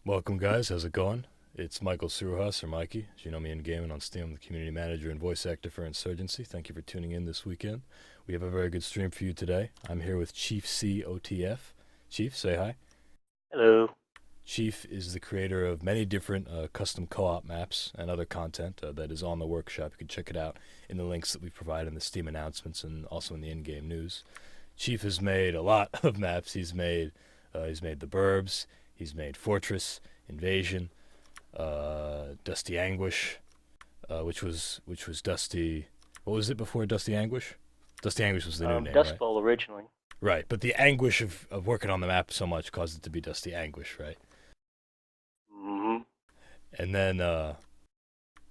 Welcome, guys. How's it going? It's Michael Suruhas, or Mikey. As you know me in gaming on Steam, I'm the community manager and voice actor for Insurgency. Thank you for tuning in this weekend. We have a very good stream for you today. I'm here with Chief-C-OTF. Chief, say hi. Hello. Chief is the creator of many different custom co-op maps and other content that is on the workshop. You can check it out in the links that we provide in the Steam announcements and also in the in-game news. Chief has made a lot of maps. He's made the Burbs. He's made Fortress, Invasion, Dusty Anguish, which was Dusty. What was it before Dusty Anguish? Dusty Anguish was the new name, Dust right? Bowl originally. Right, but the anguish of working on the map so much caused it to be Dusty Anguish, right? Mm-hmm. And then,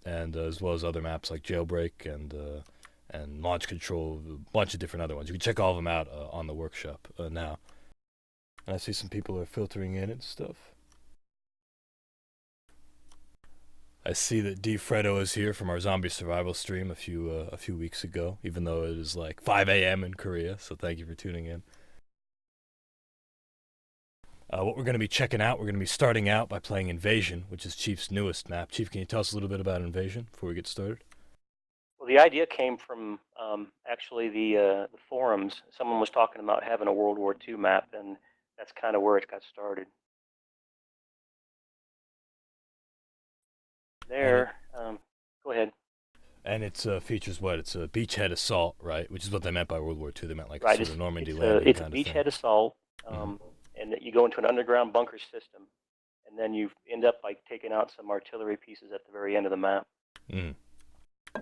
and as well as other maps like Jailbreak and Launch Control, a bunch of different other ones. You can check all of them out on the workshop now. And I see some people are filtering in and stuff. I see that D. Fredo is here from our zombie survival stream a few weeks ago, even though it is like 5 a.m. in Korea, so thank you for tuning in. What we're going to be checking out, we're going to be starting out by playing Invasion, which is Chief's newest map. Chief, can you tell us a little bit about Invasion before we get started? Well, the idea came from actually the forums. Someone was talking about having a World War II map, and that's kind of where it got started. There, go ahead. And it features what? It's a beachhead assault, right? Which is what they meant by World War II. They meant like Right, a sort of Normandy it's landing it's a kind of thing. beachhead assault, and you go into an underground bunker system, and then you end up by taking out some artillery pieces at the very end of the map.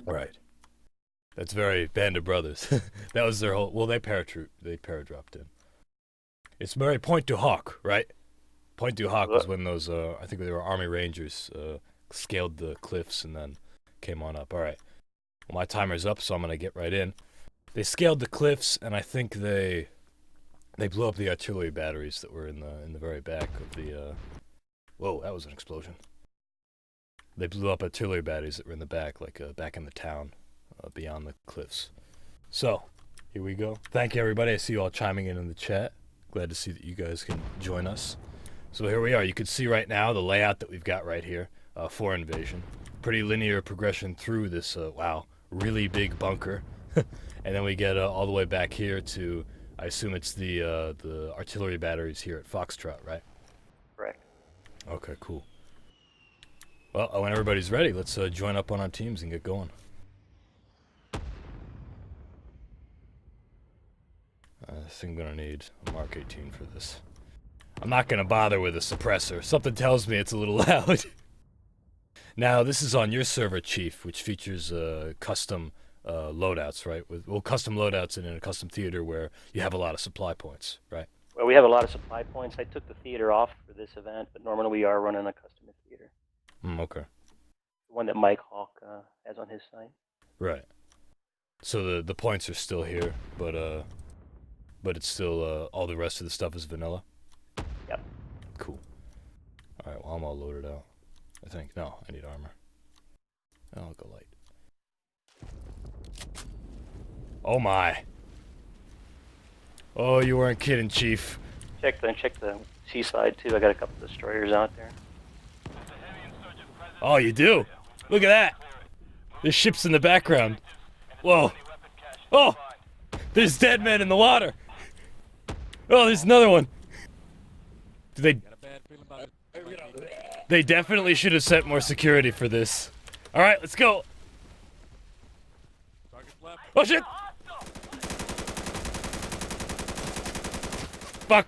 Right. That's very Band of Brothers. That was their whole. Well, they paradropped in. It's very Point du Hoc, right? Point du Hoc was when those I think they were Army Rangers scaled the cliffs and then came on up. All right. Well, my timer's up, so I'm gonna get right in. They scaled the cliffs, and I think they blew up the artillery batteries that were in the very back of the. Whoa, that was an explosion. They blew up artillery batteries that were in the back, like back in the town, beyond the cliffs. So, here we go. Thank you, everybody. I see you all chiming in the chat. Glad to see that you guys can join us. So here we are. You can see right now the layout that we've got right here for Invasion. Pretty linear progression through this, wow, really big bunker. And then we get all the way back here to, I assume it's the artillery batteries here at Foxtrot, right? Correct. Okay, cool. Well, when everybody's ready, let's join up on our teams and get going. I think I'm gonna need a Mark 18 for this. I'm not gonna bother with a suppressor. Something tells me it's a little loud. Now, this is on your server, Chief, which features custom loadouts, right? Custom loadouts in a custom theater where you have a lot of supply points, right? Well, we have a lot of supply points. I took the theater off for this event, but normally we are running a custom theater. Okay. The one that Mike Hawk has on his site. Right. So the points are still here, but it's still all the rest of the stuff is vanilla. Yep. Cool. All right. Well, I'm all loaded out. I think. No, I need armor. I'll go light. Oh my. Oh, you weren't kidding, Chief. Check the seaside too. I got a couple of destroyers out there. Oh, you do? Look at that. There's ships in the background. Whoa. Oh, there's dead men in the water. Oh, there's another one. They definitely should have set more security for this. All right, let's go. Oh shit! Fuck!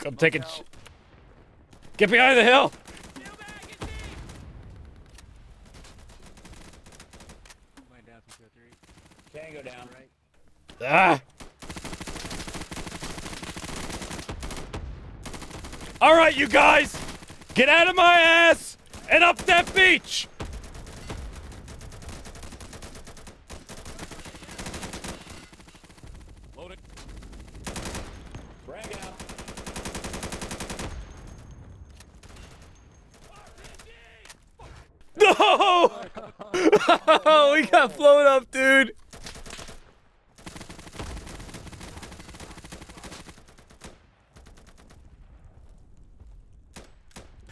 I'm taking. Get behind the hill! Tango down. Ah! All right, you guys, get out of my ass and up that beach. Load it. Frag out. No! We got blown up, dude.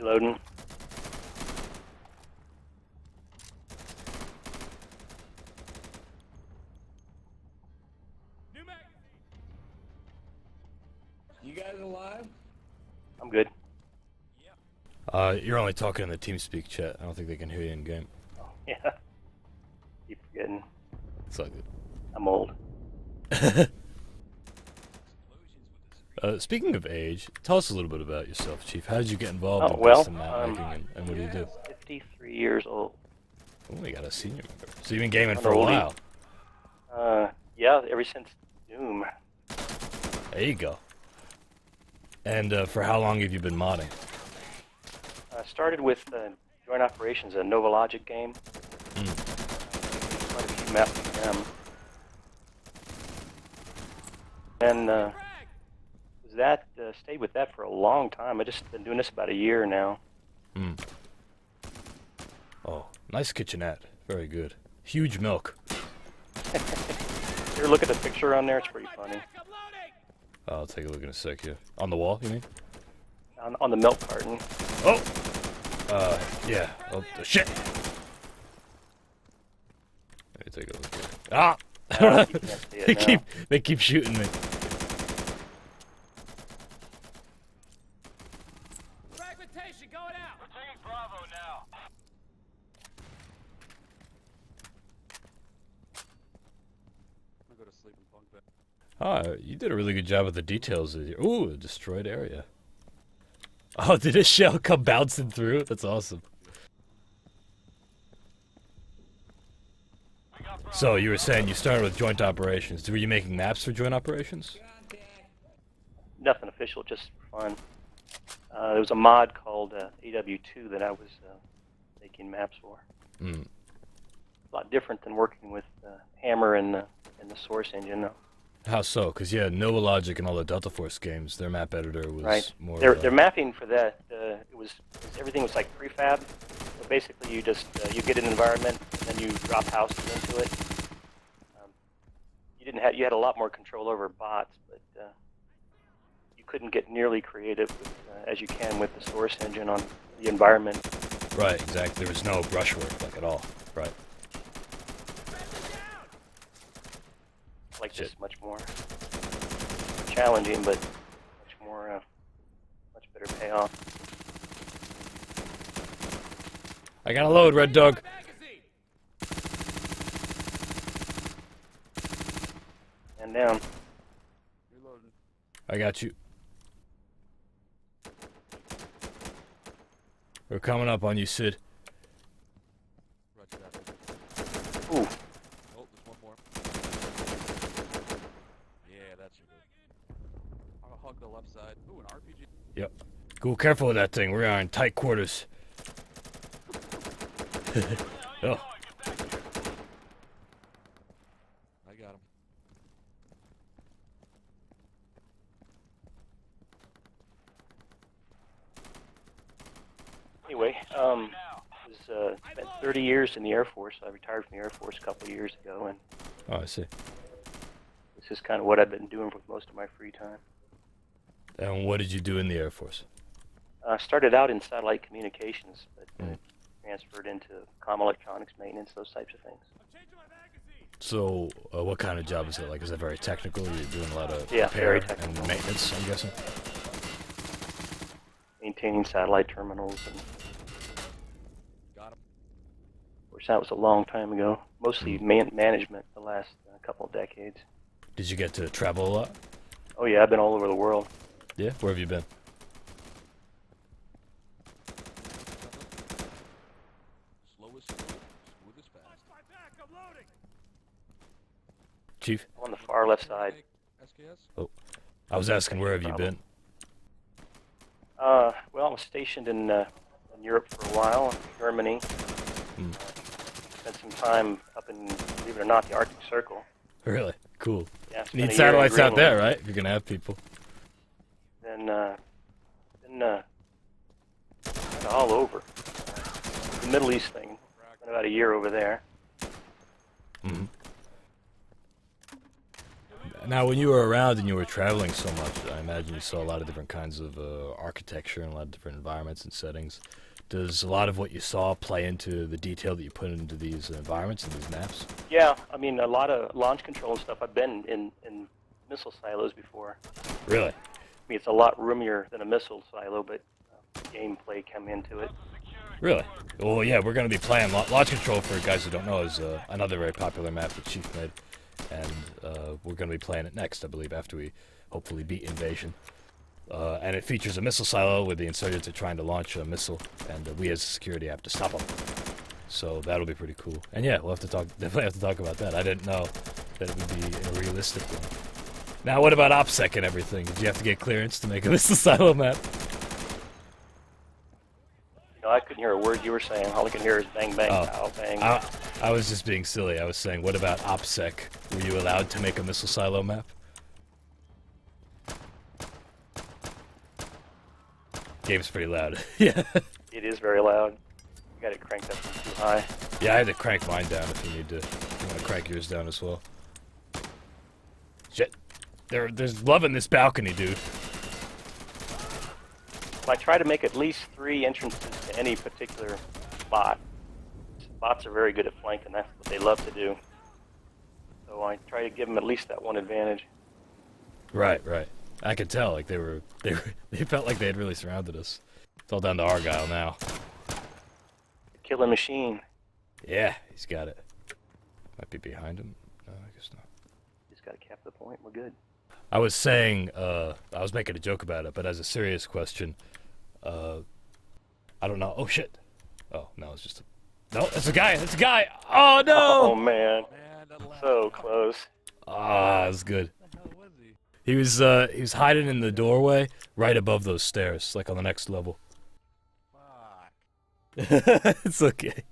Reloading. New magazine. You guys alive? I'm good. You're only talking in the TeamSpeak chat. I don't think they can hear you in game. Yeah. Keep forgetting. It's all good. I'm old. Speaking of age, tell us a little bit about yourself, Chief. How did you get involved Oh, in well, custom map making, and what do you do? 53 years old. Oh, we got a senior member. So you've been gaming I'm for a oldie. while. Yeah, ever since Doom. There you go. And for how long have you been modding? I started with Joint Operations, a Nova Logic game. Quite a few maps with them. And stayed with that for a long time. I just been doing this about a year now. Oh, nice kitchenette. Very good. Huge milk. You ever look at the picture on there? It's pretty funny. I'll take a look in a sec here. On the wall, you mean? On the milk carton. Oh! Yeah. Oh, shit! Let me take a look here. Ah! You can't see it now. They keep shooting me. Fragmentation going out. We're taking Bravo now. I'm gonna go to sleep and bunk bed. You did a really good job with the details of your... Ooh, a destroyed area. Oh, did a shell come bouncing through? That's awesome. So, you were saying you started with joint operations. Were you making maps for joint operations? Nothing official, just for fun. There was a mod called AW2 that I was making maps for. A lot different than working with Hammer and the Source engine, though. How so? Because, yeah, Nova Logic and all the Delta Force games, their map editor was Right. more... Their mapping for that, everything was like prefab. So basically, you just you get an environment, and then you drop houses into it. You had a lot more control over bots, but you couldn't get nearly creative with, as you can with the Source engine on the environment. Right, exactly. There was no brushwork, like, at all. Right. Like this, much more challenging, but much more, much better payoff. I got a load, Red Dog. Magazine. And down. Reloading. I got you. We're coming up on you, Sid. Roger that. Ooh, Oh, there's one more. Yeah, that's good. I'll hug the left side. Ooh, an RPG. Yep. Go careful with that thing. We are in tight quarters. Oh. I got him. anyway, spent 30 years in the Air Force. I retired from the Air Force a couple of years ago, and Oh, I see. this is kind of what I've been doing for most of my free time. And what did you do in the Air Force? I started out in satellite communications, but transferred into comm electronics maintenance, those types of things. So, what kind of job is it? Like, is it very technical? You're doing a lot of Yeah, repair very technical. and maintenance, I'm guessing? Maintaining satellite terminals, and Got him. of course that was a long time ago. Mostly management the last couple of decades. Did you get to travel a lot? Oh yeah, I've been all over the world. Yeah? Where have you been? Slow is smooth. Smooth is fast. Chief? On the far left side. SKS? I was asking, where have you been? Well, I was stationed in Europe for a while, Germany. Spent some time up in, believe it or not, the Arctic Circle. Really? Cool. Yeah, spent Need a year in satellites out there, Greenland. right? If you're gonna have people. Then kind of all over. The Middle East thing. Spent about a year over there. Now, when you were around and you were traveling so much, I imagine you saw a lot of different kinds of architecture and a lot of different environments and settings. Does a lot of what you saw play into the detail that you put into these environments and these maps? Yeah, I mean, a lot of launch control and stuff. I've been in missile silos before. Really? I mean, it's a lot roomier than a missile silo, but gameplay come into it. Really? Well, yeah, we're going to be playing Launch Control, for guys who don't know, is another very popular map that Chief made. And we're going to be playing it next, I believe, after we hopefully beat Invasion. And it features a missile silo where the insurgents are trying to launch a missile, and we as security have to stop them. So that'll be pretty cool. And yeah, we'll have to definitely have to talk about that. I didn't know that it would be a realistic one. Now, what about OPSEC and everything? Did you have to get clearance to make a missile silo map? You know, I couldn't hear a word you were saying. All I could hear is bang, bang, pow, bang. I was just being silly. I was saying, what about OPSEC? Were you allowed to make a missile silo map? Game's pretty loud. Yeah. It is very loud. You got it cranked up too high. Yeah, I had to crank mine down if you need to. If you want to crank yours down as well. Shit. There's love in this balcony, dude. I try to make at least 3 entrances to any particular spot. Bots are very good at flanking. That's what they love to do. So I try to give them at least that one advantage. Right, right. I could tell, like they felt like they had really surrounded us. It's all down to Argyle now. Killing machine. Yeah, he's got it. Might be behind him. No, I guess not. Just gotta cap the point. We're good. I was saying, I was making a joke about it, but as a serious question, I don't know. Oh shit! Oh no, it's just no. It's a guy. It's a guy. Oh no! Oh man, so close. Ah, that's good. He was hiding in the doorway right above those stairs, like on the next level. Fuck. It's okay.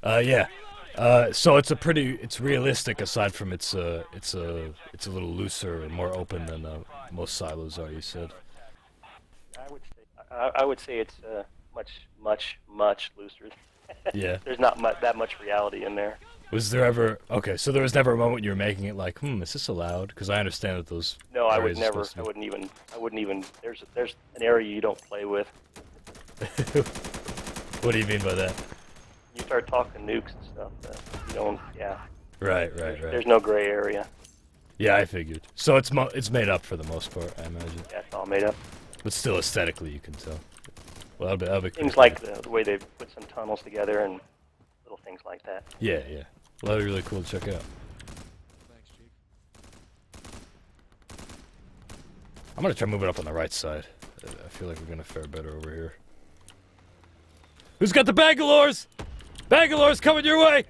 Yeah. So it's realistic aside from it's a little looser and more open than most silos are. You said. I would say it's much looser. Yeah. There's not that much reality in there. Was there ever so there was never a moment you were making it like, is this allowed? Because I understand that those. No, I would never. I wouldn't even. There's an area you don't play with. What do you mean by that? You start talking nukes and stuff. You don't. Yeah. Right. There's no gray area. Yeah, I figured. So it's made up for the most part, I imagine. Yeah, it's all made up. But still, aesthetically, you can tell. Well, that'll be things like the way they put some tunnels together and little things like that. Yeah. Well, that'd be really cool to check out. Thanks, Chief. I'm gonna try moving up on the right side. I feel like we're gonna fare better over here. Who's got the Bangalores? Bangalore's coming your way!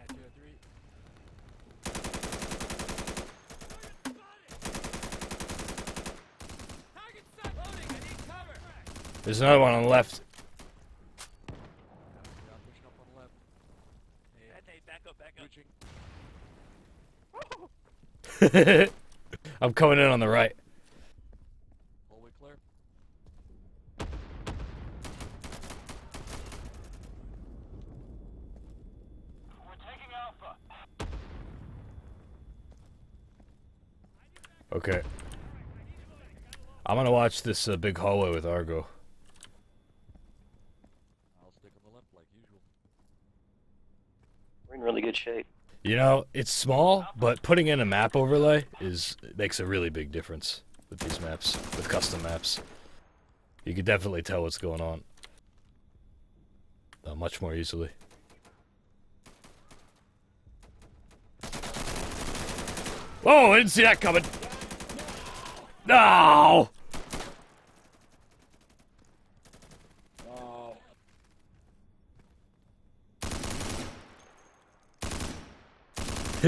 There's another one on the left. I'm coming in on the right. Hallway clear. We're taking Alpha. Okay. I'm gonna watch this big hallway with Argo. I'll stick on the left like usual. We're in really good shape. You know, it's small, but putting in a map overlay makes a really big difference with these maps, with custom maps. You can definitely tell what's going on much more easily. Whoa, I didn't see that coming. No!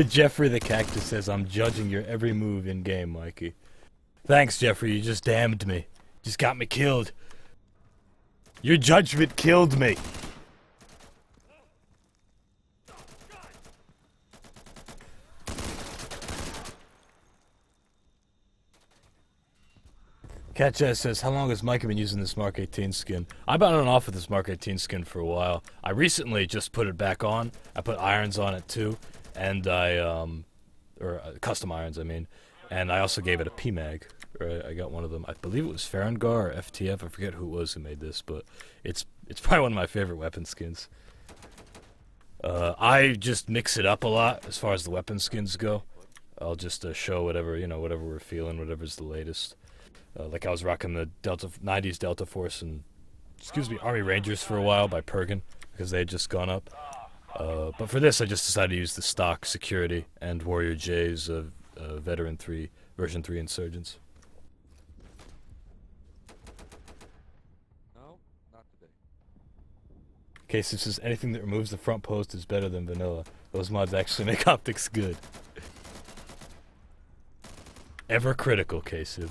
Jeffrey the Cactus says, I'm judging your every move in-game, Mikey. Thanks, Jeffrey, you just damned me. Just got me killed. Your judgment killed me. Catch S says, how long has Mikey been using this Mark 18 skin? I've been on and off with this Mark 18 skin for a while. I recently just put it back on. I put irons on it too. And I or custom irons, I mean. And I also gave it a PMAG. Right, I got one of them. I believe it was Farangar or FTF. I forget who it was who made this, but it's probably one of my favorite weapon skins. I just mix it up a lot as far as the weapon skins go. I'll just show whatever, you know, whatever we're feeling, whatever's the latest. Like I was rocking the 90s Delta Force and, Army Rangers for a while by Perkin because they had just gone up. But for this, I just decided to use the stock Security and Warrior J's Veteran 3, version 3 Insurgents. No, not today. Case this is anything that removes the front post is better than vanilla. Those mods actually make optics good. Ever critical, Casive.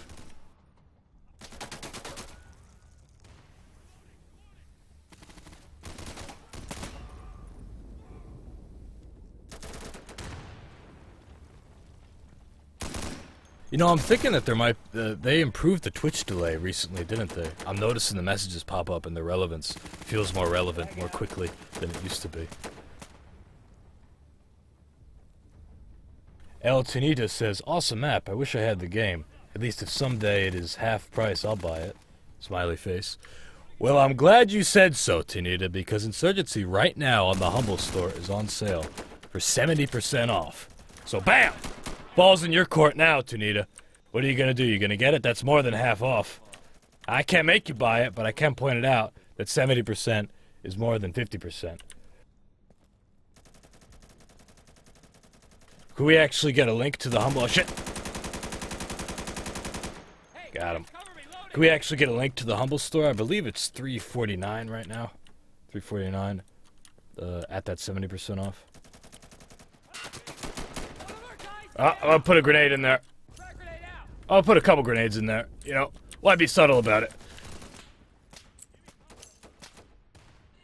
You know, I'm thinking that there might, they improved the Twitch delay recently, didn't they? I'm noticing the messages pop up and the relevance feels more relevant more quickly than it used to be. El Tinita says, awesome map, I wish I had the game. At least if someday it is half price, I'll buy it. Smiley face. Well, I'm glad you said so, Tinita, because Insurgency right now on the Humble store is on sale for 70% off. So bam! Ball's in your court now, Tunita. What are you gonna do? You gonna get it? That's more than half off. I can't make you buy it, but I can point it out that 70% is more than 50%. Could we actually get a link to the Humble? Oh, shit! Got him. Could we actually get a link to the Humble store? I believe it's $3.49 right now. $3.49 at that 70% off. I'll put a grenade in there. I'll put a couple grenades in there. You know, why be subtle about it?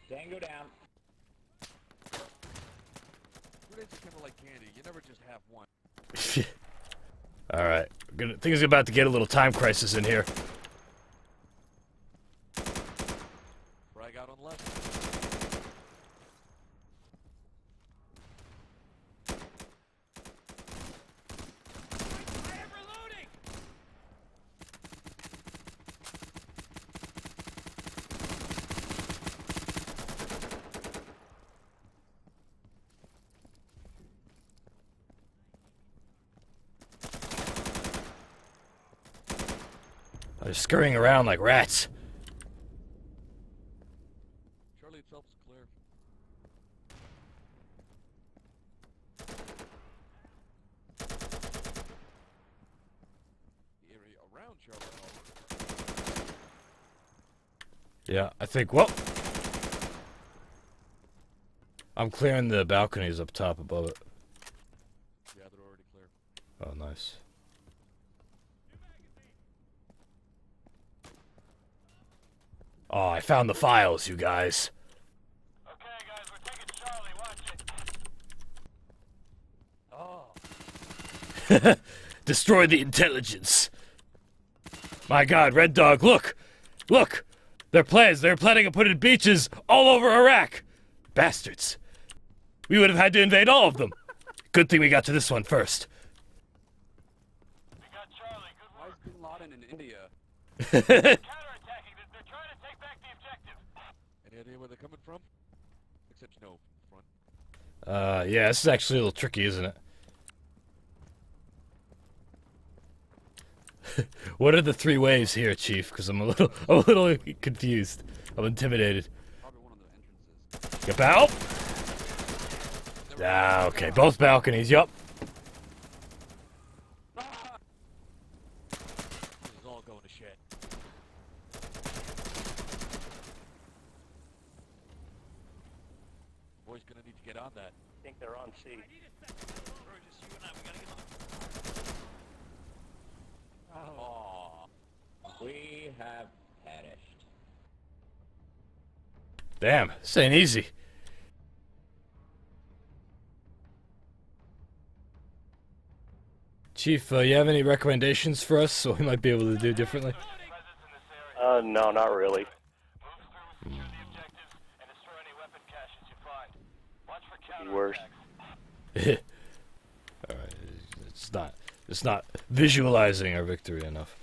Tango down. Grenades are kind of like candy. You never just have one. Alright. Things are about to get a little time crisis in here. Frag out on left. They're scurrying around like rats. Charlie itself is clear. The area around Charlie. Yeah, I think, well, I'm clearing the balconies up top above it. Yeah, they're already clear. Oh, nice. Oh, I found the files, you guys. Okay, guys, we're taking Charlie. Watch it. Oh. Destroy the intelligence. My God, Red Dog, look! Look! They're planning on putting beaches all over Iraq! Bastards. We would have had to invade all of them. Good thing we got to this one first. We got Charlie. Good Why work. is Bin Laden in India? Counterattacking. They're trying to take back the objective. Any idea where they're coming from? Except, you know, front. Yeah, this is actually a little tricky, isn't it? What are the three waves here, Chief? Because I'm a little confused. I'm intimidated. Probably one of the entrances. Get out! Ah, okay, both balconies, yup. This is all going to shit. Boy's gonna need to get on that. I think they're on C. Oh, we have perished. Damn, this ain't easy. Chief, you have any recommendations for us so we might be able to do differently? No, not really. Move through with secure the objectives and destroy any weapon caches you find. Watch for Be worse. Alright, It's not visualizing our victory enough.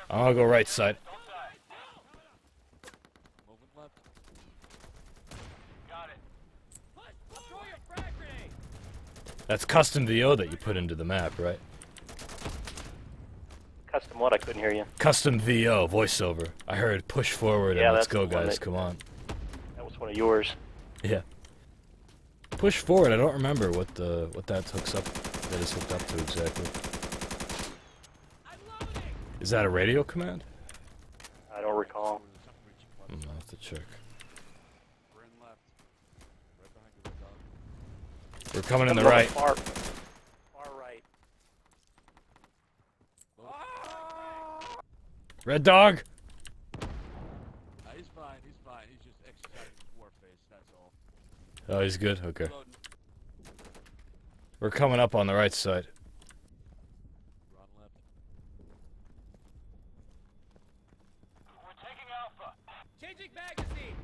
I'm gonna go right side. Moving left. That's custom VO that you put into the map, right? Custom what? I couldn't hear you. Custom VO voiceover. I heard push forward Yeah, and let's that's go, the one guys. that- Come on. That was one of yours. Yeah. Push forward. I don't remember what that hooks up. That is hooked up to exactly. Is that a radio command? I don't recall. I'll have to check. We're in left. Right behind you, Red Dog. We're coming in the Coming on right. Far right. Red dog. He's fine. He's fine. He's just exercising his war face. That's all. Oh, he's good. Okay. Loading. We're coming up on the right side. We're on left. We're taking Alpha. Changing magazine.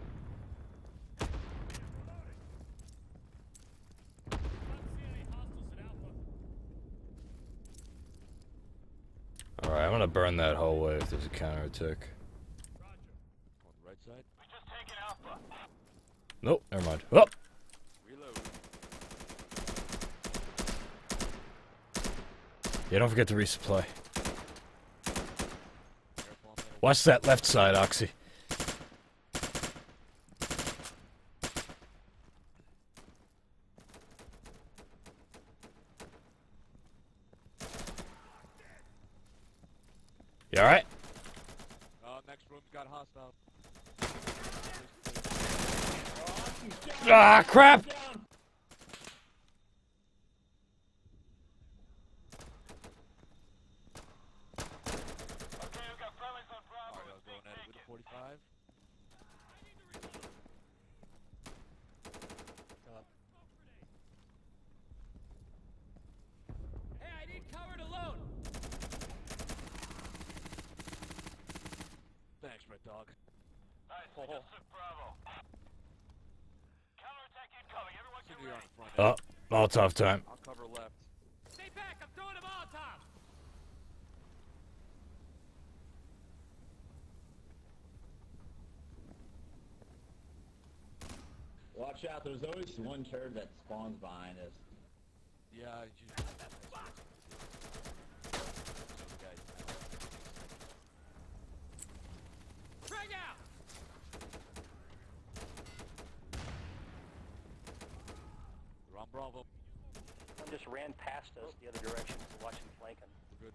Alright, I'm gonna burn that hallway if there's a counterattack. On the right side. We just taken Alpha. Nope, never mind. Oh! Reload. Yeah, don't forget to resupply. Careful on that. Watch that left side, Oxy. You alright? Next room's got hostile. Ah, crap! Okay, we've got friendlies on Bravo. Alright, I was going at it with a 45. Hey, I need cover to load. Thanks, Red Dog. Nice, we just took Bravo. Counterattack incoming. Everyone get Send you on ready. the front. Oh, Molotov time. I'll cover left. Stay back. I'm throwing a Molotov. Watch out, there's always one turd that spawns behind us. Yeah, you. Frag out. We're on Bravo. One just ran past us the other direction, so watch him flanking. We're good.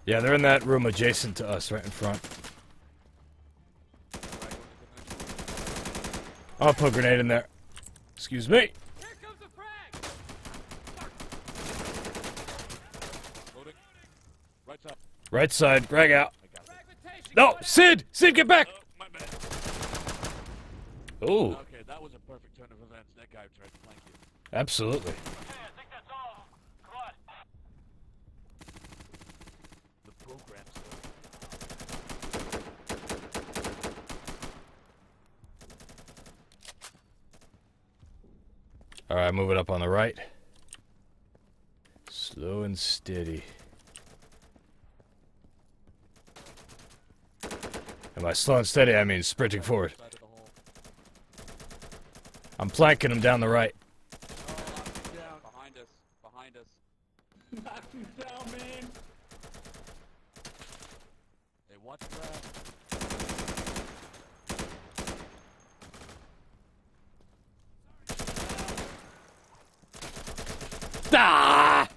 Yeah, they're in that room adjacent to us, right in front. Right, going into the next room. I'll put a grenade in there. Excuse me. Here comes the frag. Loading. Right side. Right side, frag out. I got it. Fragmentation. No, going out. Sid! Sid, get back! Oh, my bad. Ooh, Okay, that was a perfect turn of events. That guy tried to flank you. absolutely. Okay, I think that's all. Come on. The program's Alright, moving up on the right. Slow and steady. And by slow and steady, I mean sprinting forward. side of the hole. I'm flanking him down the right. Oh, down. Behind us. Behind us. Knock you down, man! Hey, watch that. Ah!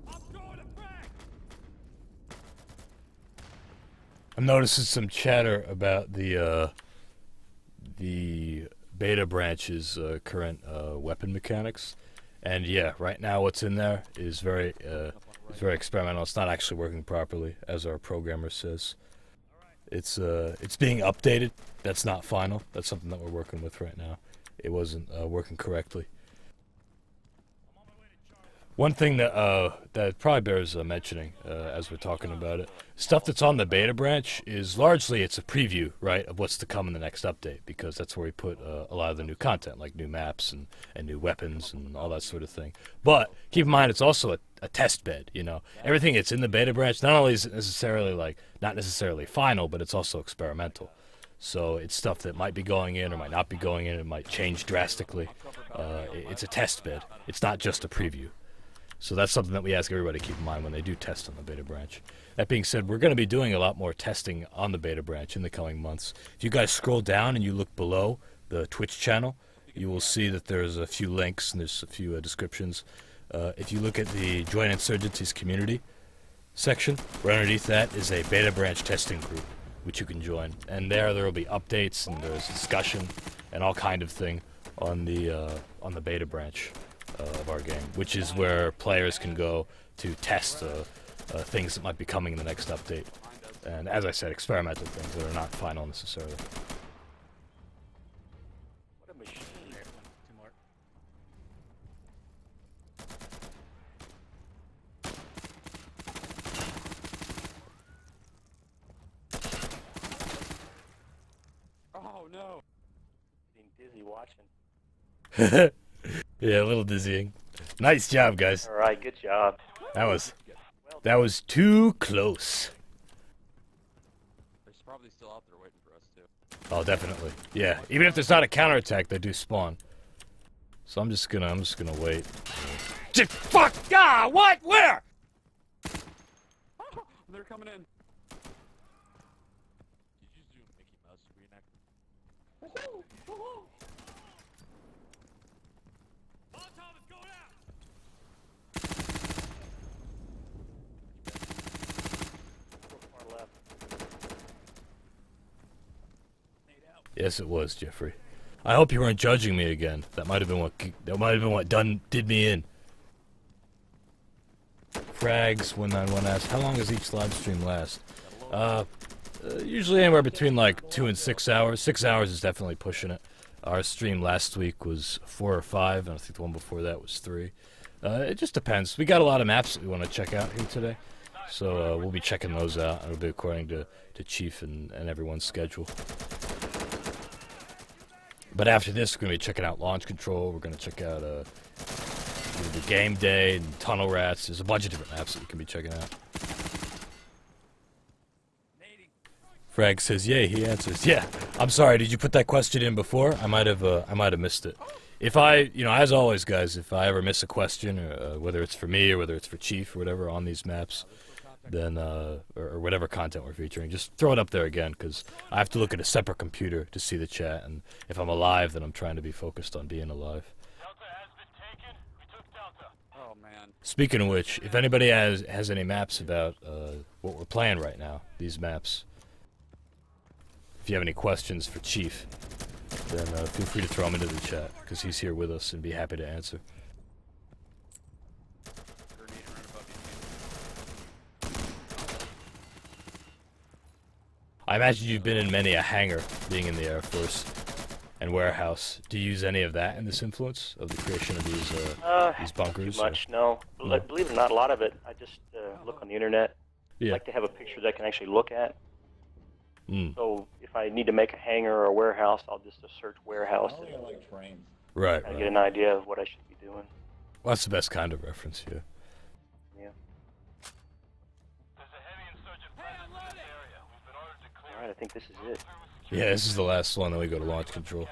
I'm throwing a frag. I'm noticing some chatter about the beta branch's current weapon mechanics, and yeah, right now what's in there is very experimental. It's not actually working properly, as our programmer says. It's being updated. That's not final. That's something that we're working with right now. It wasn't working correctly. One thing that probably bears mentioning as we're talking about it, stuff that's on the beta branch is largely it's a preview, right, of what's to come in the next update, because that's where we put a lot of the new content, like new maps and new weapons and all that sort of thing. But keep in mind, it's also a test bed. You know, everything that's in the beta branch not only is it necessarily not necessarily final, but it's also experimental. So it's stuff that might be going in or might not be going in. It might change drastically. It's a test bed. It's not just a preview. So that's something that we ask everybody to keep in mind when they do test on the beta branch. That being said, we're going to be doing a lot more testing on the beta branch in the coming months. If you guys scroll down and you look below the Twitch channel, you will see that there's a few links and there's a few descriptions. If you look at the Join Insurgency's community section, right underneath that is a beta branch testing group, which you can join. And there will be updates and there's discussion and all kind of thing on the beta branch of our game, which is where players can go to test things that might be coming in the next update. And as I said, experimental things that are not final necessarily. What a machine. Oh no! Getting dizzy watching. Yeah, a little dizzying. Nice job, guys. All right, good job. That was too close. There's probably still out there waiting for us too. Oh, definitely. Yeah, even if there's not a counterattack, they do spawn. So I'm just gonna wait. Shit, fuck! Ah, what? Where? They're coming in. Did you do Mickey Mouse reenactment? Far left. Yes, it was, Jeffrey. I hope you weren't judging me again. That might have been what did me in. Frags 191 asks, how long does each live stream last? Usually anywhere between like 2 and 6 hours. 6 hours is definitely pushing it. Our stream last week was 4 or 5, and I think the one before that was 3. It just depends. We got a lot of maps that we want to check out here today, so we'll be checking those out. It'll be according to Chief and everyone's schedule. But after this, we're going to be checking out Launch Control. We're going to check out the Game Day and Tunnel Rats. There's a bunch of different maps that you can be checking out. Frag says, "Yay!" He answers, "Yeah." I'm sorry. Did you put that question in before? I might have missed it. If as always, guys, if I ever miss a question, or whether it's for me or whether it's for Chief or whatever on these maps, then or whatever content we're featuring, just throw it up there again, because I have to look at a separate computer to see the chat, and if I'm alive, then I'm trying to be focused on being alive. Delta has been taken. We took Delta. Oh man. Speaking of which, if anybody has any maps about what we're playing right now, these maps, if you have any questions for Chief, then feel free to throw them into the chat, because he's here with us and be happy to answer. I imagine you've been in many a hangar, being in the Air Force and warehouse. Do you use any of that in this influence of the creation of these bunkers? Too much, no. Believe it or not, a lot of it, I just look on the internet. Yeah. I like to have a picture that I can actually look at. Mm. So if I need to make a hangar or a warehouse, I'll just search warehouse I and only like trains. Right. get an idea of what I should be doing. Well, that's the best kind of reference, yeah. Yeah. There's a heavy insurgent presence in this area. We've been ordered to clear All right, I think this is it. Yeah, this is the last one, then we go to launch control.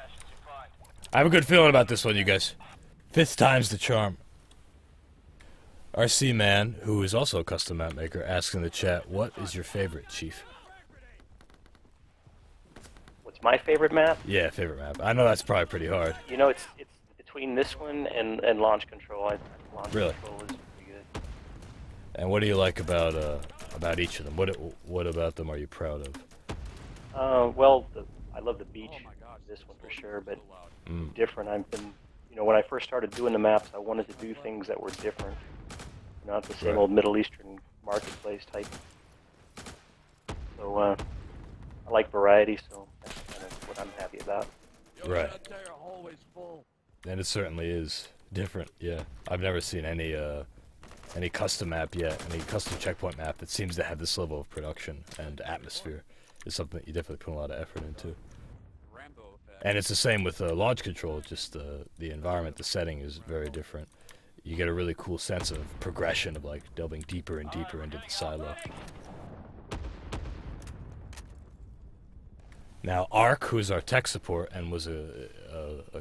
I have a good feeling about this one, you guys. 5th time's the charm. RC Man, who is also a custom map maker, asks in the chat, what is your favorite, Chief? What's my favorite map? Yeah, favorite map. I know that's probably pretty hard. You know, it's between this one and launch control. Launch Really? control is pretty good. And what do you like about each of them? What about them are you proud of? Well, I love the beach. Oh my gosh. This one for sure, but Mm. different. I've been, when I first started doing the maps, I wanted to do things that were different. Not the same Right. old Middle Eastern marketplace type. So I like variety, so that's kind of what I'm happy about. Right. That tire always full. And it certainly is different, yeah. I've never seen any any custom map yet, any custom checkpoint map that seems to have this level of production and atmosphere. Is something that you definitely put a lot of effort into. And it's the same with launch control, just the environment, the setting is very different. You get a really cool sense of progression of like delving deeper and deeper into the silo. Now, Ark, who's our tech support and was a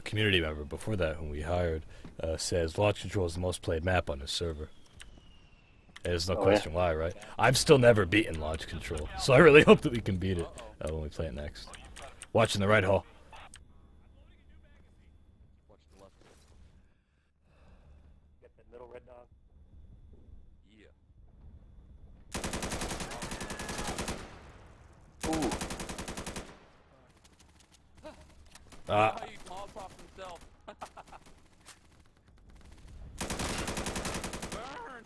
community member before that whom we hired, says launch control is the most played map on this server. There's no question why, right? I've still never beaten launch control, so I really hope that we can beat it when we play it next. Watching the right hall. Get that middle red dog. Yeah. Ooh. He Molotov himself. Burn!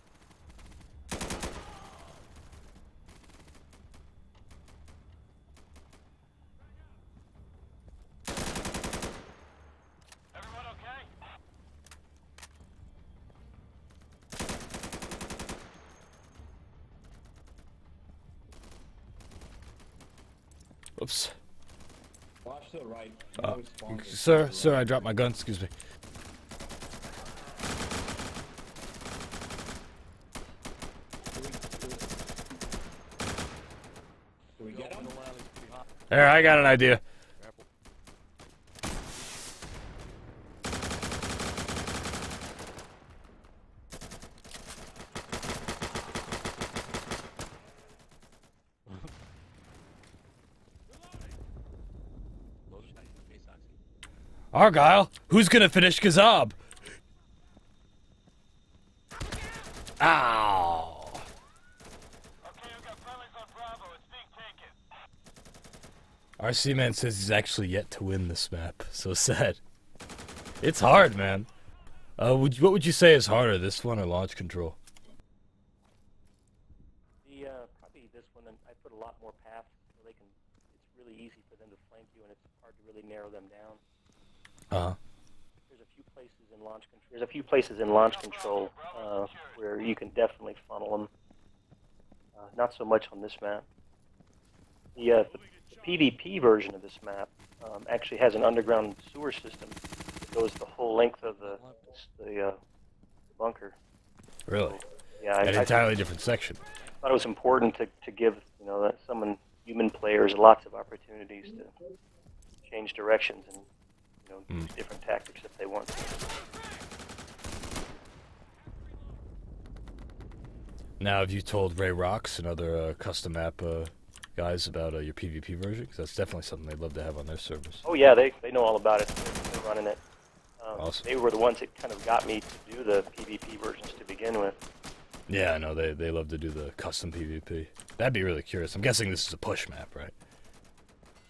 Everyone okay? Oops. Watch to the right. Sir, I dropped my gun, excuse me. Do we get him? There, I got an idea. Argyle, who's gonna finish Kazab? Ow! Okay, we've got friendlies on Bravo. It's being taken. RC Man says he's actually yet to win this map. So sad. It's hard, man. What would you say is harder, this one or launch control? Probably this one. And I put a lot more paths so they can. It's really easy for them to flank you, and it's hard to really narrow them down. There's a few places in launch control. There's a few places in launch control where you can definitely funnel them. Not so much on this map. The PvP version of this map actually has an underground sewer system that goes the whole length of the bunker. Really? So, yeah, An entirely different section. I thought it was important to give human players lots of opportunities to change directions and use different tactics if they want to. Now, have you told Ray Rocks and other custom map guys about your PvP version? Because that's definitely something they'd love to have on their servers. Oh yeah, they know all about it. They're running it. Awesome. They were the ones that kind of got me to do the PvP versions to begin with. Yeah, I know, they love to do the custom PvP. That'd be really curious. I'm guessing this is a push map, right?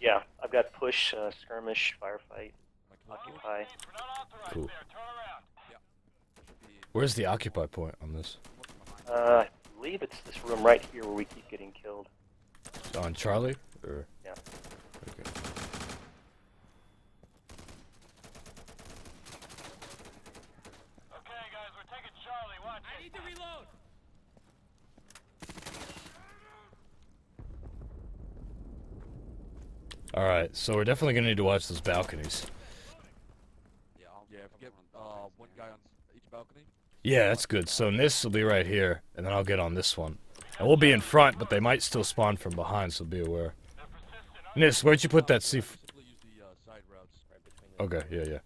Yeah, I've got push, skirmish, firefight, occupy. Cool. Where's the occupy point on this? I believe it's this room right here where we keep getting killed. On Charlie? Or? Yeah. Okay. Okay, guys, we're taking Charlie. Watch it. I need to reload. Alright, so we're definitely gonna need to watch those balconies. Yeah, get one guy on each balcony. Yeah, that's good. So Nis will be right here, and then I'll get on this one. And we'll be in front, but they might still spawn from behind, so be aware. Nis, where'd you put that C? Simply use the side routes right between the Okay, yeah.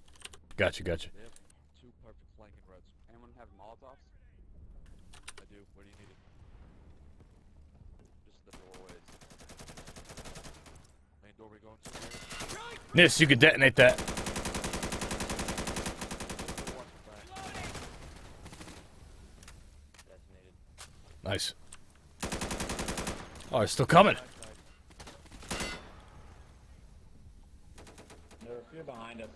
Gotcha. They have two perfect flanking routes. Anyone have Molotovs? I do. Where do you need it? Just the doorways. Main door we going to? Nis, you can detonate that. Nice. Oh, it's still coming. There are a few behind us.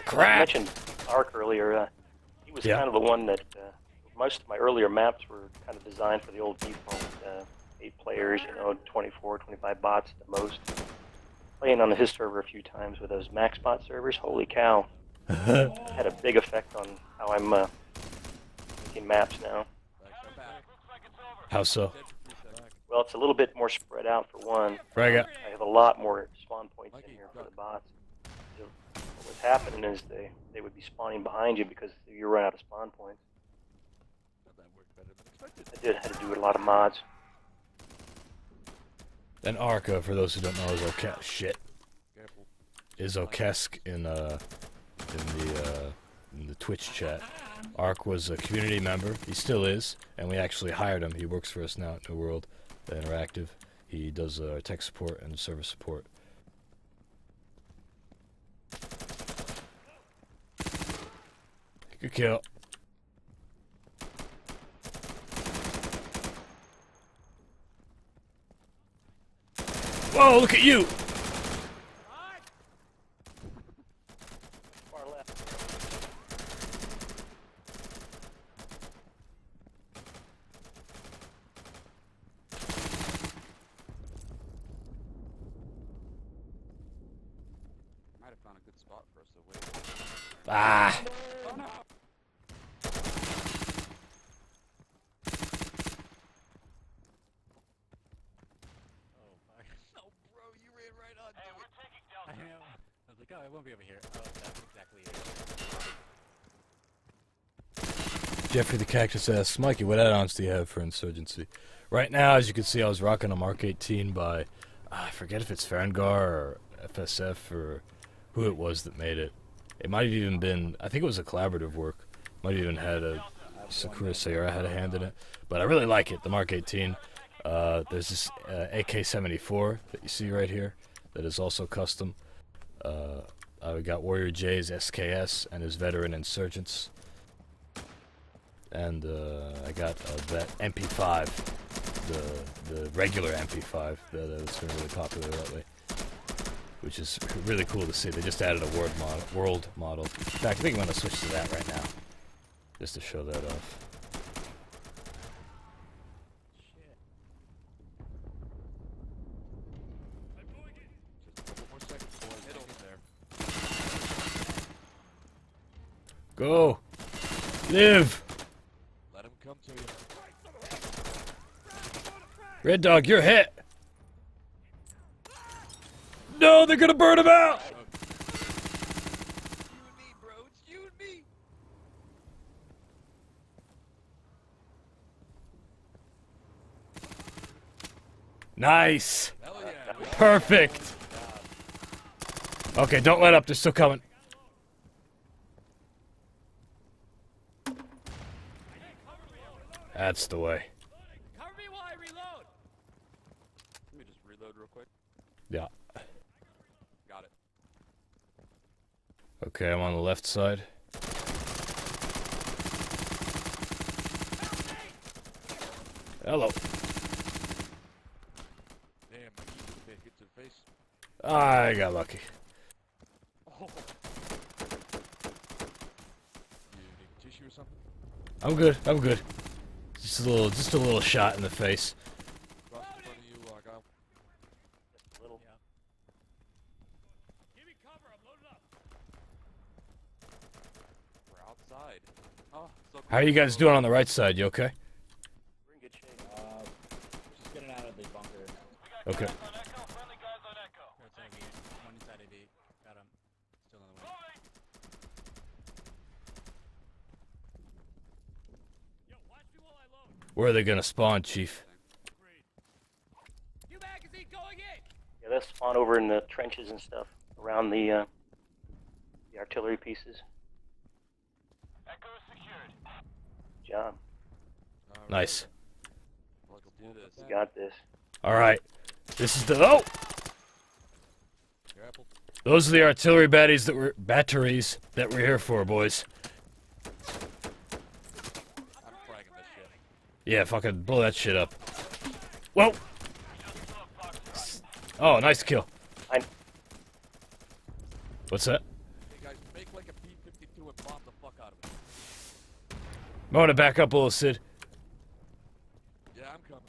Crap. I mentioned Ark earlier. He was kind of the one that most of my earlier maps were kind of designed for the old default 8 players, 24, 25 bots at the most. playing on his server a few times with those MaxBot servers. Holy cow. Had a big effect on how I'm making maps now. How so? Well, it's a little bit more spread out for one. Frag out. I have a lot more spawn points in here for the bots. So what was happening is they would be spawning behind you because you run out of spawn points. Had to do a lot of mods. And Arca, for those who don't know, is is Okesk in the Twitch chat. Ark was a community member. He still is, and we actually hired him. He works for us now at New World Interactive. He does tech support and service support. Good kill. Whoa, look at you! Far left. Might have found a good spot for us to wait. Ah! Oh, no. No, bro, you ran right on. Hey, we're taking Delta. I know. I was like, oh, I won't be over here. Oh, that's exactly it. Jeffrey the Cactus asks, Mikey, what add-ons do you have for Insurgency? Right now, as you can see, I was rocking a Mark 18 by, I forget if it's Farengar or FSF or who it was that made it. It might have even been, I think it was a collaborative work. Might have even had a Sakura Sayura had a hand in it. But I really like it, the Mark 18. There's this AK-74 that you see right here that is also custom. I got Warrior J's SKS and his veteran insurgents. And I got that MP5, the regular MP5 that's been really popular lately, which is really cool to see. They just added a world model. In fact, I think I'm going to switch to that right now, just to show that off. Go! Live! Let him come to you. Red Dog, you're hit! No, they're gonna burn him out! You and me, bro. It's you and me. Nice! Hell yeah. Perfect! Okay, don't let up, they're still coming. That's the way. Cover me while I reload! Let me just reload real quick. Yeah. Got it. Okay, I'm on the left side. Hello. Damn, my key hits her face. I got lucky. Oh. You need tissue or something? I'm good, I'm good. Just a little shot in the face. Across in front of you, Kyle. Just a little. Give me cover, I'm loaded up. We're outside. Oh, so How are you guys doing on the right side? You okay? We're in good shape. Just getting out of the bunker. Okay. Guys on Echo, friendly guys on Echo. It's like one inside AV. Got him. Still on the way. Moving. Yo, watch me while I load. Where are they gonna spawn, Chief? New magazine going in! Yeah, they'll spawn over in the trenches and stuff around the artillery pieces. Echo is secured. Good job. Alright, Nice. let's do this. We got this. Alright. This is the Careful. Those are the artillery batteries that we're here for, boys. I'm fragging this shit. Yeah, fucking blow that shit up. Whoa! Oh, nice kill. What's that? Hey guys, make like a P-52 and bomb the fuck out of it. I'm gonna back up a little, Sid. Yeah, I'm coming.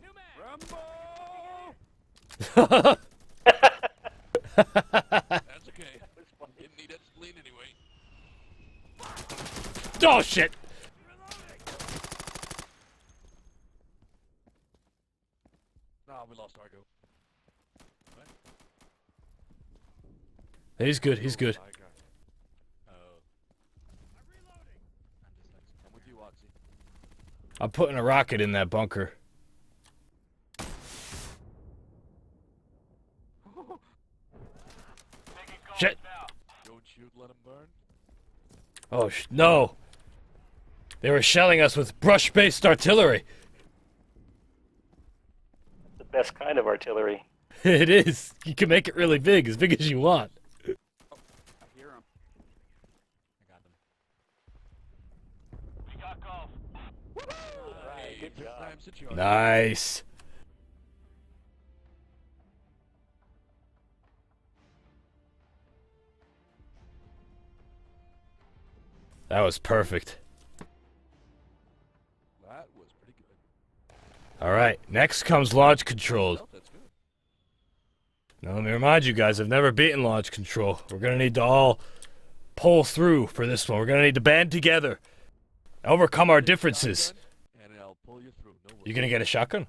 New mag! Rambo! Nah, we lost Argo. He's good. He's good. Oh. I'm reloading. I'm with you, Oxy. I'm putting a rocket in that bunker. Shit. Don't shoot, let him burn. Oh, no. They were shelling us with brush-based artillery. The best kind of artillery. It is. You can make it really big as you want. I hear him. I got them. We got golf. Right, good job. Nice. That was perfect. That was pretty good. All right, next comes launch control. Oh, that's good. Now, let me remind you guys, I've never beaten launch control. We're going to need to all pull through for this one. We're going to need to band together, overcome our differences. And I'll pull you through. No You going to get a shotgun?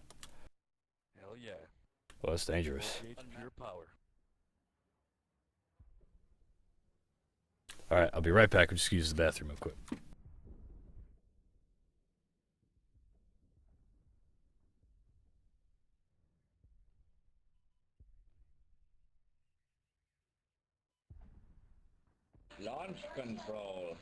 Hell yeah. Well, that's dangerous. Pure power. All right, I'll be right back. We'll just use the bathroom real quick. Launch control.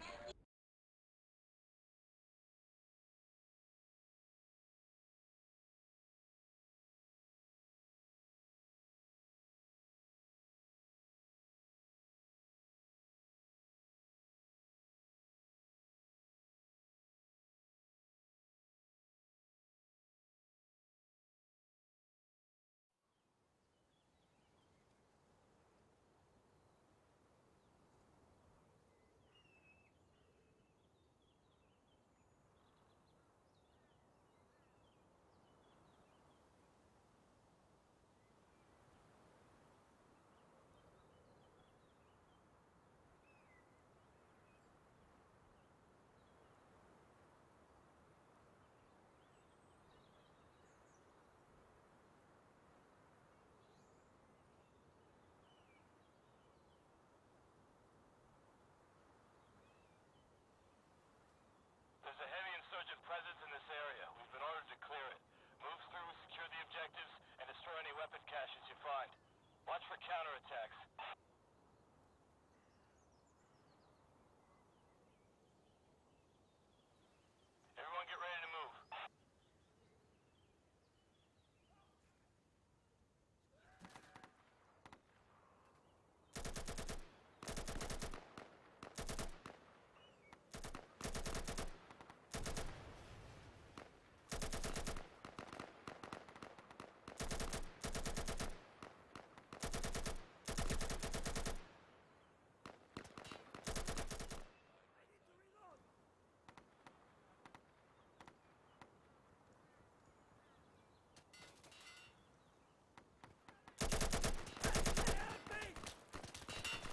There's a heavy insurgent presence in this area. We've been ordered to clear it. Move through, secure the objectives, and destroy any weapon caches you find. Watch for counterattacks. Everyone get ready to move.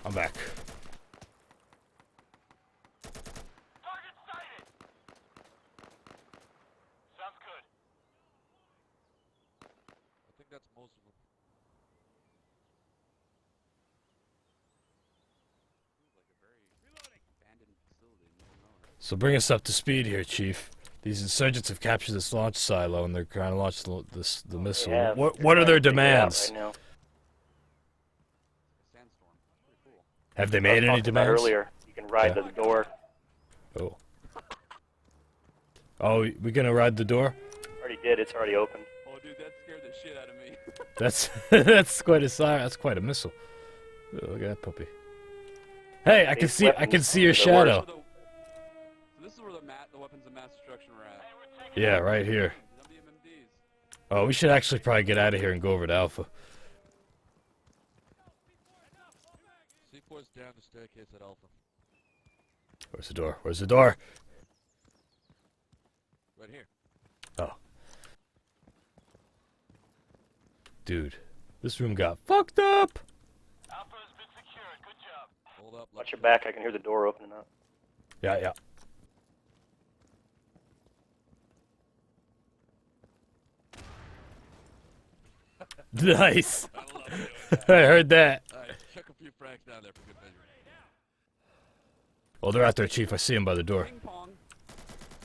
I'm back. Target sighted! Sounds good. I think that's most of them. Seems like a very abandoned facility in the middle of nowhere. So bring us up to speed here, Chief. These insurgents have captured this launch silo, and they're trying to launch the missile. Yeah, What are their demands? Right now. Sandstorm. Pretty cool. Have they I made was any talking about demands? earlier, you can ride Yeah. the door. Oh. Oh, we gonna ride the door? Already did. It's already open. Oh, dude, that scared the shit out of me. That's that's quite a siren. That's quite a missile. Oh, look at that puppy. Hey, I can These see weapons your are the shadow. So this is where the weapons of mass destruction are at. Yeah, right here. WMMDs. Oh, we should actually probably get out of here and go over to Alpha. C4's down the staircase at Alpha. Where's the door? Where's the door? Right here. Oh. Dude, this room got fucked up. Alpha has been secured. Good job. Hold up. Watch your back. I can hear the door opening up. Yeah, yeah. Nice. I love doing I heard that. Alright, chuck a few frags down there for good measure. Oh, they're out there, Chief. I see them by the door. Ping pong.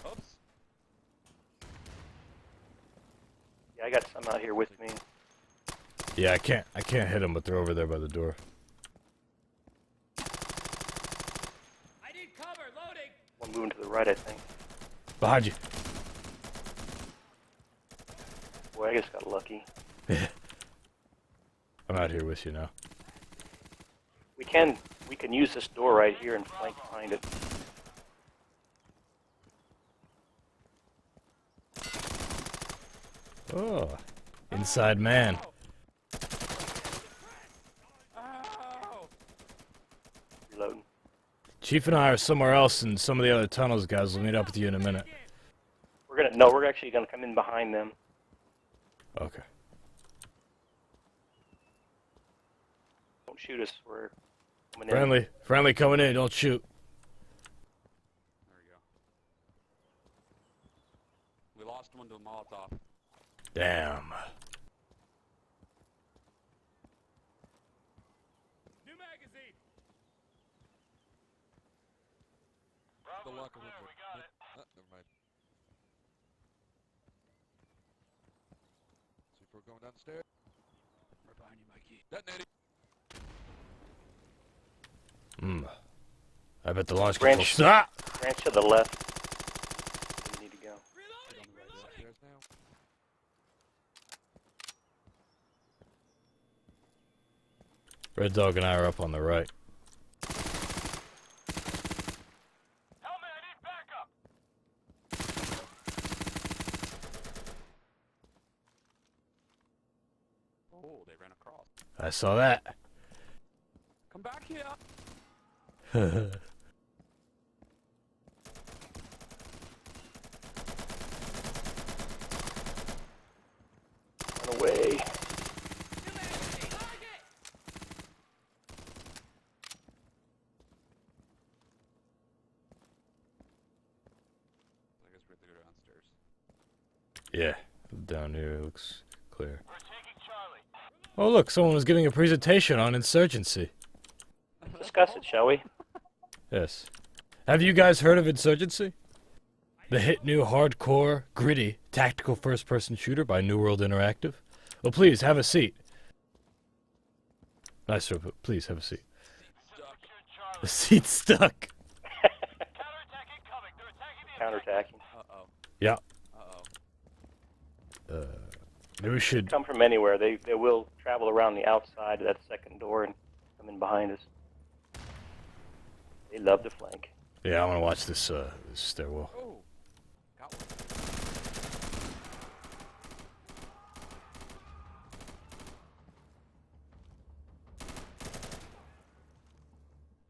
Oops. Yeah, I got some out here with me. Yeah, I can't hit them, but they're over there by the door. I need cover. Loading. One moving to the right, I think. Behind you. Boy, I just got lucky. I'm out here with you now. We can use this door right here and flank behind it. Oh, inside man. Ow. Reloading. Chief and I are somewhere else in some of the other tunnels, guys. We'll meet up with you in a minute. We're actually gonna come in behind them. Okay. Don't shoot us. We're coming in. Friendly coming in. Don't shoot. There we go. We lost one to a Molotov. Damn. New magazine. The Bravo locker room. clear, we got it. Never mind. See if we're going downstairs. Right behind you, Mikey. Detonating. I bet the launch Branch. control. Stop! Branch to the left. Where you need to go. Get on the right upstairs now. Red Dog and I are up on the right. Helmet, I need backup. Oh, they ran across. I saw that. Come back here. Run away. I guess we have to go downstairs. Yeah, down here looks clear. We're taking Charlie. Oh, look, someone was giving a presentation on Insurgency. Discuss it, shall we? Yes. Have you guys heard of Insurgency? The hit new hardcore, gritty, tactical first-person shooter by New World Interactive? Well, please, have a seat. Nice, sir, but please, have a seat. Secured Charlie. The seat's stuck. Counterattack incoming. They're attacking the Counterattacking. Uh-oh. Yeah. Uh-oh. Maybe we should... Come from anywhere. They will travel around the outside of that second door and come in behind us. They love to flank. Yeah, I want to watch this, this stairwell. Oh. Got one.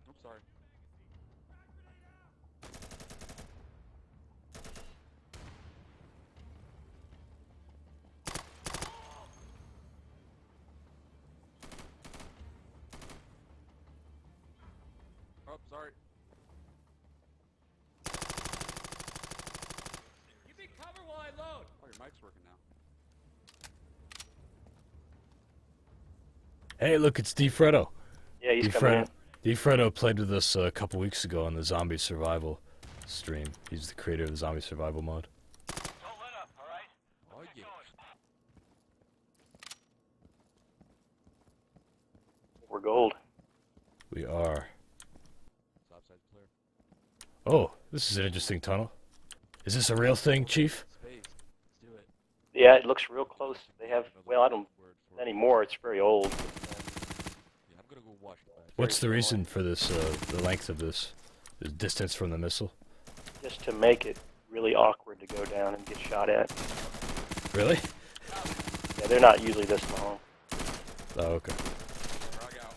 Oops, sorry. Oh, sorry. Give me cover while I load. Oh, your mic's working now. Hey, look, it's DeFredo. Yeah, he's coming in. DeFredo played with us a couple weeks ago on the Zombie Survival stream. He's the creator of the Zombie Survival mod. Don't let up, all right? Oh, yeah. We're gold. We are. Top side's clear. Oh, this is an interesting tunnel. Is this a real thing, Chief? Space. Let's do it. Yeah, it looks real close. They have, well, I don't Word for it. anymore. It's very old. Yeah, I'm gonna go watch it back. What's the reason for this, the length of this? The distance from the missile? Just to make it really awkward to go down and get shot at. Really? Yeah, they're not usually this long. Oh, okay. Frog out.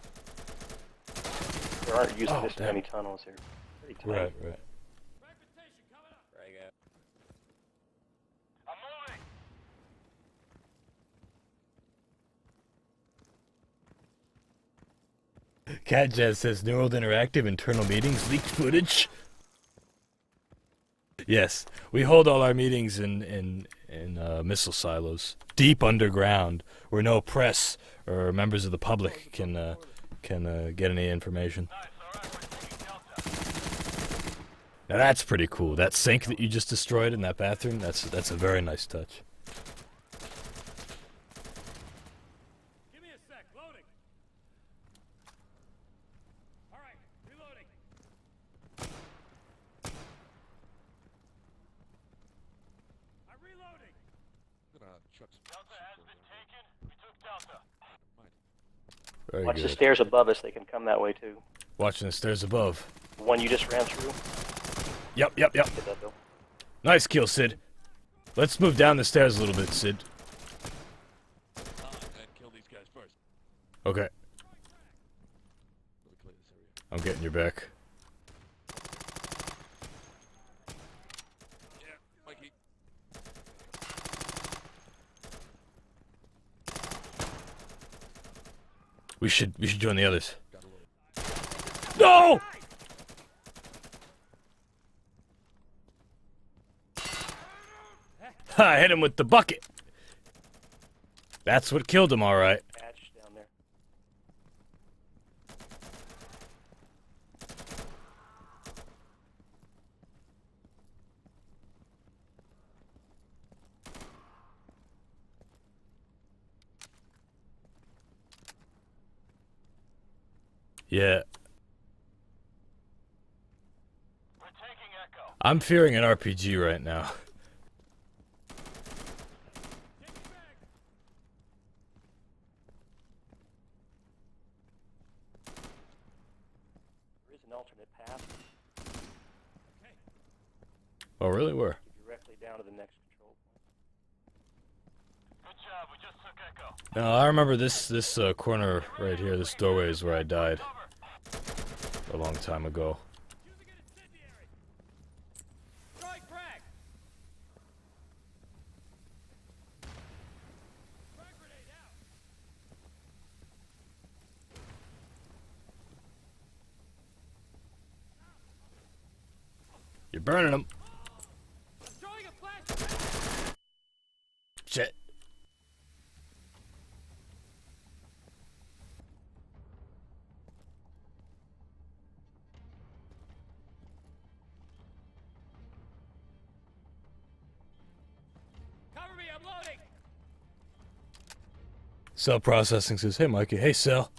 There aren't usually Oh, this damn. many tunnels here. Pretty tight. Right. Fragmentation coming up. Frag out. I'm moving. Cat Jazz says New World Interactive internal meetings leaked footage. Yes, we hold all our meetings in in missile silos, deep underground, where no press or members of the public can get any information. Now that's pretty cool. That sink that you just destroyed in that bathroom, that's a very nice touch. Give me a sec, loading. All right, reloading. I'm reloading. Delta has been taken. We took Delta. Very Watch good. the stairs above us. They can come that way too. Watching the stairs above. The one you just ran through. Yep. Get that, Bill. Nice kill, Sid. Let's move down the stairs a little bit, Sid. And kill these guys first. Okay. Really clear this area. I'm getting your back. Yeah, Mikey. We should join the others. Got a little. No! I hit him with the bucket. That's what killed him, all right. Patch down there. Yeah, We're taking Echo. I'm fearing an RPG right now. There is an alternate path. Oh, really? Where? Directly down to the next control point. Good job. We just took Echo. No, I remember this corner right here. This doorway is where I died a long time ago. Using an incendiary. Strike frag. Frag grenade out. You're burning them. Throwing a flash. Shit. Cover me. I'm loading. Cell processing says, "Hey, Mikey. Hey, Cell.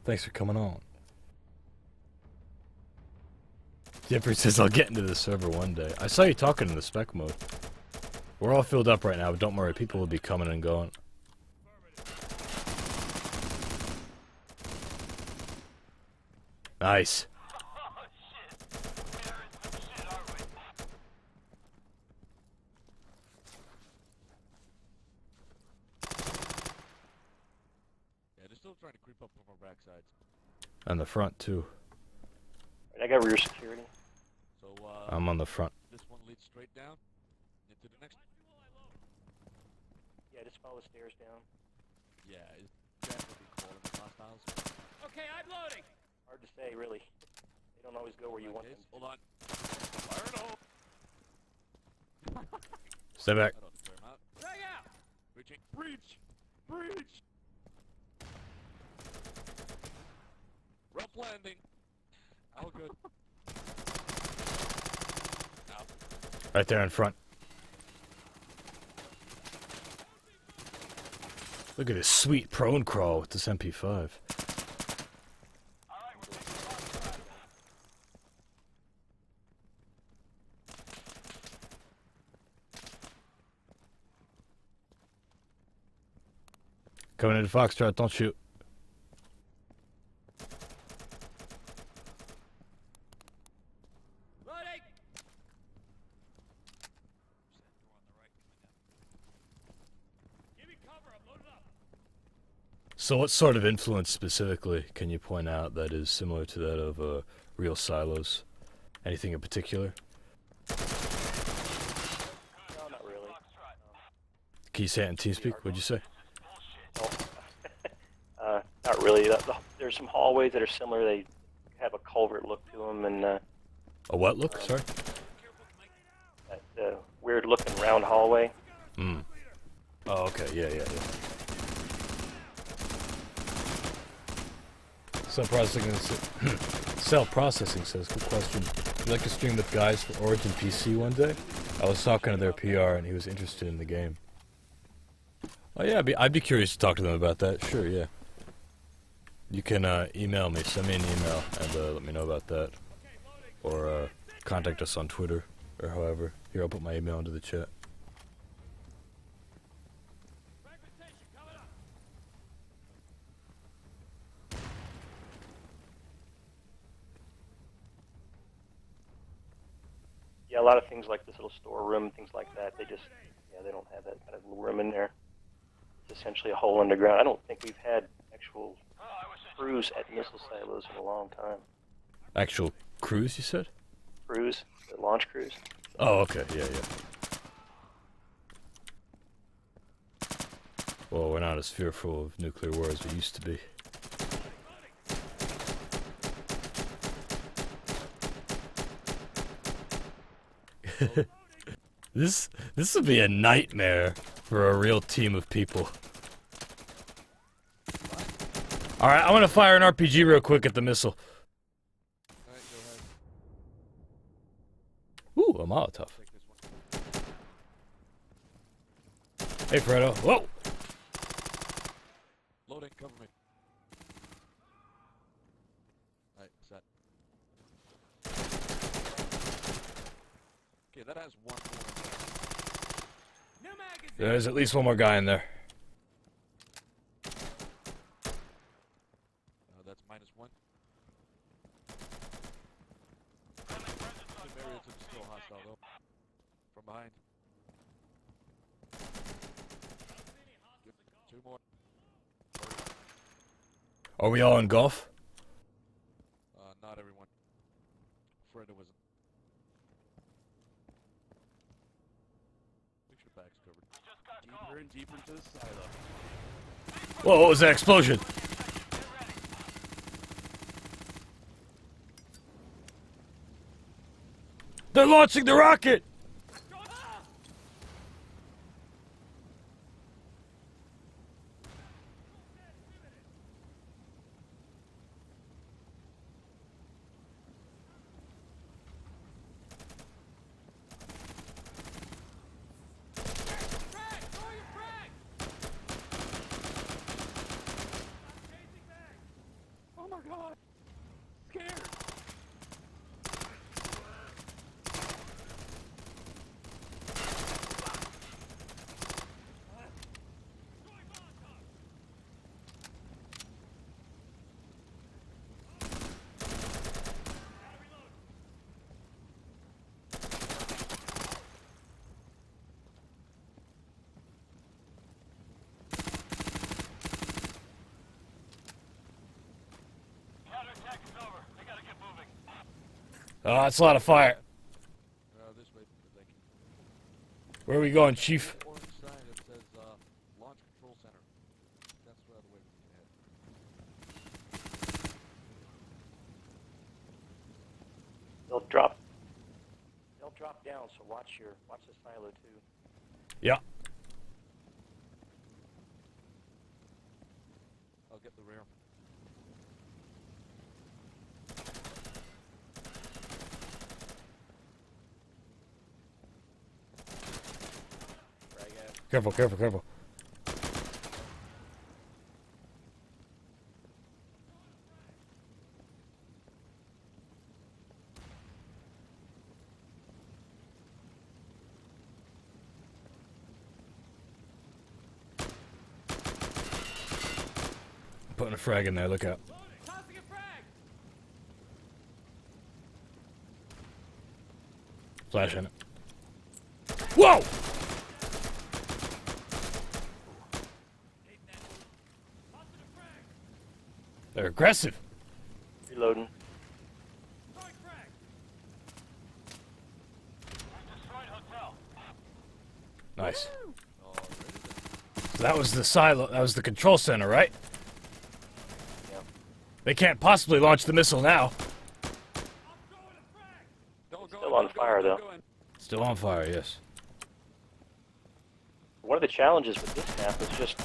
Thanks for coming on." Jeffrey says, "I'll get into the server one day." I saw you talking in the spec mode. We're all filled up right now, but don't worry. People will be coming and going. Nice. Oh shit. We are in some shit, aren't we? Yeah, they're still trying to creep up from our backsides. On the front, too. I got rear security. So, I'm on the front. this one leads straight down into the next. Yeah, just follow the stairs down. Yeah, is Jack will be calling the hostiles? Okay, I'm loading. Hard to say, really. They don't always go where you want them. Hold on. Fire in the hole. Step back. I don't clear him out. Frag out. Breaching. Breach! Breach! Rough landing. All good. Out. Right there in front. Look at this sweet prone crawl with this MP5. Coming into Foxtrot, don't shoot. Loading. Give me cover. I'm loaded up. So what sort of influence specifically can you point out that is similar to that of real silos? Anything in particular? No, not really. Can you say it in TeamSpeak? What'd you say? Not really. There's some hallways that are similar. They have a culvert look to them, and A what look? Sorry? that weird-looking round hallway. Hmm. Oh, okay. Yeah. Cell processing says, good question. Would you like to stream with guys for Origin PC one day? I was talking to their PR and he was interested in the game. Oh yeah, I'd be curious to talk to them about that. Sure, yeah. You can email me, send me an email, and let me know about that. Or contact us on Twitter, or however. Here, I'll put my email into the chat. Yeah, a lot of things like this little storeroom, things like that, they don't have that kind of little room in there. It's essentially a hole underground. I don't think we've had actual crews at missile silos in a long time. Actual crews, you said? Crews, the launch crews. Oh, okay, yeah. Well, we're not as fearful of nuclear war as we used to be. This would be a nightmare for a real team of people. Alright, I'm gonna fire an RPG real quick at the missile. Alright, go ahead. Ooh, a Molotov. Take this one. Hey, Fredo. Whoa! Loading, cover me. Alright, set. Okay, that has one more. There's at least one more guy in there. That's -1. Some areas are still hostile though. From behind. Good. 2 more. Are we all in Gulf? Not everyone. Fredo isn't. Picture back's covered. Deeper and deeper into the silo. Whoa, what was that explosion? They're launching the rocket! Oh my god! Scared! Counterattack is over. They gotta get moving. Oh, that's a lot of fire. This way, thank you. Where are we going, Chief? Orange sign that says Launch Control Center. That's the way we can head. They'll drop down, so watch the silo too. Yeah. I'll get the rear. Frag out. Careful. Putting a frag in there, look out. Flash in it. Whoa! They're aggressive. Reloading. Destroyed hotel. Nice. Alrighty then. So that was the silo, that was the control center, right? Yeah. They can't possibly launch the missile now. Don't go Still in, on don't go fire, in, don't though. go in. Still on fire, yes. One of the challenges with this map is just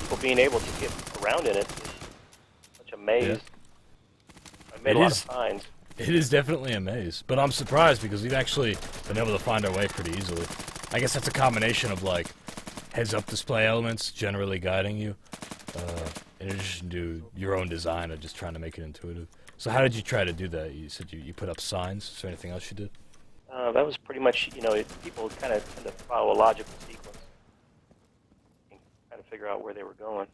people being able to get around in it. It's such a maze. I made a lot of signs. It is definitely a maze, but I'm surprised because we've actually been able to find our way pretty easily. I guess that's a combination of like heads-up display elements generally guiding you, in addition to your own design of just trying to make it intuitive. So how did you try to do that? You said you put up signs. Is there anything else you did? That was pretty much, you know, people kind of tend to follow a logical sequence and kind of figure out where they were going.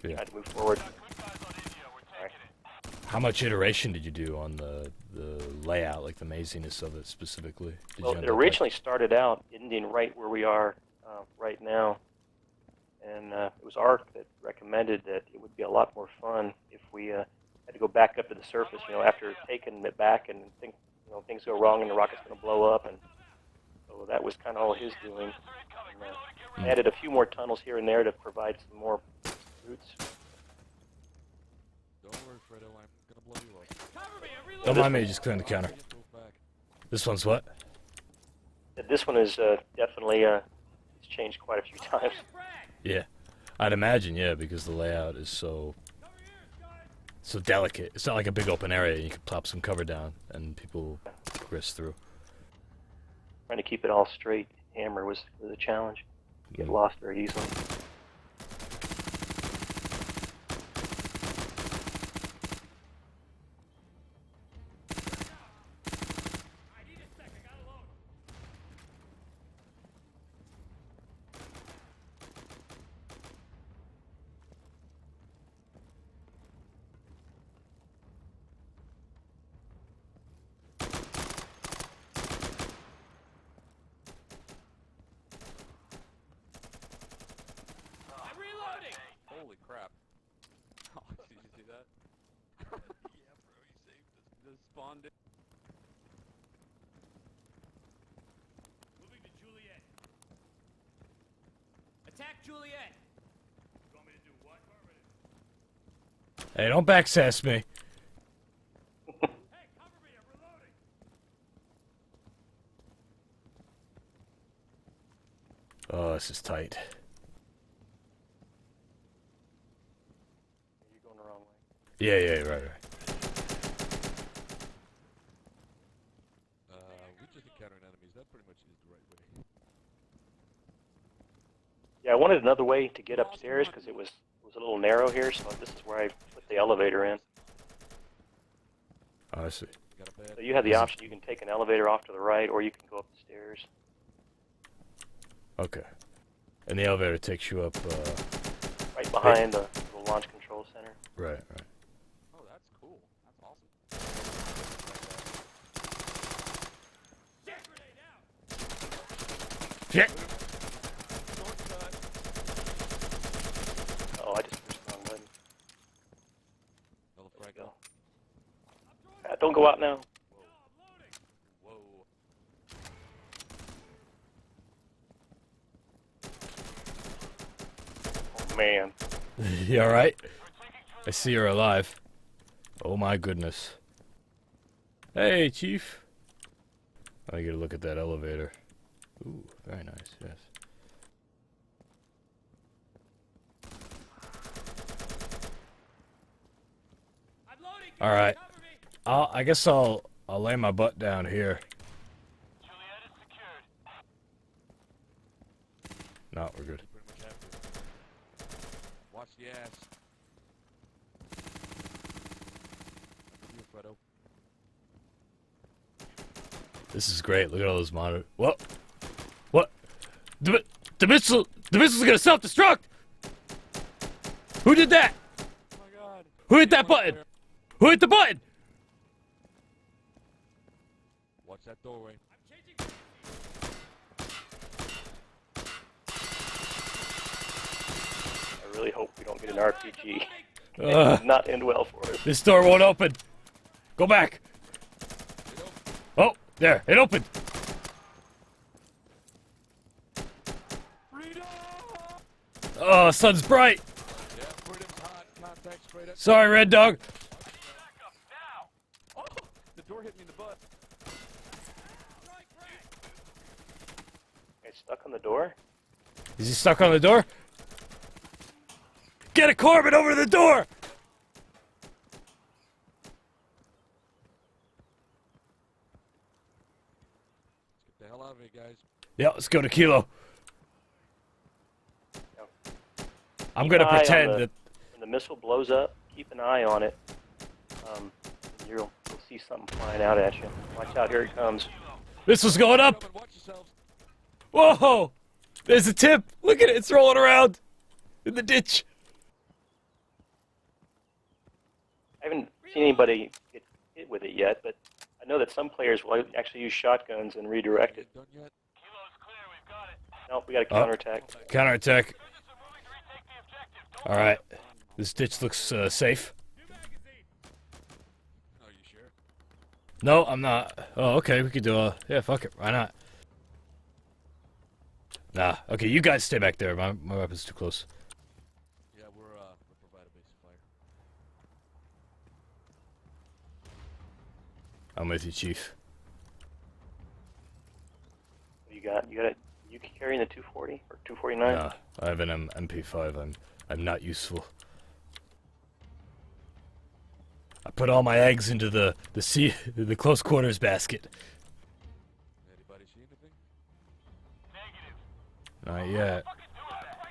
They tried to move forward. Right. How much iteration did you do on the layout, like the maziness of it specifically? Well, it originally started out ending right where we are right now, and it was Ark that recommended that it would be a lot more fun if we had to go back up to the surface, you know, after taking it back and things go wrong and the rocket's going to blow up, and so that was kind of all his doing. And, added a few more tunnels here and there to provide some more routes. Don't worry, Fredo, I'm gonna blow you up. Don't mind me just clearing the counter. This one's what? This one is definitely it's changed quite a few times. Yeah, I'd imagine, yeah, because the layout is so delicate. It's not like a big open area. You can plop some cover down and people progress through. Trying to keep it all straight, hammer was a challenge. Get lost very easily. Holy crap. Oh, did you see that? Yeah, bro, he saved us. Just spawned it. Moving to Juliet. Attack Juliet. You want me to do what? Hey, don't backsass me. Hey, cover me, I'm reloading. Oh, this is tight. You're going the wrong way. Yeah, right. We just encountering enemies. That pretty much is the right way. Yeah, I wanted another way to get upstairs because it was a little narrow here, so this is where I put the elevator in. Oh, I see. So you have the option, you can take an elevator off to the right, or you can go up the stairs. Okay. And the elevator takes you up, Right behind the launch control center. Right. Oh, that's cool. That's awesome. Jet grenade out. Shit! Oh, I just pushed the wrong button. Let's go. Don't go out now. Whoa. Oh, man. You alright? I see you're alive. Oh my goodness. Hey, Chief. I get a look at that elevator. Ooh, very nice, yes. I'm loading. Alright. Cover me. I guess I'll lay my butt down here. Juliet is secured. No, we're good. Pretty much have to. Watch the ass. You, Fredo. This is great. Look at all those monitors. What? The missile's gonna self-destruct! Who did that? Oh my god. Who hit that button? Who hit the button? Watch that doorway. I'm changing. I really hope we don't get an RPG. It did not end well for us. This door won't open. Go back. Oh, there. It opened. Oh, sun's bright. Yeah, freedom's hot. Contact straight up. Sorry, Red Dog. Oh, the door hit me in the butt. It's stuck on the door? Is he stuck on the door? Get a Corbin over the door! Get the hell out of here, guys. Yeah, let's go to Kilo. I'm Keep gonna an eye on pretend the- that. When the missile blows up, keep an eye on it. You'll see something flying out at you. Watch out, here it comes. Missile's going up! Come on, watch yourselves. Whoa! There's a tip! Look at it, it's rolling around! In the ditch! I haven't seen anybody get hit with it yet, but I know that some players will actually use shotguns and redirect it. Done yet? Kilo's clear, we've got it. Nope, we got a counterattack. Counterattack. Citizens are moving to retake the objective. Don't Alright. This ditch looks safe. Are you sure? No, I'm not. Oh, okay, we could do yeah, fuck it. Why not? Nah. Okay, you guys stay back there. My weapon's too close. Yeah, we're provided basic fire. I'm with you, Chief. What you got? You carrying the 240 or 249? Nah, I have an MP5. I'm not useful. I put all my eggs into the close quarters basket. Anybody see anything? Negative. Not yet.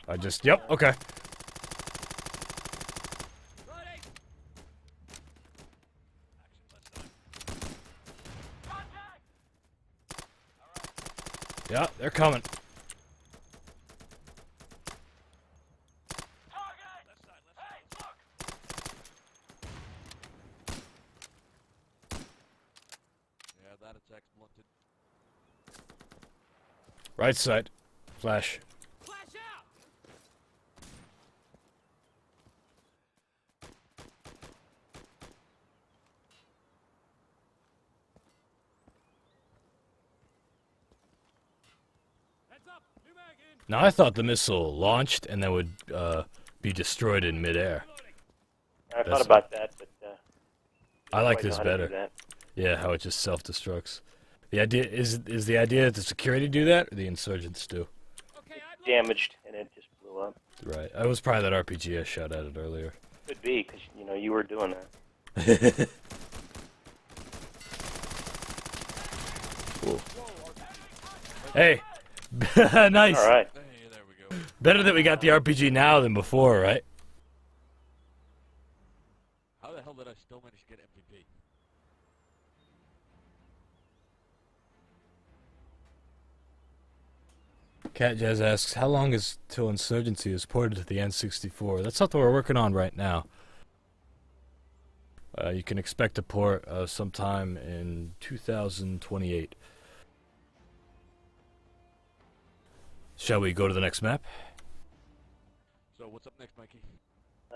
I just yep. Okay. Yeah, they're coming. Yeah, that attack's blunted. Right side. Flash. Flash out! Heads up! New mag in! Now I thought the missile launched and then would be destroyed in midair. I That's- thought about that, but I like quite know this how to do better. that. Yeah, how it just self-destructs. The idea is the idea that the security do that or the insurgents do? Okay, I'm Damaged, and it just blew up. Right. It was probably that RPG I shot at it earlier. Could be, because you were doing that. Cool. Hey, nice. All right. Hey, there we go. Better that we got the RPG now than before, right? How the hell did I still manage to get MVP? Cat Jazz asks, how long is till Insurgency is ported to the N64? That's something we're working on right now. You can expect a port sometime in 2028. Shall we go to the next map? So what's up next, Mikey?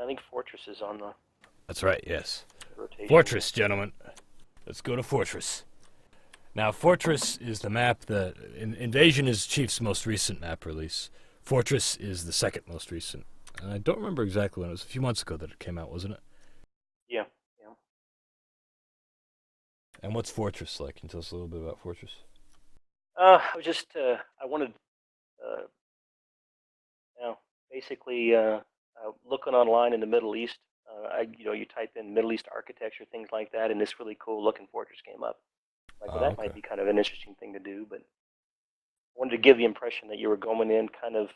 I think Fortress is on the That's right, yes. rotation. Fortress, gentlemen. Let's go to Fortress. Now, Fortress is the map that... Invasion is Chief's most recent map release. Fortress is the second most recent. And I don't remember exactly when. It was a few months ago that it came out, wasn't it? Yeah. And what's Fortress like? Can you tell us a little bit about Fortress? I was just, I wanted, basically, looking online in the Middle East, you type in Middle East architecture, things like that, and this really cool looking fortress came up. Like, well, that okay. might be kind of an interesting thing to do, but I wanted to give the impression that you were going in kind of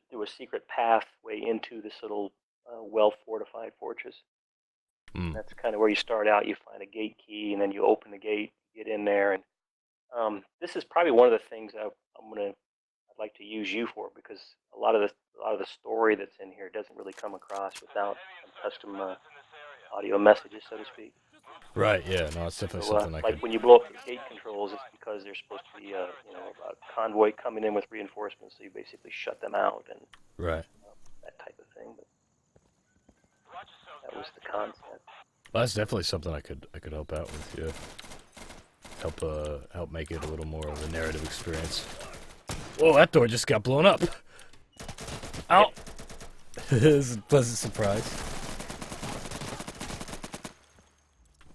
through a secret pathway into this little well-fortified fortress. Mm. That's kind of where you start out. You find a gate key, and then you open the gate, get in there, and this is probably one of the things I'd like to use you for, because a lot of the story that's in here doesn't really come across without some custom audio messages, so to speak. Right, yeah, no, it's definitely So, something I like could... when you blow up the gate controls, it's because there's supposed to be a convoy coming in with reinforcements, so you basically shut them out and Right. that type of thing. But that was the concept. Well, that's definitely something I could help out with, yeah. Help make it a little more of a narrative experience. Whoa, that door just got blown up. Ow! This is a pleasant surprise.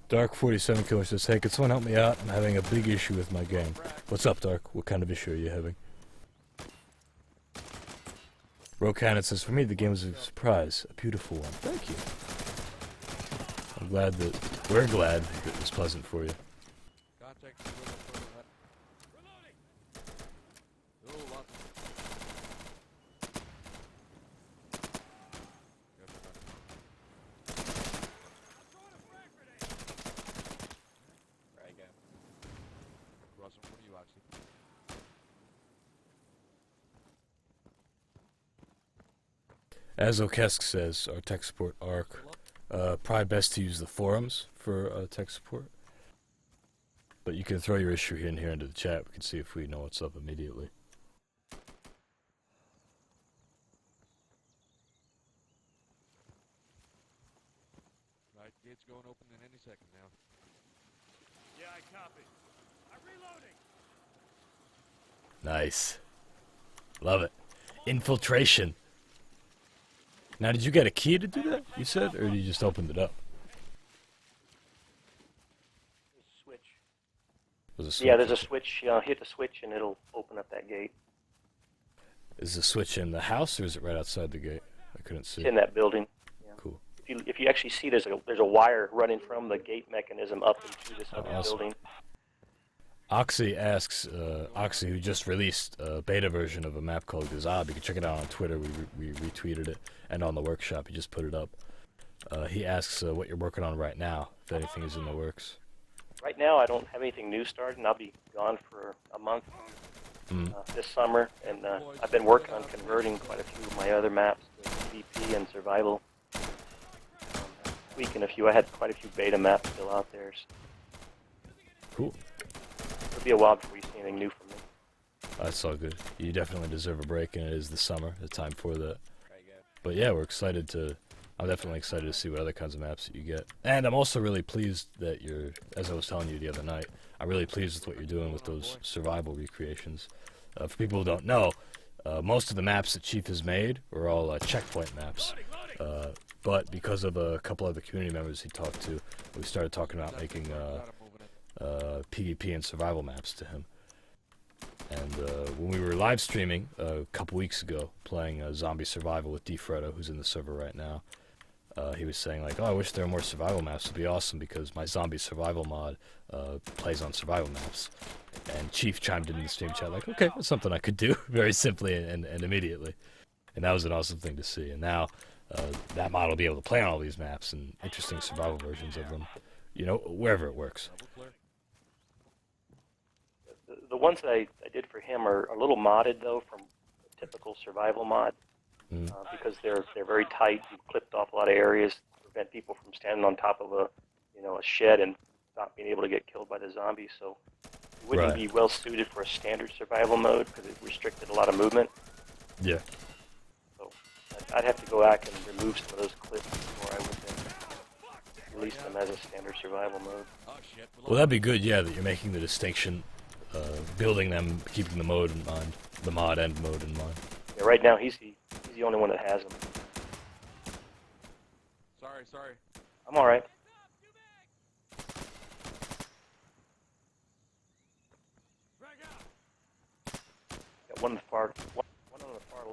Dark 47 Killer says, hey, could someone help me out? I'm having a big issue with my game. What's up, Dark? What kind of issue are you having? Rocannon says, for me, the game was a surprise. A beautiful one. Thank you. We're glad that it was pleasant for you. Contact is a little further ahead. Reloading. Oh, lots Throwing a frag grenade. Right, go. Cross in front of you, Oxy. As Okesk says, our tech support arc, probably best to use the forums for tech support. But you can throw your issue in here into the chat. We can see if we know what's up immediately. Right, gate's going open in any second now. Yeah, I copy. I'm reloading. Nice. Love it. Infiltration. Now, did you get a key to do that, you said? Or you just opened it up? Switch. Was a switch? Yeah, there's a switch. Hit the switch and it'll open up that gate. Is the switch in the house or is it right outside the gate? I couldn't see. It's in that building. Yeah. Cool. If you actually see, there's a wire running from the gate mechanism up into this other awesome. building. Oxy asks, Oxy, who just released a beta version of a map called Gazab. You can check it out on Twitter. We retweeted it. And on the workshop, he just put it up. He asks what you're working on right now, if anything is in the works. Right now, I don't have anything new started, and I'll be gone for a month this summer. And I've been working on converting quite a few of my other maps to PvP and survival. Tweaking a few. I had quite a few beta maps still out there. So Cool. it'll be a while before you see anything new from me. That's all good. You definitely deserve a break, and it is the summer, the time for that. Right, go. But yeah, I'm definitely excited to see what other kinds of maps that you get. And I'm also really pleased that as I was telling you the other night, I'm really pleased with what you're doing with those survival recreations. For people who don't know, most of the maps that Chief has made are all checkpoint maps. But because of a couple other community members he talked to, we started talking about making PvP and survival maps to him. And when we were live streaming a couple weeks ago, playing Zombie Survival with DFredo, who's in the server right now, he was saying like, "Oh, I wish there were more survival maps. It'd be awesome because my Zombie Survival mod plays on survival maps." And Chief chimed in the stream chat like, "Okay, that's something I could do very simply and immediately." And that was an awesome thing to see. And now that mod will be able to play on all these maps and interesting survival versions of them, wherever it works. The ones that I did for him are a little modded though from a typical survival mod because they're very tight. You've clipped off a lot of areas to prevent people from standing on top of a shed and not being able to get killed by the zombies. So it wouldn't be well suited for a standard survival mode because it restricted a lot of movement. Yeah. So I'd have to go back and remove some of those clips before I would release them as a standard survival mode. Oh, shit. Well, that'd be good, yeah, that you're making the distinction, building them, keeping the mode in mind, the mod and mode in mind. Yeah, right now he's the only one that has them. Sorry. I'm all right. Frag out. Got one on the far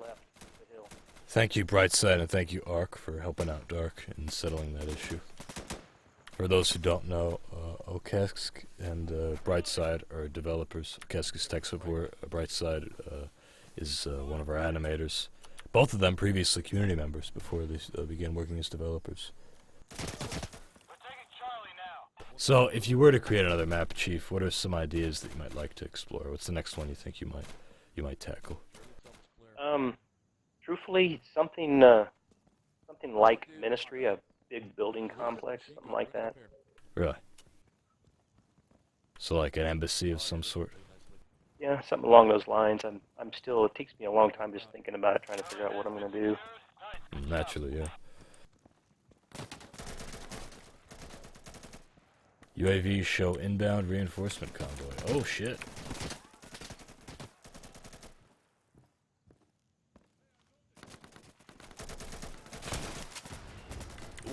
left of the hill. Thank you, Brightside, and thank you, Ark, for helping out Dark and settling that issue. For those who don't know, Okesk and Brightside are developers. Okesk is tech support. Brightside is one of our animators. Both of them previously community members before they began working as developers. We're taking Charlie now. So, if you were to create another map, Chief, what are some ideas that you might like to explore? What's the next one you think you might tackle? Truthfully, something like Ministry, a big building complex, something like that. Really? So, like an embassy of some sort? Yeah, something along those lines. It takes me a long time just thinking about it, trying to figure out what I'm going to do. Naturally, yeah. UAVs show inbound reinforcement convoy. Oh, shit.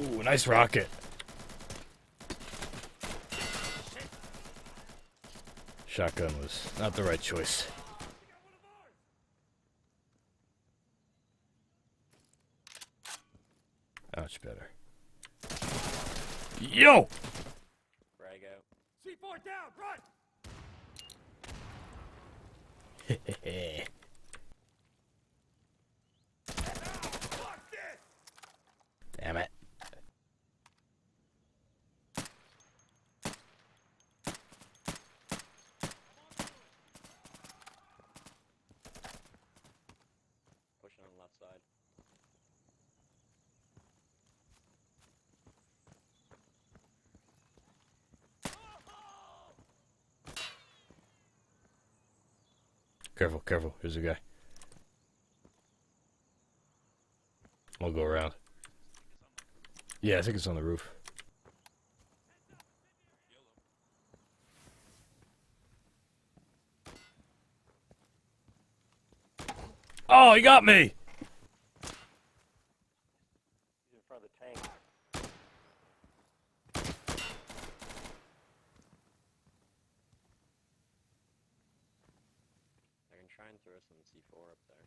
Ooh, nice rocket. Shotgun was not the right choice. Much better. Yo! Frag out. C4 down, run! Fuck this! Damn it. Pushing on the left side. Careful, careful. Here's a guy. I'll go around. Yeah, I think it's on the roof. Oh, he got me! He's in front of the tank. I can try and throw some C4 up there.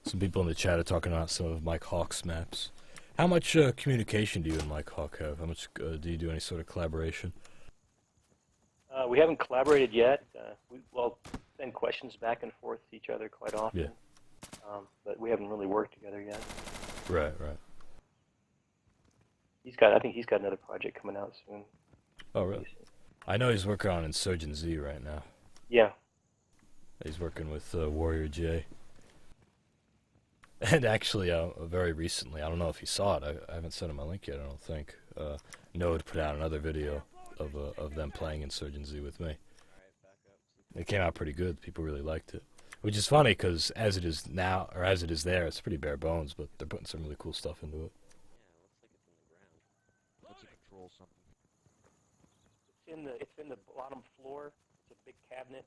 Some people in the chat are talking about some of Mike Hawk's maps. How much communication do you and Mike Hawk have? How much do you do any sort of collaboration? We haven't collaborated yet. We send questions back and forth to each other quite often. Yeah. But we haven't really worked together yet. Right, right. I think he's got another project coming out soon. Oh, really? I know he's working on Insurgency right now. Yeah. He's working with Warrior J. And actually, very recently, I don't know if he saw it. I haven't sent him a link yet, I don't think. Node put out another video of them playing Insurgency with me. Alright, back up. It came out pretty good. People really liked it. Which is funny, because as it is now, or as it is there, it's pretty bare bones, but they're putting some really cool stuff into it. Yeah, it looks like it's in the ground. Let's control something. It's in the bottom floor. It's a big cabinet.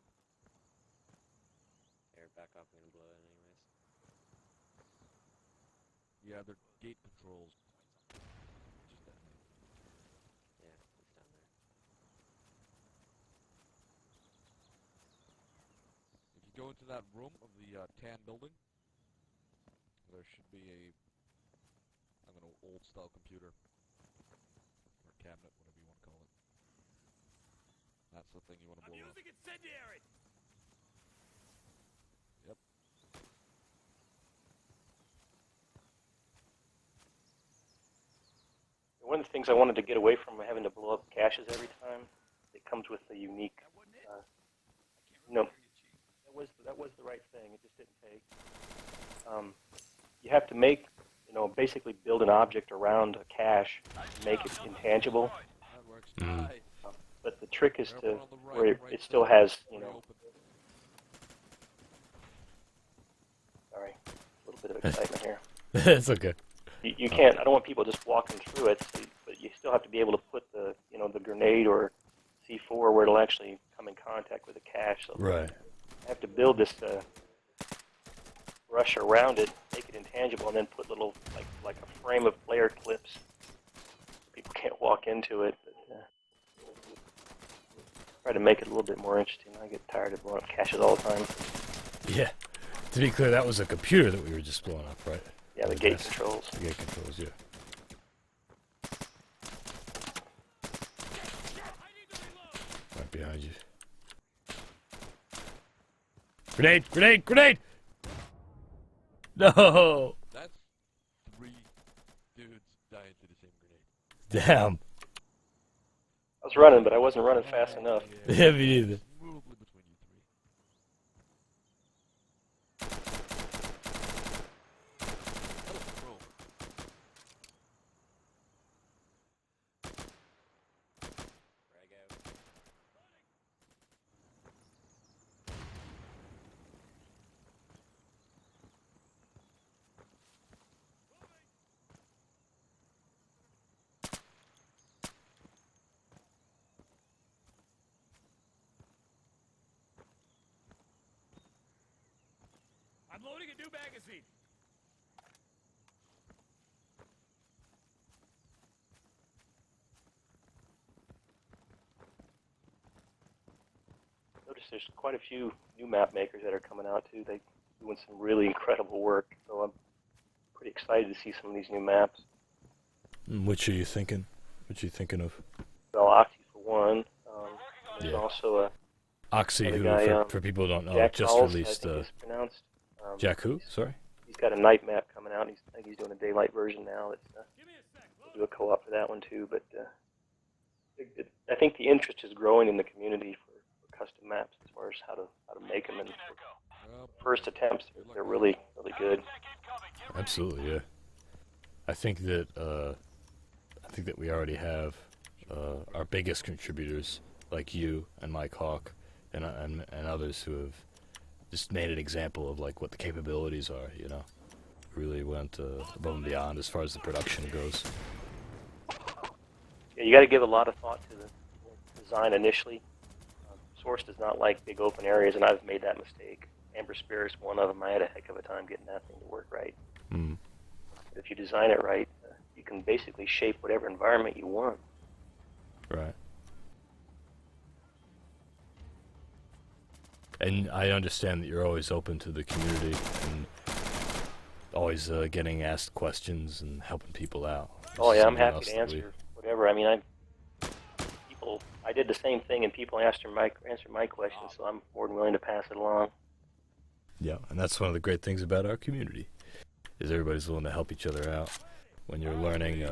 Here, back up. I'm gonna blow it anyways. Yeah, they're gate controls. Just that. Yeah, it's down there. If you go into that room of the tan building, there should be a, I don't know, old style computer. Or cabinet, whatever you want to call it. That's the thing you want to I'm blow up. using incendiary! Yep. One of the things I wanted to get away from having to blow up caches every time, it comes with a unique. No, that was the right thing. It just didn't take. You have to basically build an object around a cache, make it intangible. That works. Mm. Aye. But the trick is Careful to on the right, where right it still side. has, Very open. Sorry, a little bit of excitement here. It's okay. You can't. I don't want people just walking through it, but you still have to be able to put the grenade or C4 where it'll actually come in contact with the cache. So Right. I have to build this brush around it, make it intangible, and then put little like a frame of player clips so people can't walk into it. But, try to make it a little bit more interesting. I get tired of blowing up caches all the time. Yeah. To be clear, that was a computer that we were just blowing up, right? Yeah, the gate Yes. controls. The gate controls, yeah. Right behind you. Grenade! Grenade! Grenade! No! That's 3 dudes dying to the same grenade. Damn. I was running, but I wasn't running fast enough. Yeah, me neither. Smoothly between you 3. That was a room. Frag out. I'm loading a new magazine! Notice there's quite a few new map makers that are coming out too. They doing some really incredible work. So I'm pretty excited to see some of these new maps. Which are you thinking? What you thinking of? Well, Oxy for one. There's Yeah. also a Oxy, another who, guy, for people who don't know, Jack just Halls, released. I think it's pronounced. Jack who? Sorry? He's got a night map coming out. And I think he's doing a daylight version now. That's we'll do a co-op for that one too. But I think the interest is growing in the community for custom maps as far as how to make them. And first attempts, they're really good. Absolutely, yeah. I think that we already have our biggest contributors, like you and Mike Hawk, and others who have just made an example of like what the capabilities are. You know, really went above and beyond as far as the production goes. Yeah, you got to give a lot of thought to the design initially. Source does not like big open areas, and I've made that mistake. Amber Spirit's one of them. I had a heck of a time getting that thing to work right. Mm. But if you design it right, you can basically shape whatever environment you want. Right. And I understand that you're always open to the community and always getting asked questions and helping people out. Oh yeah, I'm happy to answer whatever. I mean, I did the same thing, and people answered my questions, so I'm more than willing to pass it along. Yeah, and that's one of the great things about our community, is everybody's willing to help each other out. When you're learning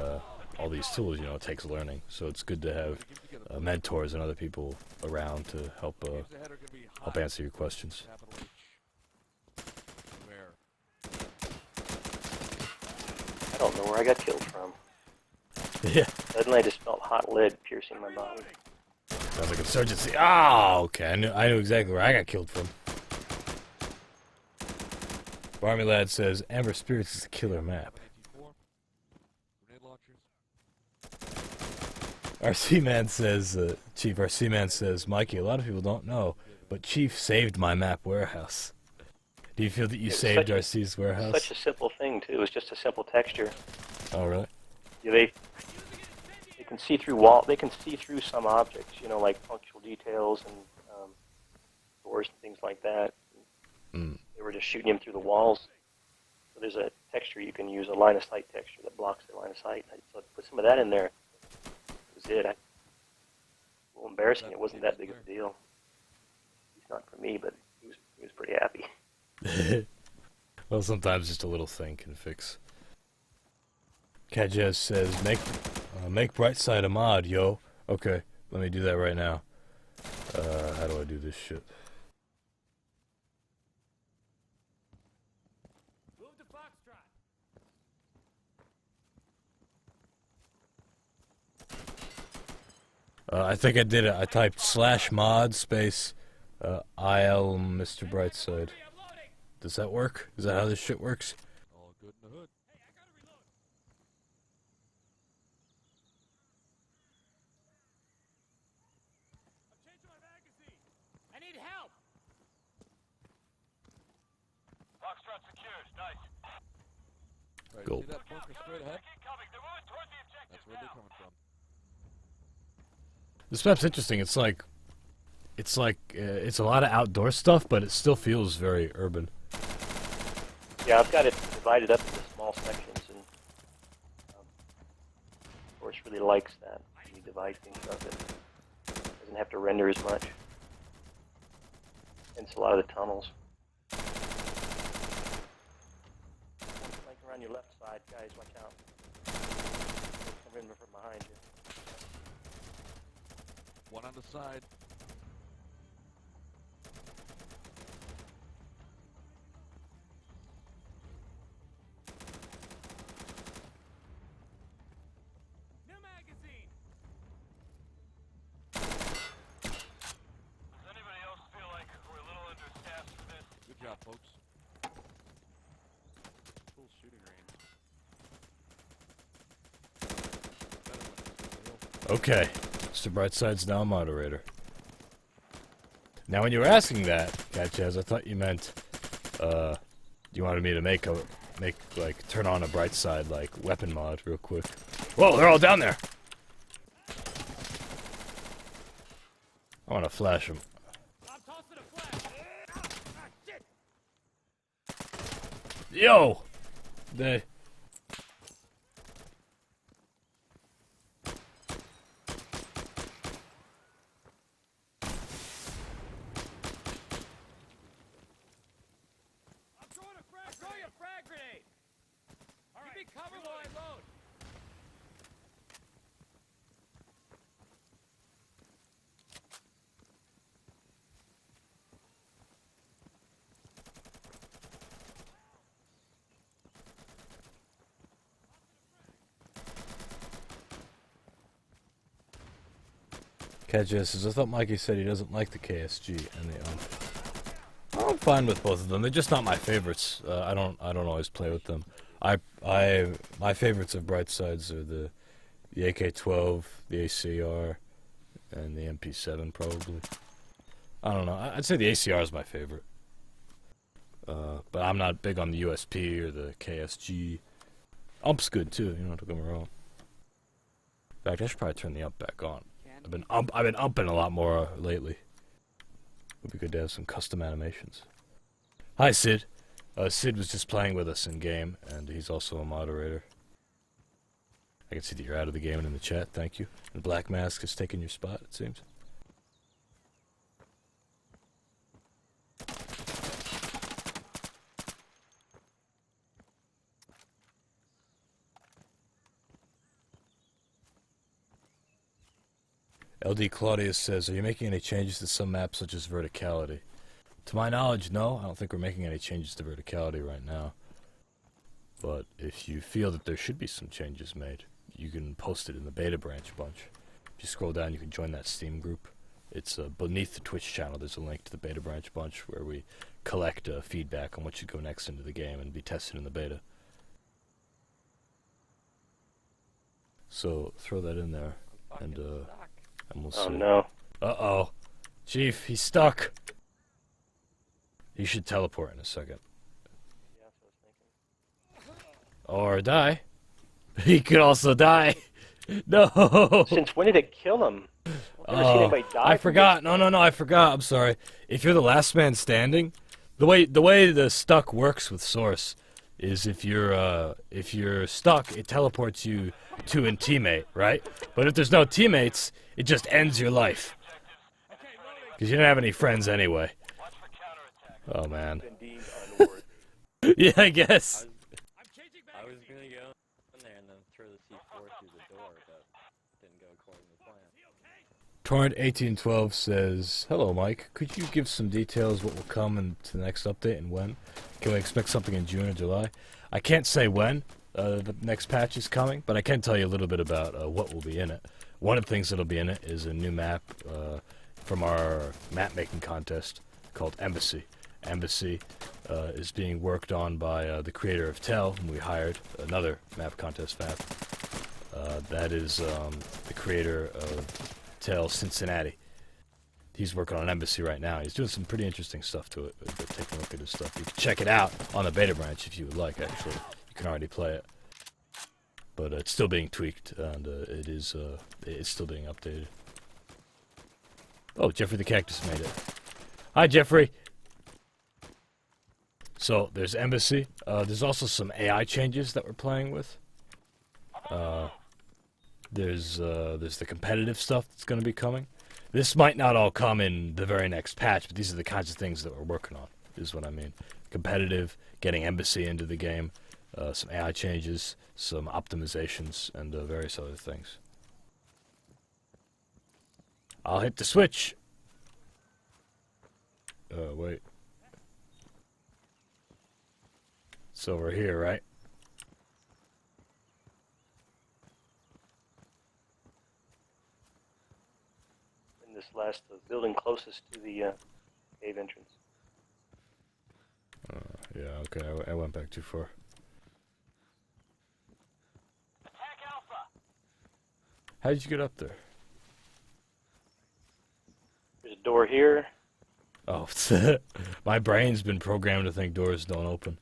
all these tools, you know, it takes learning. So it's good to have mentors and other people around to help answer your questions. I don't know where I got killed from. Yeah. Suddenly I just felt hot lead piercing my body. Sounds like Insurgency. Ah, okay. I knew exactly where I got killed from. Barmy Lad says, Amber Spirits is a killer map. RC Man says, Chief, RC Man says, Mikey, a lot of people don't know, but Chief saved my map warehouse. Do you feel that you saved RC's warehouse? Such a simple thing, too. It was just a simple texture. Oh, really? Yeah, they can see through They can see through some objects, you know, like functional details and doors and things like that. Mm. They were just shooting him through the walls. So there's a texture you can use, a line of sight texture that blocks the line of sight. So I put some of that in there. That was it. A little embarrassing. It wasn't that big of a deal. It's not for me, but he was pretty happy. Well, sometimes just a little thing can fix. Kajez says, make Brightside a mod, yo. Okay, let me do that right now. How do I do this shit? Move to Foxtrot. I think I did it. I typed /mod space IL Mr. Brightside. Does that work? Is that how this shit works? All good in the hood. Hey, I gotta reload. I'm changing my magazine. I need help. Foxtrot secured. Nice. Right, Go. see that bunker straight ahead? Incoming. They're moving towards the objective That's where they're coming from. This map's interesting. It's a lot of outdoor stuff, but it still feels very urban. Yeah, I've got it divided up into small sections, and of course, really likes that. You divide things up, it doesn't have to render as much. Hence a lot of the tunnels. Flank around your left side, guys. Watch out. Come in from behind you. One on the side. New magazine. Does anybody else feel like we're a little understaffed for this? Good job, folks. Full shooting range. Okay, Mr. Brightside's now a moderator. Now, when you were asking that, Catchaz, I thought you meant, you wanted me to turn on a Brightside, weapon mod real quick. Whoa, they're all down there! I want to flash them. I'm tossing a flash. Ah, shit. Yo! They... I'm throwing a frag. Throw your frag grenade. All right. Give me cover while I load. Catch says, I thought Mikey said he doesn't like the KSG and the I'm fine with both of them. They're just not my favorites. I don't always play with them. My favorites of Bright Sides are the AK-12, the ACR, and the MP7 probably. I don't know. I'd say the ACR is my favorite. But I'm not big on the USP or the KSG. Ump's good too, you know, don't get me wrong. In fact, I should probably turn the ump back on. I've been umping a lot more lately. Would be good to have some custom animations. Hi, Sid. Sid was just playing with us in game, and he's also a moderator. I can see that you're out of the game and in the chat. Thank you. And Black Mask has taken your spot, it seems. LD Claudius says, are you making any changes to some maps such as verticality? To my knowledge, no. I don't think we're making any changes to verticality right now. But if you feel that there should be some changes made, you can post it in the beta branch bunch. If you scroll down, you can join that Steam group. It's beneath the Twitch channel. There's a link to the beta branch bunch where we collect feedback on what should go next into the game and be tested in the beta. So throw that in there, and we'll see. Oh no. Uh-oh. Chief, he's stuck. He should teleport in a second. Yeah, that's what I was thinking. Or die. He could also die. No. Since when did it kill him? I've never seen anybody die. I forgot. No, I forgot. I'm sorry. If you're the last man standing, the way the stuck works with Source is if you're stuck, it teleports you to a teammate, right? But if there's no teammates, it just ends your life. Because you don't have any friends anyway. Oh man. Yeah, I guess. I was gonna go in there and then throw the C4 through the door, but didn't go according to plan. Torrent1812 says, hello Mike, could you give some details what will come into the next update and when? Can we expect something in June or July? I can't say when the next patch is coming, but I can tell you a little bit about what will be in it. One of the things that'll be in it is a new map from our map making contest called Embassy. Embassy is being worked on by the creator of Tell, whom we hired, another map contest map. That is the creator of Tell Cincinnati. He's working on Embassy right now. He's doing some pretty interesting stuff to it. But take a look at his stuff. You can check it out on the beta branch if you would like, actually. You can already play it. But it's still being tweaked, and it's still being updated. Oh, Jeffrey the Cactus made it. Hi, Jeffrey! So, there's Embassy. There's also some AI changes that we're playing with. There's the competitive stuff that's going to be coming. This might not all come in the very next patch, but these are the kinds of things that we're working on, is what I mean. Competitive, getting Embassy into the game, some AI changes, some optimizations, and various other things. I'll hit the switch! Wait. It's over here, right? In this last building closest to the cave entrance. Yeah, okay, I went back too far. Attack Alpha! How did you get up there? There's a door here. Oh, my brain's been programmed to think doors don't open.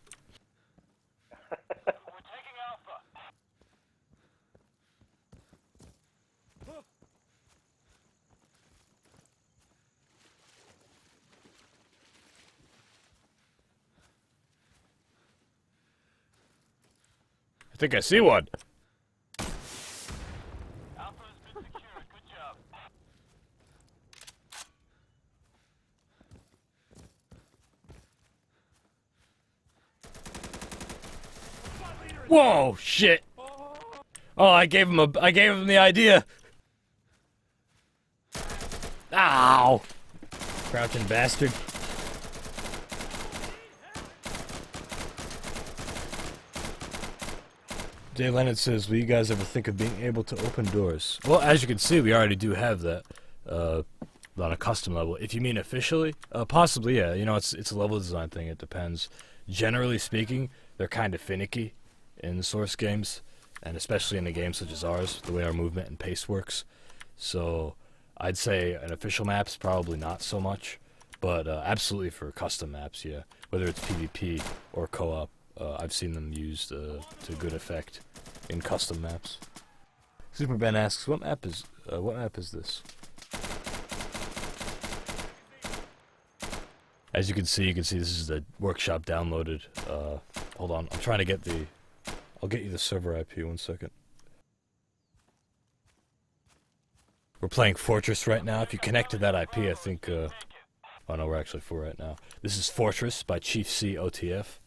We're taking Alpha. think I see one. Alpha has been secured. Good job. Whoa, shit. Oh, I gave him the idea. Ow. Crouching bastard. Jay Leonard says, will you guys ever think of being able to open doors? Well, as you can see, we already do have that on a custom level. If you mean officially, possibly, yeah. You know, it's a level design thing. It depends. Generally speaking, they're kind of finicky in the source games, and especially in a game such as ours, the way our movement and pace works. So I'd say an official map's probably not so much, but absolutely for custom maps, yeah. Whether it's PvP or co-op, I've seen them used to good effect in custom maps. Super Ben asks, what map is this? As you can see this is the workshop downloaded. Hold on, I'm trying to get the. I'll get you the server IP. 1 second. We're playing Fortress right now. If you connect to that IP, I think. Oh no, we're actually full right now. This is Fortress by Chief-C-OTF.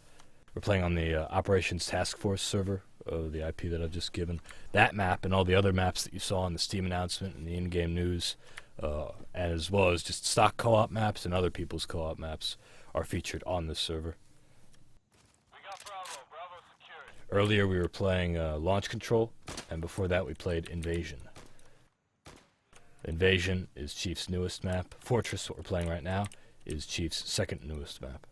We're playing on the Operations Task Force server, the IP that I've just given. That map and all the other maps that you saw in the Steam announcement and the in-game news, as well as just stock co-op maps and other people's co-op maps, are featured on this server. We got Bravo. Bravo secured. Earlier we were playing Launch Control, and before that we played Invasion. Invasion is Chief's newest map. Fortress, what we're playing right now, is Chief's second newest map.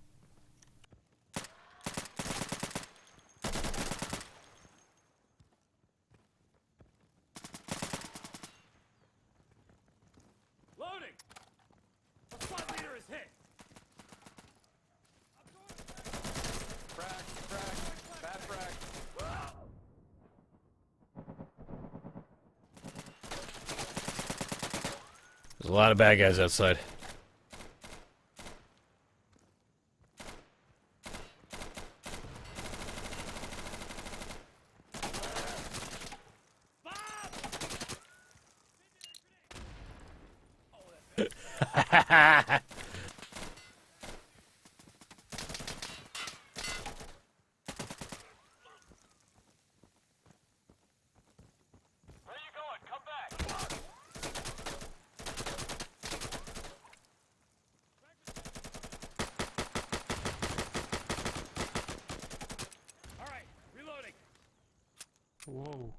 Loading! The squad leader is hit! Bad frag. There's a lot of bad guys outside. Where you going? Come back. All right, reloading. Whoa.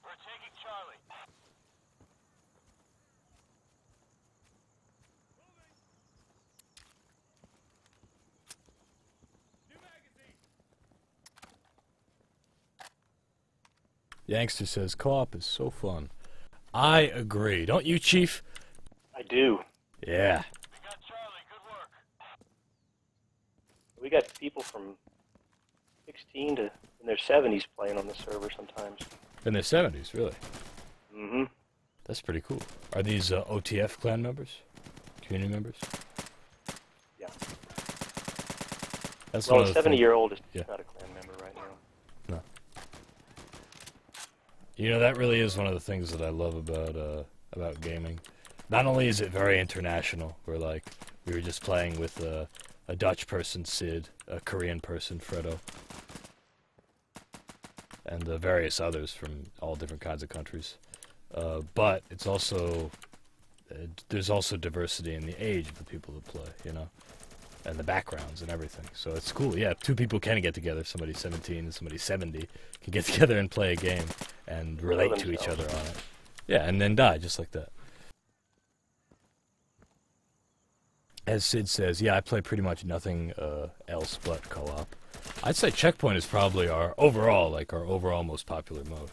We're taking Charlie. New magazine. Youngster says co-op is so fun. I agree. Don't you, Chief? I do. Yeah. We got Charlie. Good work. We got people from 16 to in their 70s playing on the server sometimes. In their 70s, really. Mm-hmm. That's pretty cool. Are these OTF clan members? Community members? Yeah. That's Well, one a of the 70-year-old is Yeah. not a clan member right now. No. You know, that really is one of the things that I love about gaming. Not only is it very international, where like we were just playing with a Dutch person, Sid, a Korean person, Fredo, and various others from all different kinds of countries. But it's also there's also diversity in the age of the people that play, you know, and the backgrounds and everything. So it's cool. Yeah, two people can get together. Somebody 17 and somebody 70 can get together and play a game and relate to each other on it. Yeah, and then die just like that. As Sid says, yeah, I play pretty much nothing else but co-op. I'd say Checkpoint is probably our overall most popular mode.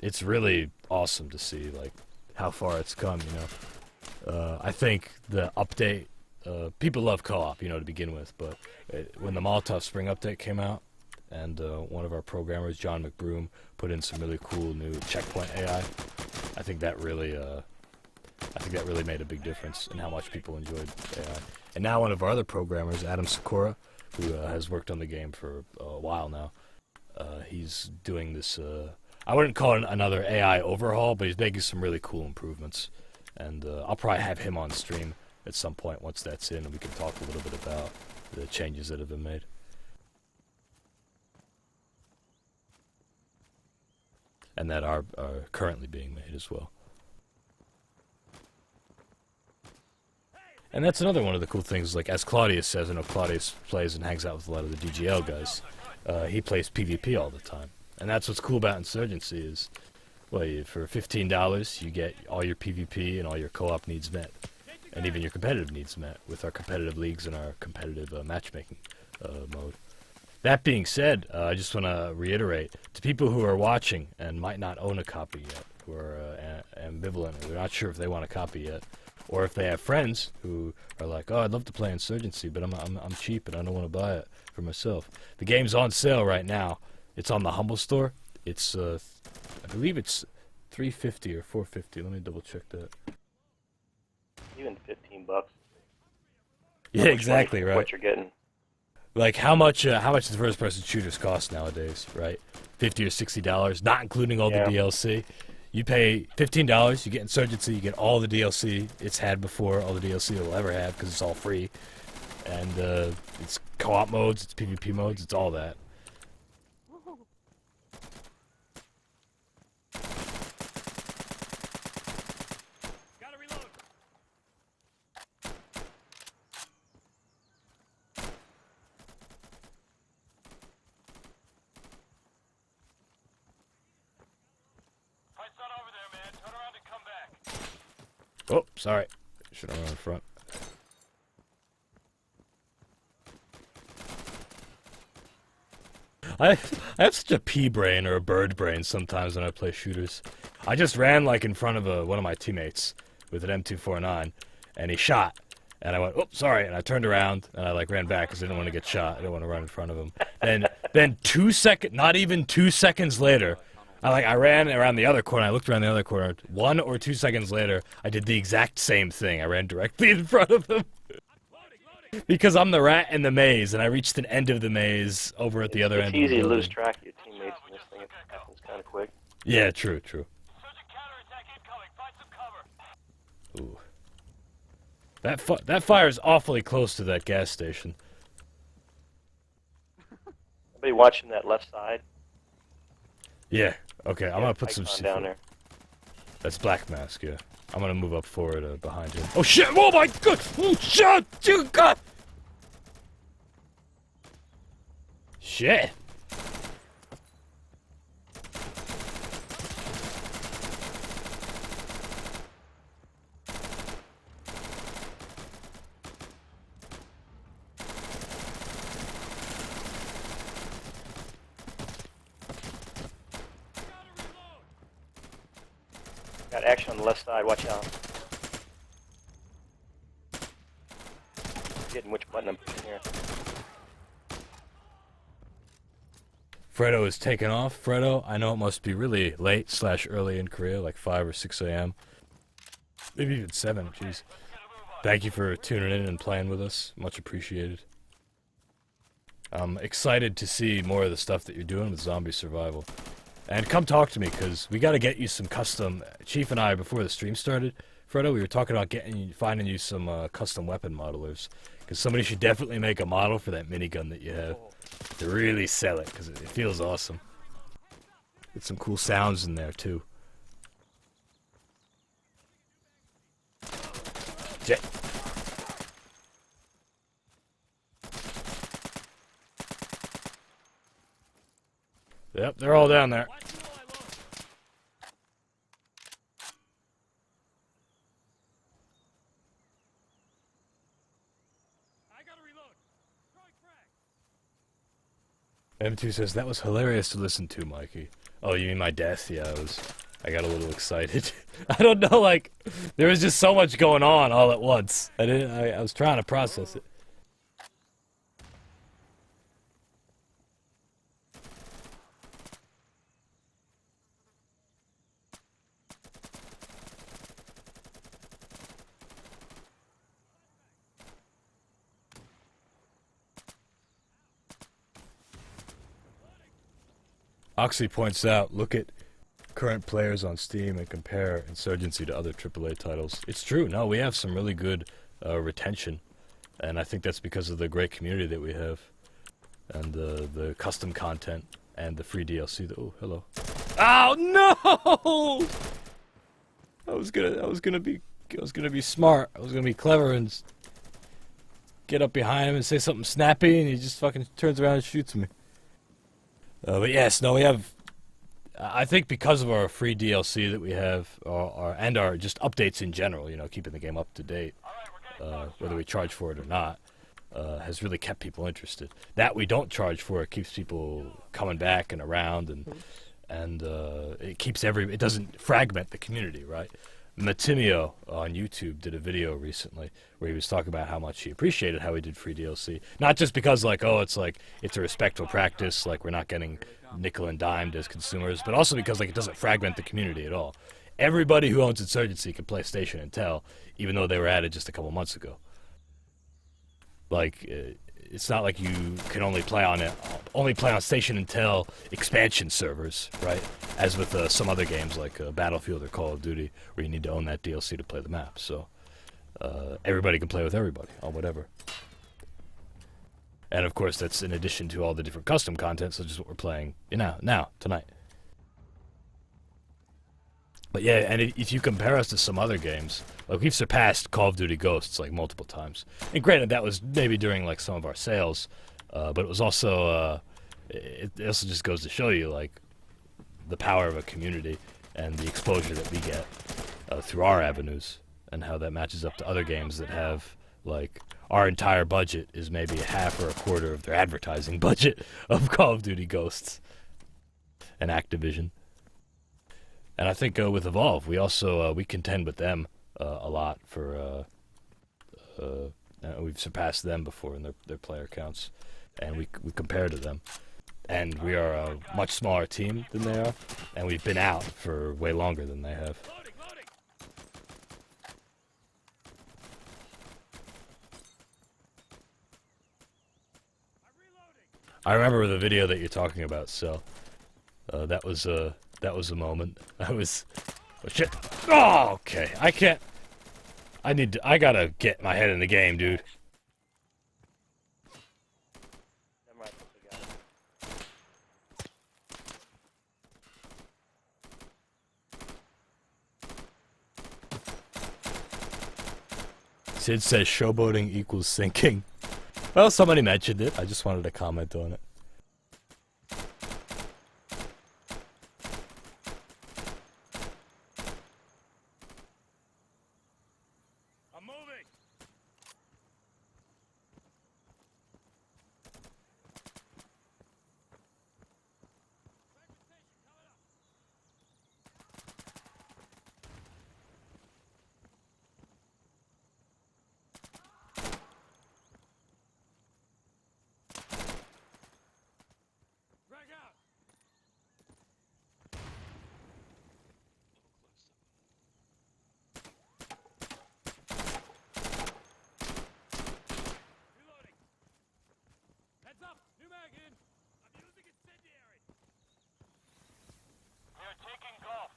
It's really awesome to see like how far it's come, you know. I think the update, people love co-op, you know, to begin with, but when the Molotov Spring update came out, and one of our programmers, John McBroom, put in some really cool new Checkpoint AI, I think that really I think that really made a big difference in how much people enjoyed AI. And now one of our other programmers, Adam Sakura, who has worked on the game for a while now, he's doing this, I wouldn't call it another AI overhaul, but he's making some really cool improvements. And I'll probably have him on stream at some point once that's in, and we can talk a little bit about the changes that have been made. And that are currently being made as well. And that's another one of the cool things, like as Claudius says, I know Claudius plays and hangs out with a lot of the DGL guys. He plays PvP all the time. And that's what's cool about Insurgency is, well, for $15 you get all your PvP and all your co-op needs met. And even your competitive needs met with our competitive leagues and our competitive matchmaking mode. That being said, I just want to reiterate, to people who are watching and might not own a copy yet, who are ambivalent, or they're not sure if they want a copy yet, or if they have friends who are like, oh, I'd love to play Insurgency, but I'm cheap and I don't want to buy it for myself. The game's on sale right now. It's on the Humble Store. It's, I believe it's $350 or $450. Let me double check that. Even $15. Yeah, exactly, right. What you're getting. Like how much does first-person shooters cost nowadays, right? $50 or $60, not including all the DLC. You pay $15, you get Insurgency, you get all the DLC it's had before, all the DLC it will ever have because it's all free, and it's co-op modes, it's PvP modes, it's all that. Oh, sorry. Should have run in front. I have such a pea brain or a bird brain sometimes when I play shooters. I just ran like in front of one of my teammates with an M249, and he shot. And I went, oh, sorry, and I turned around and I like ran back because I didn't want to get shot. I didn't want to run in front of him. And then not even 2 seconds later, I ran around the other corner. I looked around the other corner. 1 or 2 seconds later, I did the exact same thing. I ran directly in front of him. Because I'm the rat in the maze, and I reached an end of the maze over at the other end of the building. It's easy to lose track of your teammates in this thing. It happens kind of quick. Yeah, true. Ooh. That fire is awfully close to that gas station. Anybody watching that left side? Yeah. Okay, I'm gonna put some C4 down there. That's Black Mask, yeah. I'm gonna move up forward behind him. Oh shit! Oh my god! Oh shit! Oh god! Shit! Got action on the left side, watch out. Getting which button I'm pushing here. Fredo is taken off. Fredo, I know it must be really late/early in Korea, like 5 or 6 a.m. Maybe even 7, jeez. Thank you for tuning in and playing with us. Much appreciated. I'm excited to see more of the stuff that you're doing with zombie survival. And come talk to me, because we got to get you some custom... Chief and I, before the stream started, Fredo, we were talking about finding you some custom weapon modelers. Because somebody should definitely make a model for that minigun that you have. To really sell it, because it feels awesome. Get some cool sounds in there, too. Jet. Yep, they're all down there. M2 says, that was hilarious to listen to, Mikey. Oh, you mean my death? Yeah, I got a little excited. I don't know, like, there was just so much going on all at once. I was trying to process it. Oxley points out, look at current players on Steam and compare Insurgency to other AAA titles. It's true. No, we have some really good retention, and I think that's because of the great community that we have, and the custom content and the free DLC. Oh, hello. Oh no! I was gonna be smart. I was gonna be clever and get up behind him and say something snappy, and he just fucking turns around and shoots me. But yes, no, we have. I think because of our free DLC that we have, and our just updates in general, you know, keeping the game up to date, whether we charge for it or not, has really kept people interested. That we don't charge for, it keeps people coming back and around, and it keeps it doesn't fragment the community, right? Matimio on YouTube did a video recently where he was talking about how much he appreciated how we did free DLC. Not just because it's a respectful practice, like we're not getting nickel and dimed as consumers, but also because it doesn't fragment the community at all. Everybody who owns Insurgency can play Station and Tell, even though they were added just a couple months ago. It's not like you can only play on Station and Tell expansion servers, right? As with some other games like Battlefield or Call of Duty, where you need to own that DLC to play the map. So everybody can play with everybody on whatever. And of course, that's in addition to all the different custom content, such as what we're playing tonight. But yeah, and if you compare us to some other games, like we've surpassed Call of Duty Ghosts multiple times. And granted, that was maybe during some of our sales, but it was also it also just goes to show you the power of a community and the exposure that we get through our avenues, and how that matches up to other games that have our entire budget is maybe a half or a quarter of their advertising budget of Call of Duty Ghosts and Activision. And I think with Evolve, we also we contend with them a lot for we've surpassed them before in their player counts, and we compare to them. And we are a much smaller team than they are, and we've been out for way longer than they have. I remember the video that you're talking about, so that was a moment. Oh shit! Oh, okay. I gotta get my head in the game, dude. Sid says showboating equals sinking. Well, somebody mentioned it. I just wanted to comment on it. I'm moving. Drag out. Reloading. Heads up. New mag in. I'm using incendiary. We are taking golf.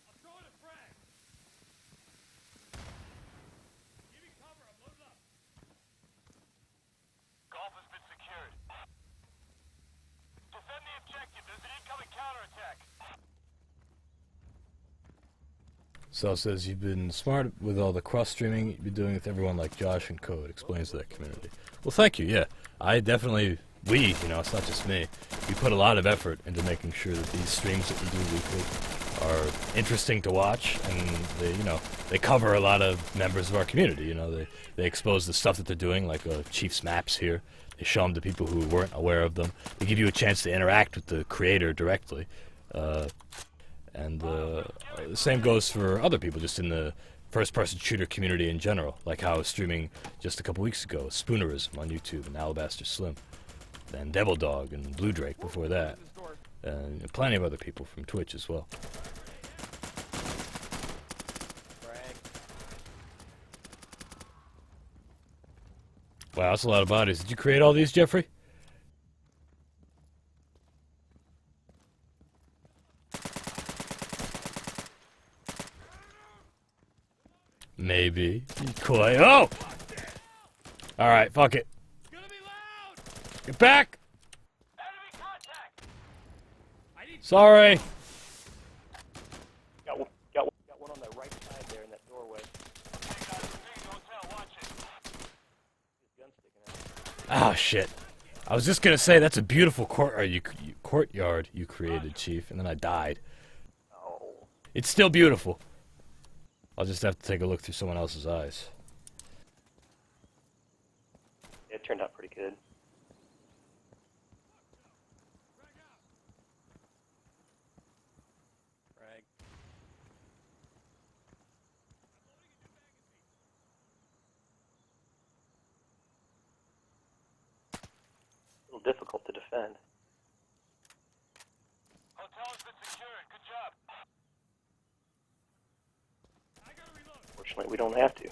I'm throwing a frag. Give me cover. I'm loading up. Golf has been secured. Defend the objective. There's an incoming counterattack. Sal says you've been smart with all the cross-streaming you've been doing with everyone like Josh and Code. Explains to that community. Well, thank you. Yeah, I definitely. It's not just me. We put a lot of effort into making sure that these streams that we do weekly are interesting to watch, and they cover a lot of members of our community. They expose the stuff that they're doing, like Chief's maps here. They show them to people who weren't aware of them. They give you a chance to interact with the creator directly. And the same goes for other people, just in the first-person shooter community in general, like how I was streaming just a couple weeks ago, Spoonerism on YouTube and Alabaster Slim, and Devil Dog and Blue Drake before that, and plenty of other people from Twitch as well. Wow, that's a lot of bodies. Did you create all these, Jeffrey? Maybe. Coy. Oh! Alright, fuck it. Get back! Sorry. Got one on the right side there in that doorway. Gun sticking out. Oh, shit. I was just gonna say, that's a beautiful courtyard you created, Chief, and then I died. Oh. It's still beautiful. I'll just have to take a look through someone else's eyes. It turned out pretty good. Frag. A little difficult to defend. Hotel has been secured. Good job. Fortunately, we don't have to.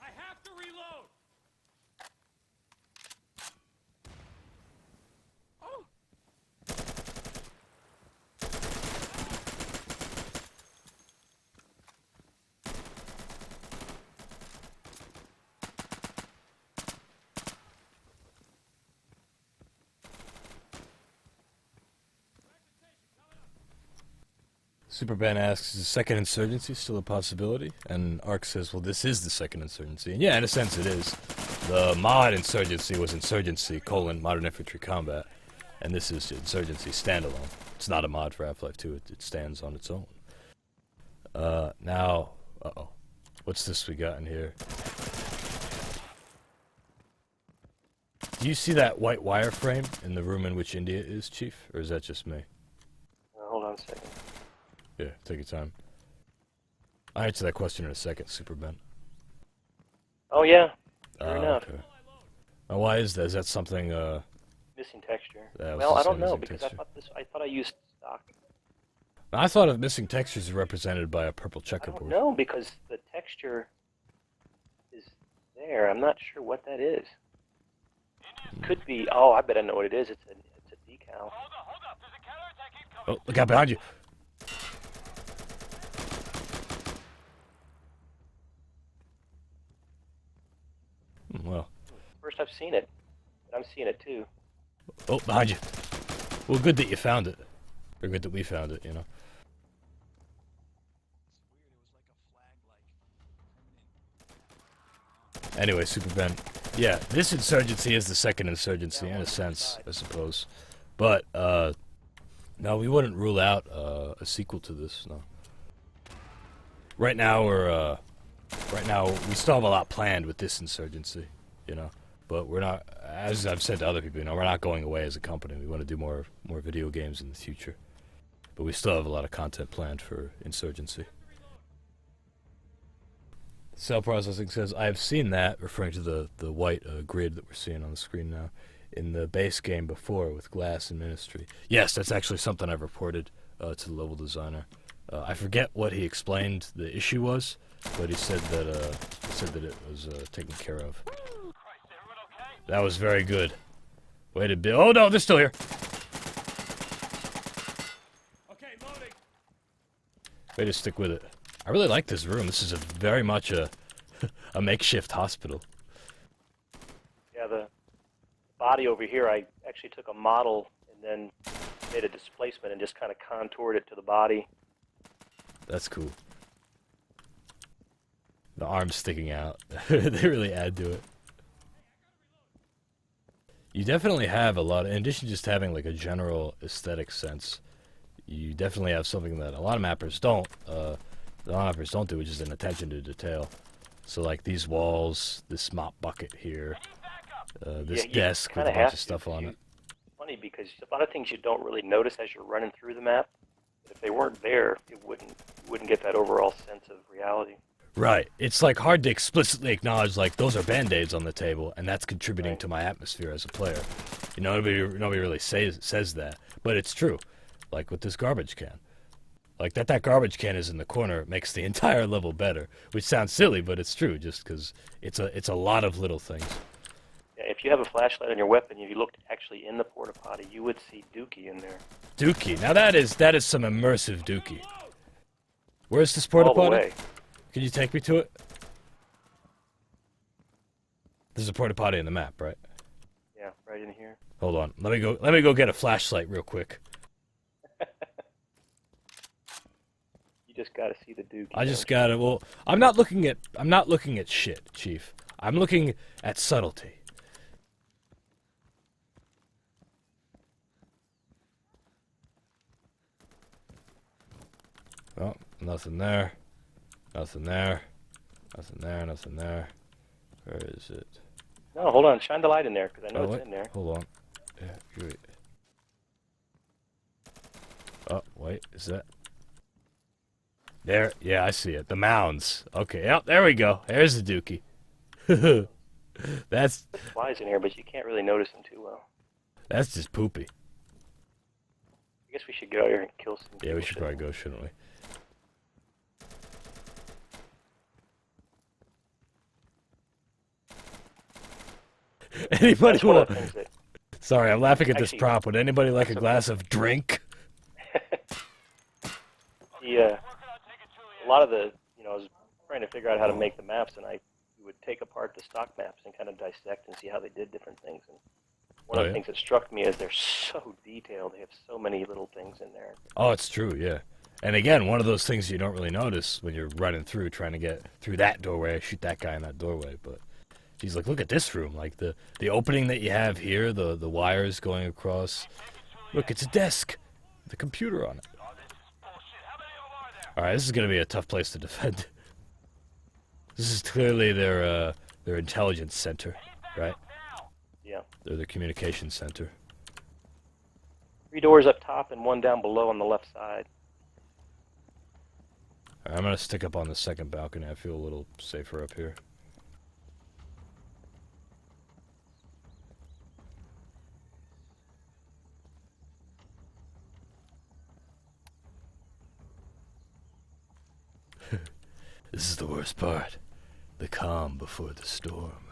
I have to reload. Superman asks, is the second insurgency still a possibility? And Ark says, well, this is the second insurgency. And yeah, in a sense it is. The mod insurgency was Insurgency, Modern Infantry Combat. And this is Insurgency standalone. It's not a mod for Half-Life 2, it stands on its own. Now, uh-oh. What's this we got in here? Do you see that white wireframe in the room in which India is, Chief? Or is that just me? Hold on a second. Yeah, take your time. I'll answer that question in a second, Superman. Oh yeah, sure enough. Okay. Now, why is that? Is that something, Missing texture. That was Well, I just don't a know missing because texture. I thought I used stock. I thought of missing textures as represented by a purple I checkerboard. don't know because the texture is there. I'm not sure what that is. Could be. Oh, I bet I know what it is. It's a decal. Hold up. There's a counterattack incoming. Oh, look out behind you. Well, First I've seen it, but I'm seeing it too. oh, behind you. Well, good that you found it. Or good that we found it, you know. Anyway, Superman. Yeah, this insurgency is the second insurgency in a sense, I suppose. But, no, we wouldn't rule out a sequel to this, no. Right now, we still have a lot planned with this insurgency, you know. But we're not, as I've said to other people, you know, we're not going away as a company. We want to do more video games in the future. But we still have a lot of content planned for Insurgency. Cell Processing says, I have seen that, referring to the white grid that we're seeing on the screen now, in the base game before with Glass and Ministry. Yes, that's actually something I've reported to the level designer. I forget what he explained the issue was, but he said that it was taken care of. That was very good. Way to be. Oh no, they're still here. Okay, loading. Way to stick with it. I really like this room. This is very much a makeshift hospital. Yeah, the body over here, I actually took a model and then made a displacement and just kind of contoured it to the body. That's cool. The arms sticking out. They really add to it. You definitely have a lot, in addition to just having like a general aesthetic sense, you definitely have something that a lot of mappers don't. A lot of mappers don't do, which is an attention to detail. So like these walls, this mop bucket here, this desk with a bunch of stuff on it. Funny because a lot of things you don't really notice as you're running through the map. If they weren't there, you wouldn't get that overall sense of reality. Right. It's like hard to explicitly acknowledge like those are band-aids on the table, and that's contributing Right. to my atmosphere as a player. You know, nobody really says that, but it's true. Like with this garbage can. Like that garbage can is in the corner makes the entire level better, which sounds silly, but it's true. Just because it's a lot of little things. Yeah, if you have a flashlight on your weapon, if you looked actually in the porta potty, you would see Dookie in there. Dookie. Now that is some immersive Dookie. Where's this porta All the potty? way. Can you take me to it? There's a porta potty in the map, right? Yeah, right in here. Hold on. Let me go get a flashlight real quick. You just got to see the Dookie. I just gotta. Well, I'm not looking at shit, Chief. I'm looking at subtlety. Oh, nothing there. Nothing there. Nothing there. Nothing there. Where is it? No, hold on. Shine the light in there, because I know wait. it's in there. Hold on. Yeah, wait. Oh, wait. Is that? There. Yeah, I see it. The mounds. Okay. Yep. There we go. There's the Dookie. That's There's flies in here, but you can't really notice them too well. that's just poopy. I guess we should get out here and kill some people. Yeah, we should probably go, shouldn't we? Anybody That's one of want? the things that Sorry, I'm laughing at this Actually- prop. Would anybody like a That's glass of drink? a lot of the, I was trying to figure out how to make the maps, and I would take apart the stock maps and kind of dissect and see how they did different things. And one of the things that struck me is they're so detailed. They have so many little things in there. Oh, it's true, yeah. And again, one of those things you don't really notice when you're running through, trying to get through that doorway, shoot that guy in that doorway. But he's like, look at this room, like the opening that you have here, the wires going across. Look, it's a desk, the computer on it. All right, this is gonna be a tough place to defend. This is clearly their intelligence center, right? Yeah. They're the communications center. 3 doors up top and 1 down below on the left side. All right, I'm gonna stick up on the second balcony. I feel a little safer up here. This is the worst part. The calm before the storm.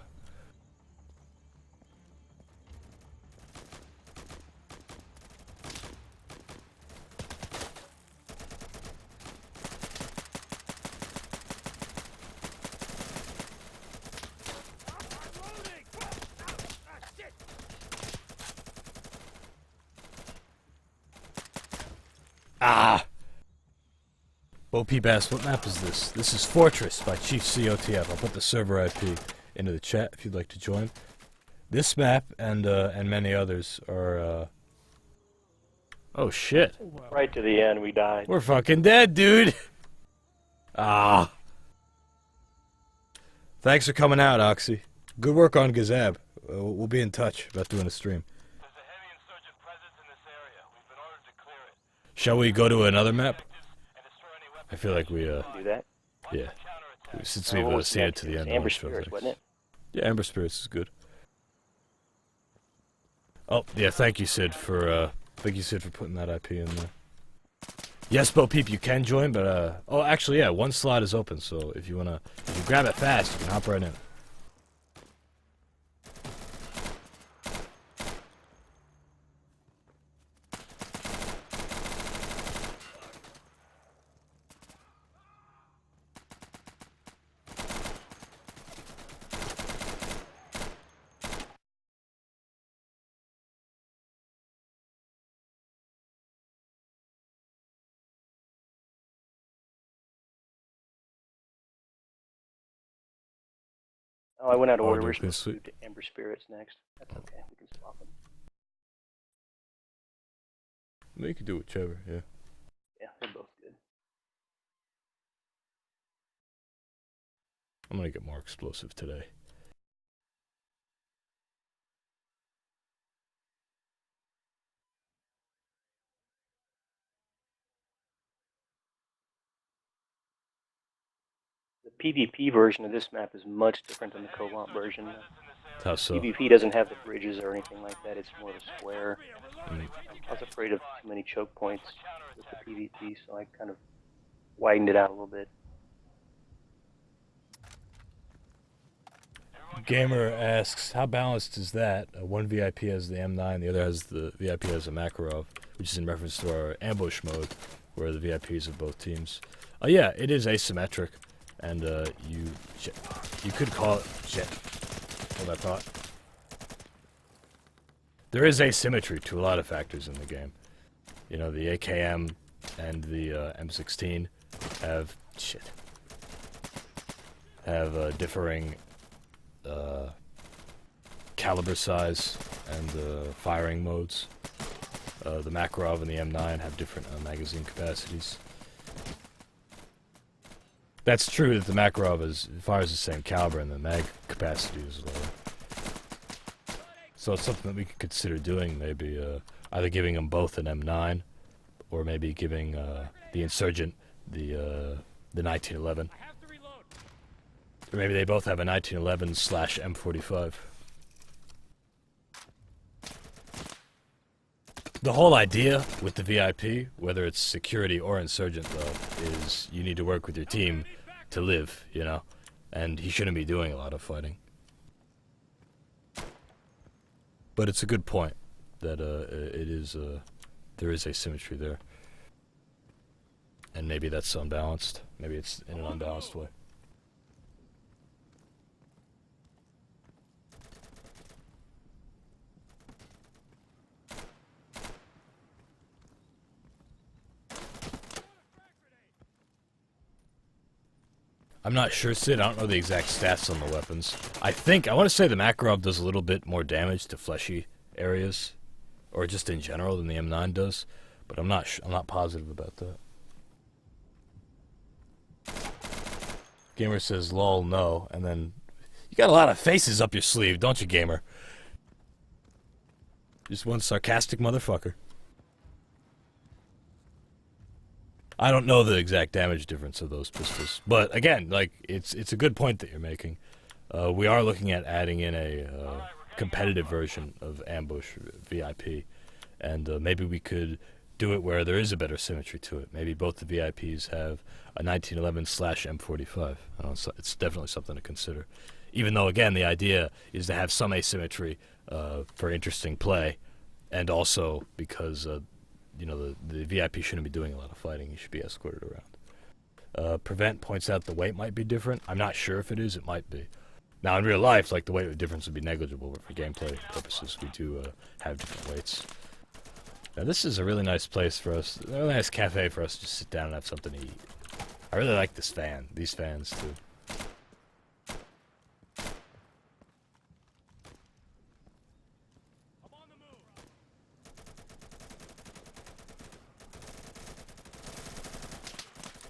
Ah! Bo P. Bass, what map is this? This is Fortress by Chief-C-OTF. I'll put the server IP into the chat if you'd like to join. This map and many others are, Oh, shit. Right to the end, we died. We're fucking dead, dude! Ah. Thanks for coming out, Oxy. Good work on Gazab. We'll be in touch about doing a stream. There's a heavy insurgent presence in this area. We've been ordered to clear it. Shall we go to another map? And destroy any weapons. I feel like we, Do that. yeah. Counterattack. Since What we've was seen it next? to the It was end. Amber it feels Spirits, like- wasn't it? Yeah, Amber Spirits is good. Oh, yeah, thank you, Sid, for putting that IP in there. Yes, Bo Peep, you can join, but, oh, actually, yeah, one slot is open, so if you grab it fast, you can hop right in. Oh, I went out of Oh, order. dude, We're this supposed to do Amber Spirits next. That's okay. We can swap them. You can do whichever, yeah. Yeah, they're both good. I'm gonna get more explosive today. The PvP version of this map is much different than the co-op version. How so? PvP doesn't have the bridges or anything like that. It's more of a square. Mm. I was afraid of too many choke points with the PvP, so I kind of widened it out a little bit. Gamer asks, how balanced is that? One VIP has the M9, the other has the VIP has a Makarov, which is in reference to our ambush mode, where the VIPs of both teams. Yeah, it is asymmetric, and you could call it shit. Hold that thought. There is asymmetry to a lot of factors in the game. You know, the AKM and the M16 have differing caliber size and firing modes. The Makarov and the M9 have different magazine capacities. That's true that the Makarov fires the same caliber and the mag capacity is lower. So it's something that we could consider doing, maybe either giving them both an M9 or maybe giving the Insurgent the 1911. Or maybe they both have a 1911/M45. The whole idea with the VIP, whether it's security or insurgent though, is you need to work with your team to live, you know? And he shouldn't be doing a lot of fighting. But it's a good point that there is asymmetry there. And maybe that's unbalanced. Maybe it's in an unbalanced way. I'm not sure, Sid. I don't know the exact stats on the weapons. I want to say the Makarov does a little bit more damage to fleshy areas, or just in general, than the M9 does, but I'm not positive about that. Gamer says, lol, no, and then you got a lot of faces up your sleeve, don't you, Gamer? Just one sarcastic motherfucker. I don't know the exact damage difference of those pistols, but again, like it's a good point that you're making. We are looking at adding in a competitive version of Ambush VIP, and maybe we could do it where there is a better symmetry to it. Maybe both the VIPs have a 1911/M45. It's definitely something to consider. Even though, again, the idea is to have some asymmetry for interesting play, and also because you know, the VIP shouldn't be doing a lot of fighting. He should be escorted around. Prevent points out the weight might be different. I'm not sure if it is. It might be. Now, in real life, like, the weight difference would be negligible, but for gameplay purposes, we do have different weights. Now, this is a really nice place for us. A really nice cafe for us to just sit down and have something to eat. I really like this fan. These fans, too.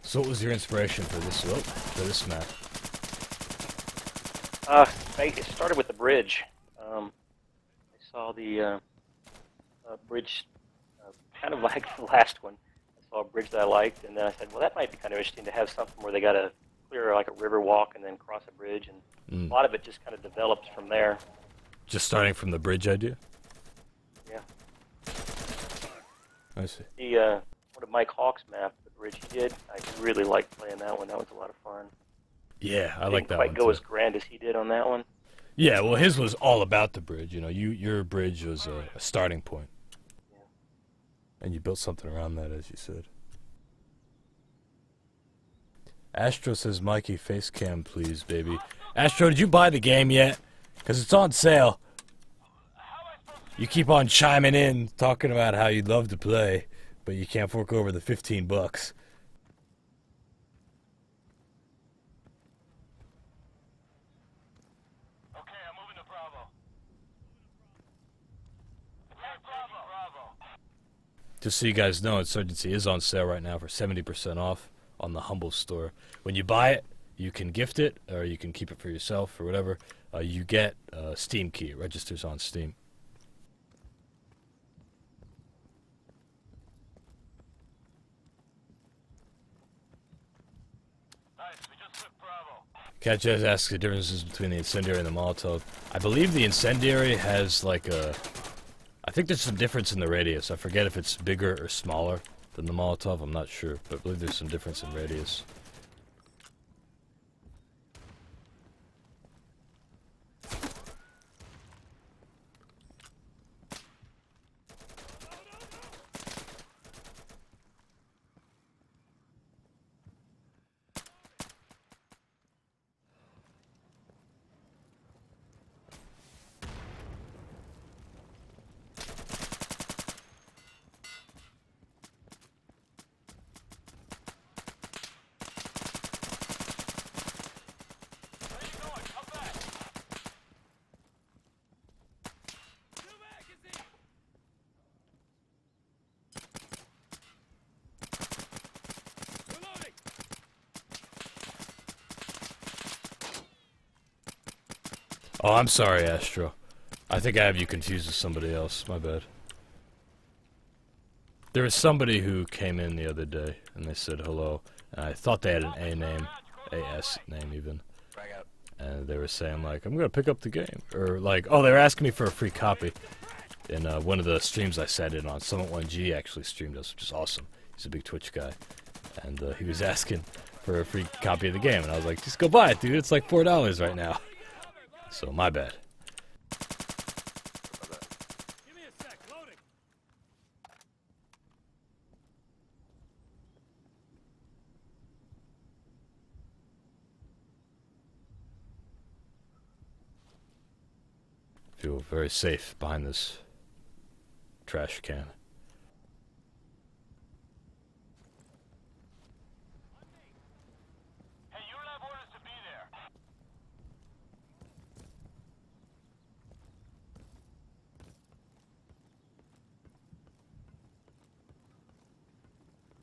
So what was your inspiration for this map? It started with the bridge. I saw the bridge kind of like the last one. I saw a bridge that I liked, and then I said, well, that might be kind of interesting to have something where they got to clear like a river walk and then cross a bridge, and a lot of it just kind of developed from there. Just starting from the bridge idea? Yeah. I see. One of Mike Hawk's map, the bridge he did, I really liked playing that one. That was a lot of fun. Yeah, I like that one, didn't quite go as grand as he did on that one. Yeah, well, his was all about the bridge. You know, your bridge was a starting point. Yeah. And you built something around that, as you said. Astro says, Mikey, face cam, please, baby. Astro, did you buy the game yet? Because it's on sale. You keep on chiming in, talking about how you'd love to play, but you can't fork over the $15. Okay, I'm moving to Bravo. Attack Bravo. Just so you guys know, Insurgency is on sale right now for 70% off on the Humble store. When you buy it, you can gift it, or you can keep it for yourself, or whatever. You get a Steam key. It registers on Steam. Nice, we just took Bravo. Cat Jazz asks the differences between the incendiary and the Molotov. I believe the incendiary has like a... I think there's some difference in the radius. I forget if it's bigger or smaller than the Molotov. I'm not sure, but I believe there's some difference in radius. New magazine! Reloading! Oh, I'm sorry, Astro. I think I have you confused with somebody else. My bad. There was somebody who came in the other day, and they said hello. And I thought they had an A name, AS name even. And they were saying, like, I'm gonna pick up the game. Or, like, oh, they were asking me for a free copy. In one of the streams I sat in on. Summit1G actually streamed us, which is awesome. He's a big Twitch guy. And he was asking for a free copy of the game. And I was like, just go buy it, dude. It's like $4 right now. So, my bad. Give me a sec, loading! Feel very safe behind this trash can. Hey, you have orders to be there.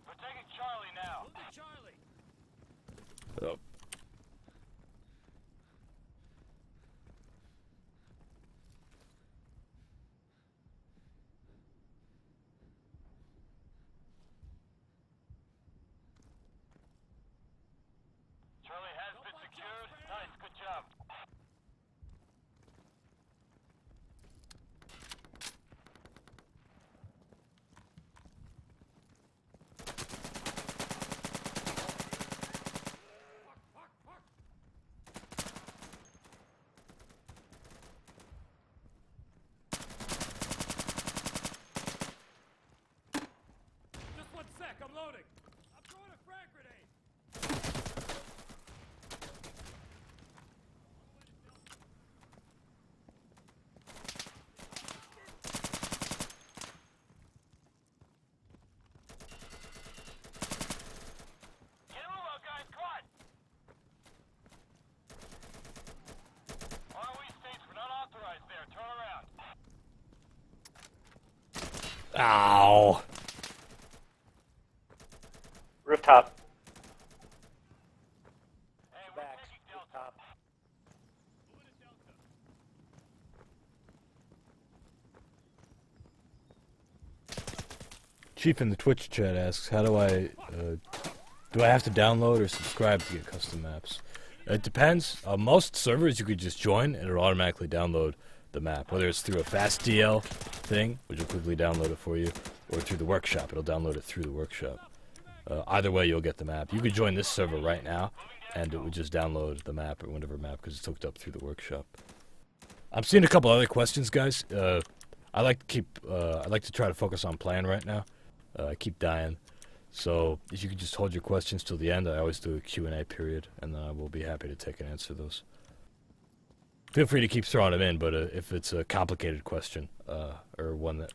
We're taking Charlie now. Move to Charlie! Oh. Charlie has been secured. Nice, good job. Just one sec, I'm loading! I'm throwing a frag grenade! Get a move out, guys. Come on. ROE states we're not authorized there. Turn around. Ow! Rooftop. Hey, we're taking Delta. Moving to Delta. Chief in the Twitch chat asks, how do I have to download or subscribe to get custom maps? It depends. Most servers you could just join and it'll automatically download the map, whether it's through a fast DL thing, which will quickly download it for you, or through the workshop. It'll download it through the workshop. Either way, you'll get the map. You could join this server right now, and it would just download the map or whatever map because it's hooked up through the workshop. I'm seeing a couple other questions, guys. I like to try to focus on playing right now. I keep dying. So if you could just hold your questions till the end, I always do a Q&A period, and then I will be happy to take and answer those. Feel free to keep throwing them in, but if it's a complicated question or one that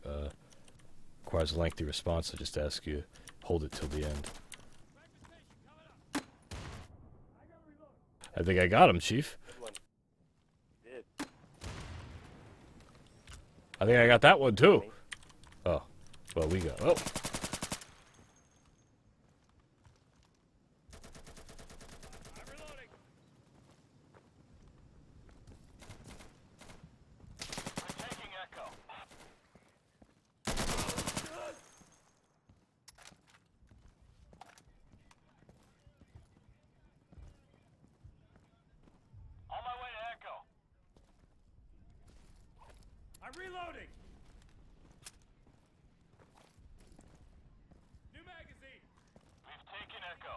requires a lengthy response, I just ask you hold it till the end. I think I got him, Chief. Did. I think I got that one too. Oh, well, we got. Oh. I'm reloading! We're taking Echo. Reloading. New magazine. We've taken Echo.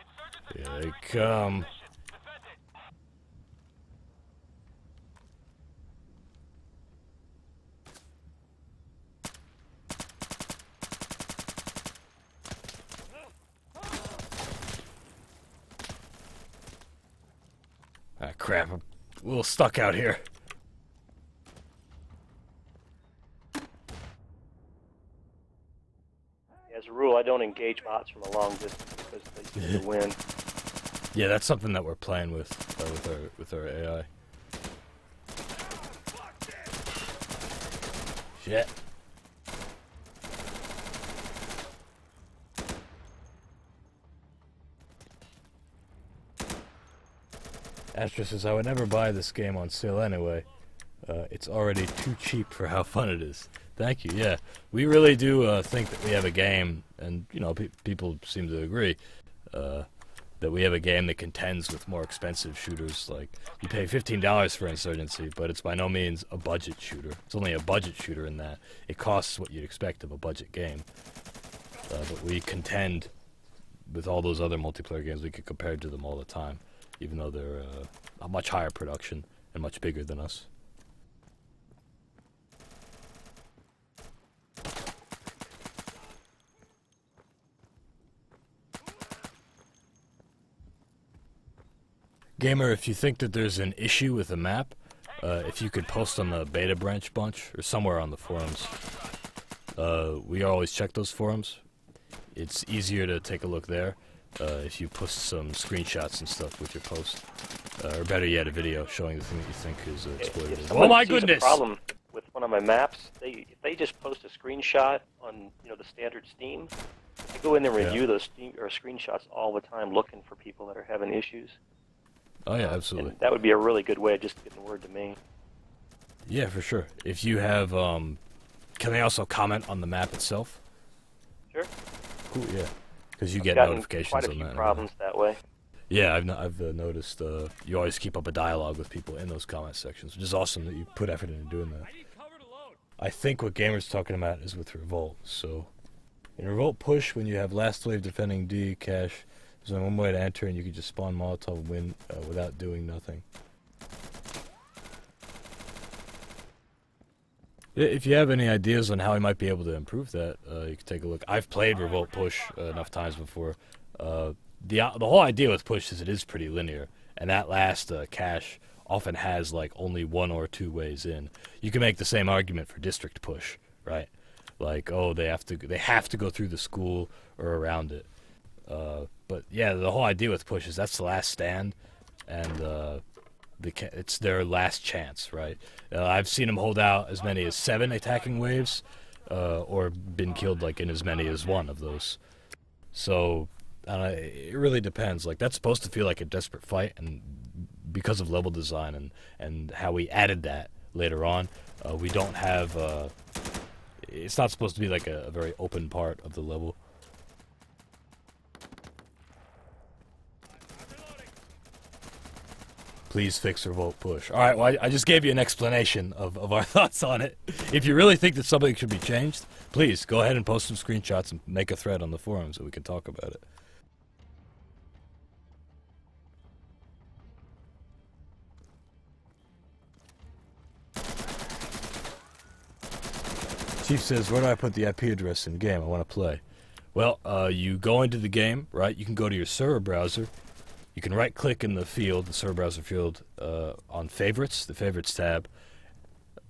Insurgents Here are they reaching come. position. Defend it. Ah, crap. I'm a little stuck out here. As a rule, I don't engage bots from a long distance because they seem to win. Yeah, that's something that we're playing with our AI. Shit. Astra says, I would never buy this game on sale anyway. It's already too cheap for how fun it is. Thank you, yeah. We really do think that we have a game, and, you know, people seem to agree, that we have a game that contends with more expensive shooters. Like, you pay $15 for Insurgency, but it's by no means a budget shooter. It's only a budget shooter in that it costs what you'd expect of a budget game. But we contend with all those other multiplayer games. We could compare to them all the time, even though they're a much higher production and much bigger than us. Gamer, if you think that there's an issue with a map, if you could post on the beta branch bunch or somewhere on the forums. We always check those forums. It's easier to take a look there if you post some screenshots and stuff with your post. Or better yet, a video showing the thing that you think is exploited. If Oh someone my sees goodness! a problem with one of my maps, if they just post a screenshot on the standard Steam, I go in there and review those screenshots all the time, looking for people that are having issues. Oh yeah, absolutely. And that would be a really good way of just getting word to me. Yeah, for sure. If you have, can they also comment on the map itself? Sure. Cool, yeah. Because you I've get gotten notifications quite a on few that. problems that way. Yeah, I've noticed you always keep up a dialogue with people in those comment sections, which is awesome that you put effort into doing that. I need cover to load. I think what Gamer's talking about is with Revolt. So, in Revolt push, when you have last wave defending D cache, there's only one way to enter, and you can just spawn Molotov and win without doing nothing. Yeah, if you have any ideas on how we might be able to improve that, you can take a look. I've played Revolt Push enough times before. The whole idea with Push is it is pretty linear, and that last cache often has like only one or two ways in. You can make the same argument for District Push, right? Like, oh, they have to go through the school or around it. But yeah, the whole idea with Push is that's the last stand, and it's their last chance, right? I've seen them hold out as many as 7 attacking waves, or been killed like in as many as 1 of those. So it really depends. Like, that's supposed to feel like a desperate fight, and because of level design and how we added that later on, we don't have. It's not supposed to be like a very open part of the level. Please fix Revolt Push. Alright, well, I just gave you an explanation of our thoughts on it. If you really think that something should be changed, please go ahead and post some screenshots and make a thread on the forum so we can talk about it. Chief says, where do I put the IP address in the game? I want to play. Well, you go into the game, right? You can go to your server browser. You can right-click in the field, the server browser field, on Favorites, the Favorites tab.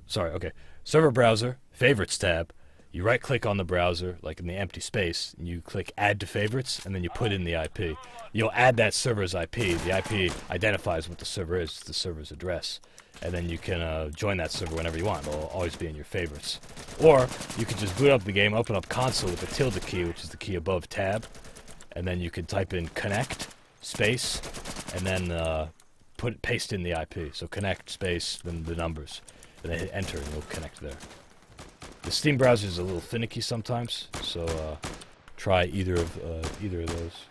Sorry, okay. Server browser, Favorites tab. You right-click on the browser, like in the empty space, and you click Add to Favorites, and then you put in the IP. You'll add that server's IP. The IP identifies what the server is, the server's address. And then you can join that server whenever you want. It'll always be in your favorites. Or you can just boot up the game, open up console with the tilde key, which is the key above tab, and then you can type in connect space, and then paste in the IP. So connect space, then the numbers, and then hit enter, and it'll connect there. The Steam browser is a little finicky sometimes, so try either of those.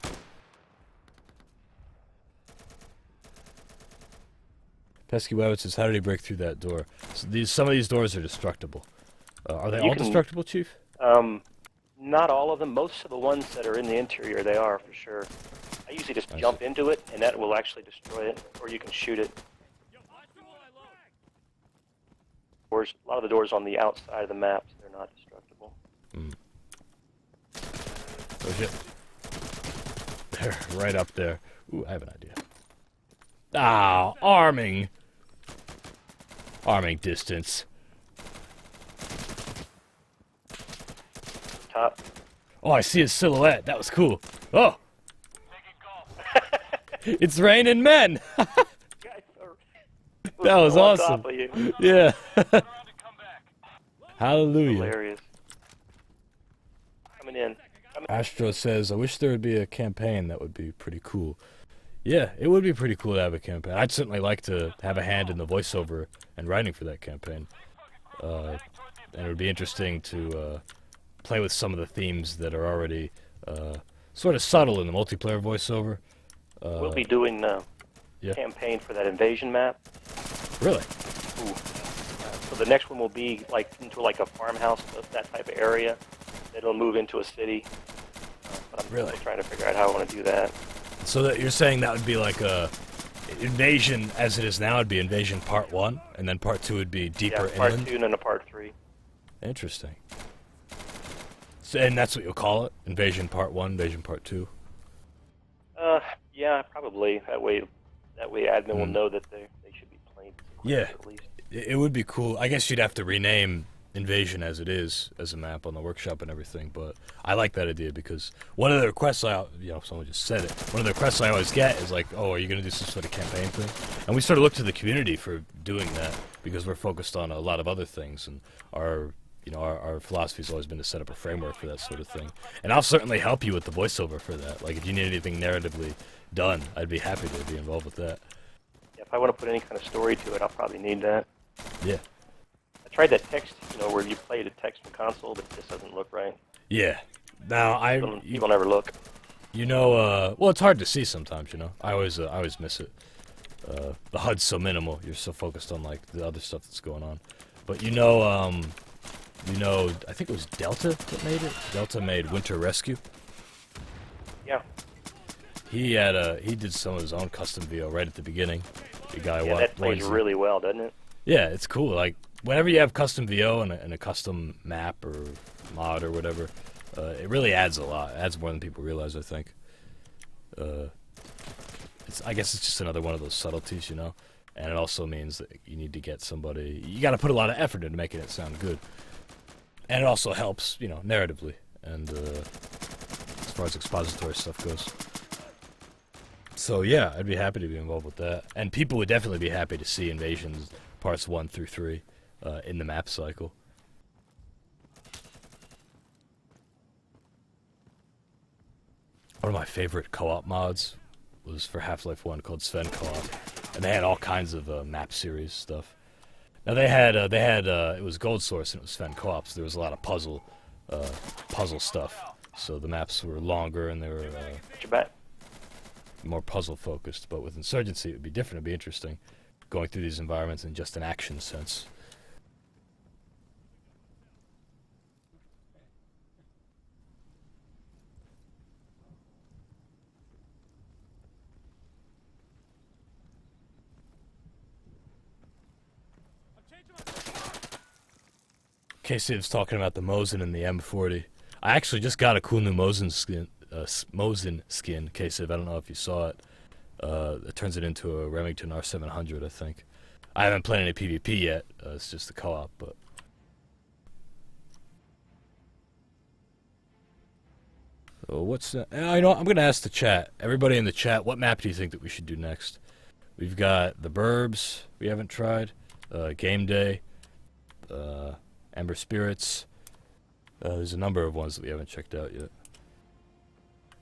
Pesky Webbit says, how did he break through that door? So some of these doors are destructible. Are they all destructible, Chief? Not all of them. Most of the ones that are in the interior, they are for sure. I usually just jump into it, and that will actually destroy it, or you can shoot it. Doors, a lot of the doors on the outside of the maps, they're not destructible. Oh shit. They're right up there. Ooh, I have an idea. Ah, arming. Arming distance. Top. Oh, I see his silhouette. That was cool. Oh! It's raining men! That was awesome. Yeah. Hallelujah. Hilarious. Coming in. Astro says, I wish there would be a campaign. That would be pretty cool. Yeah, it would be pretty cool to have a campaign. I'd certainly like to have a hand in the voiceover and writing for that campaign. And it would be interesting to play with some of the themes that are already sort of subtle in the multiplayer voiceover. We'll be doing a campaign for that invasion map. Really? Ooh. So the next one will be like into like a farmhouse, that type of area. It'll move into a city. But I'm still trying to figure out how I want to do that. So that you're saying that would be like a invasion as it is now would be invasion part 1, and then part 2 would be deeper part inland? 2 and then a part 3. Interesting. So, and that's what you'll call it? Invasion part 1, invasion part 2? Yeah, probably. That way admin will know that they should be playing. Yeah, at least. It would be cool. I guess you'd have to rename Invasion as it is, as a map on the workshop and everything, but I like that idea because one of the requests someone just said it, one of the requests I always get is like, oh, are you going to do some sort of campaign thing? And we sort of look to the community for doing that because we're focused on a lot of other things, and our philosophy's always been to set up a framework for that sort of thing. And I'll certainly help you with the voiceover for that. Like, if you need anything narratively done, I'd be happy to be involved with that. Yeah, if I want to put any kind of story to it, I'll probably need that. Yeah. I tried that text, where you play the text from console, but it just doesn't look right. Yeah. Now, People never look. Well, it's hard to see sometimes, I always miss it. The HUD's so minimal, you're so focused on, like, the other stuff that's going on. But I think it was Delta that made it? Delta made Winter Rescue. Yeah. He did some of his own custom VO right at the beginning. The guy that plays really well, doesn't it? Yeah, it's cool. Like, whenever you have custom VO and a custom map or mod or whatever, it really adds a lot. It adds more than people realize, I think. I guess it's just another one of those subtleties, And it also means that you need to get somebody... You got to put a lot of effort into making it sound good. And it also helps, narratively. And as far as expository stuff goes. So, yeah, I'd be happy to be involved with that. And people would definitely be happy to see Invasions parts 1 through 3 in the map cycle. One of my favorite co-op mods was for Half-Life 1 called Sven Co-op. And they had all kinds of map series stuff. Now they had it was Gold Source and it was Sven Co-op, so there was a lot of puzzle stuff. So the maps were longer and they were more puzzle focused. But with Insurgency it would be different, it'd be interesting. Going through these environments in just an action sense. K-Siv's talking about the Mosin and the M40. I actually just got a cool new Mosin skin, K-Siv. I don't know if you saw it. It turns it into a Remington R700, I think. I haven't played any PvP yet. It's just the co-op, but... So what's that? I'm going to ask the chat. Everybody in the chat, what map do you think that we should do next? We've got the Burbs, we haven't tried. Game Day. Ember Spirits. There's a number of ones that we haven't checked out yet.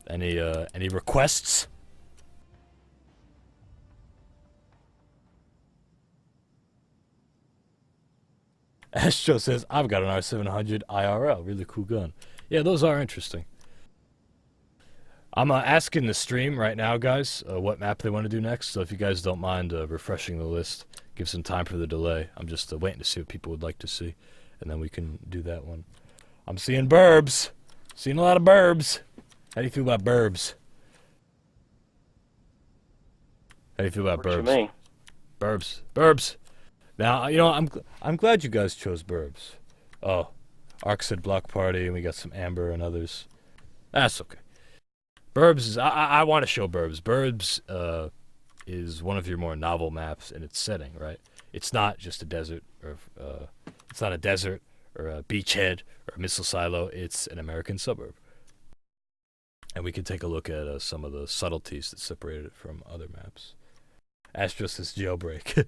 Any requests? Astro says, I've got an R700 IRL. Really cool gun. Yeah, those are interesting. I'm asking the stream right now, guys, what map they want to do next. So if you guys don't mind refreshing the list, give some time for the delay. I'm just waiting to see what people would like to see, and then we can do that one. I'm seeing burbs. Seeing a lot of burbs. How do you feel about burbs? How do you feel about What you burbs? mean? Burbs. Now, you know, I'm glad you guys chose burbs. Oh, Ark said block party, and we got some Amber and others. That's okay. Burbs is, I want to show Burbs. Burbs is one of your more novel maps in its setting, right? It's not just a desert, or it's not a desert or a beachhead or a missile silo. It's an American suburb. And we can take a look at some of the subtleties that separated it from other maps. Astro says Jailbreak.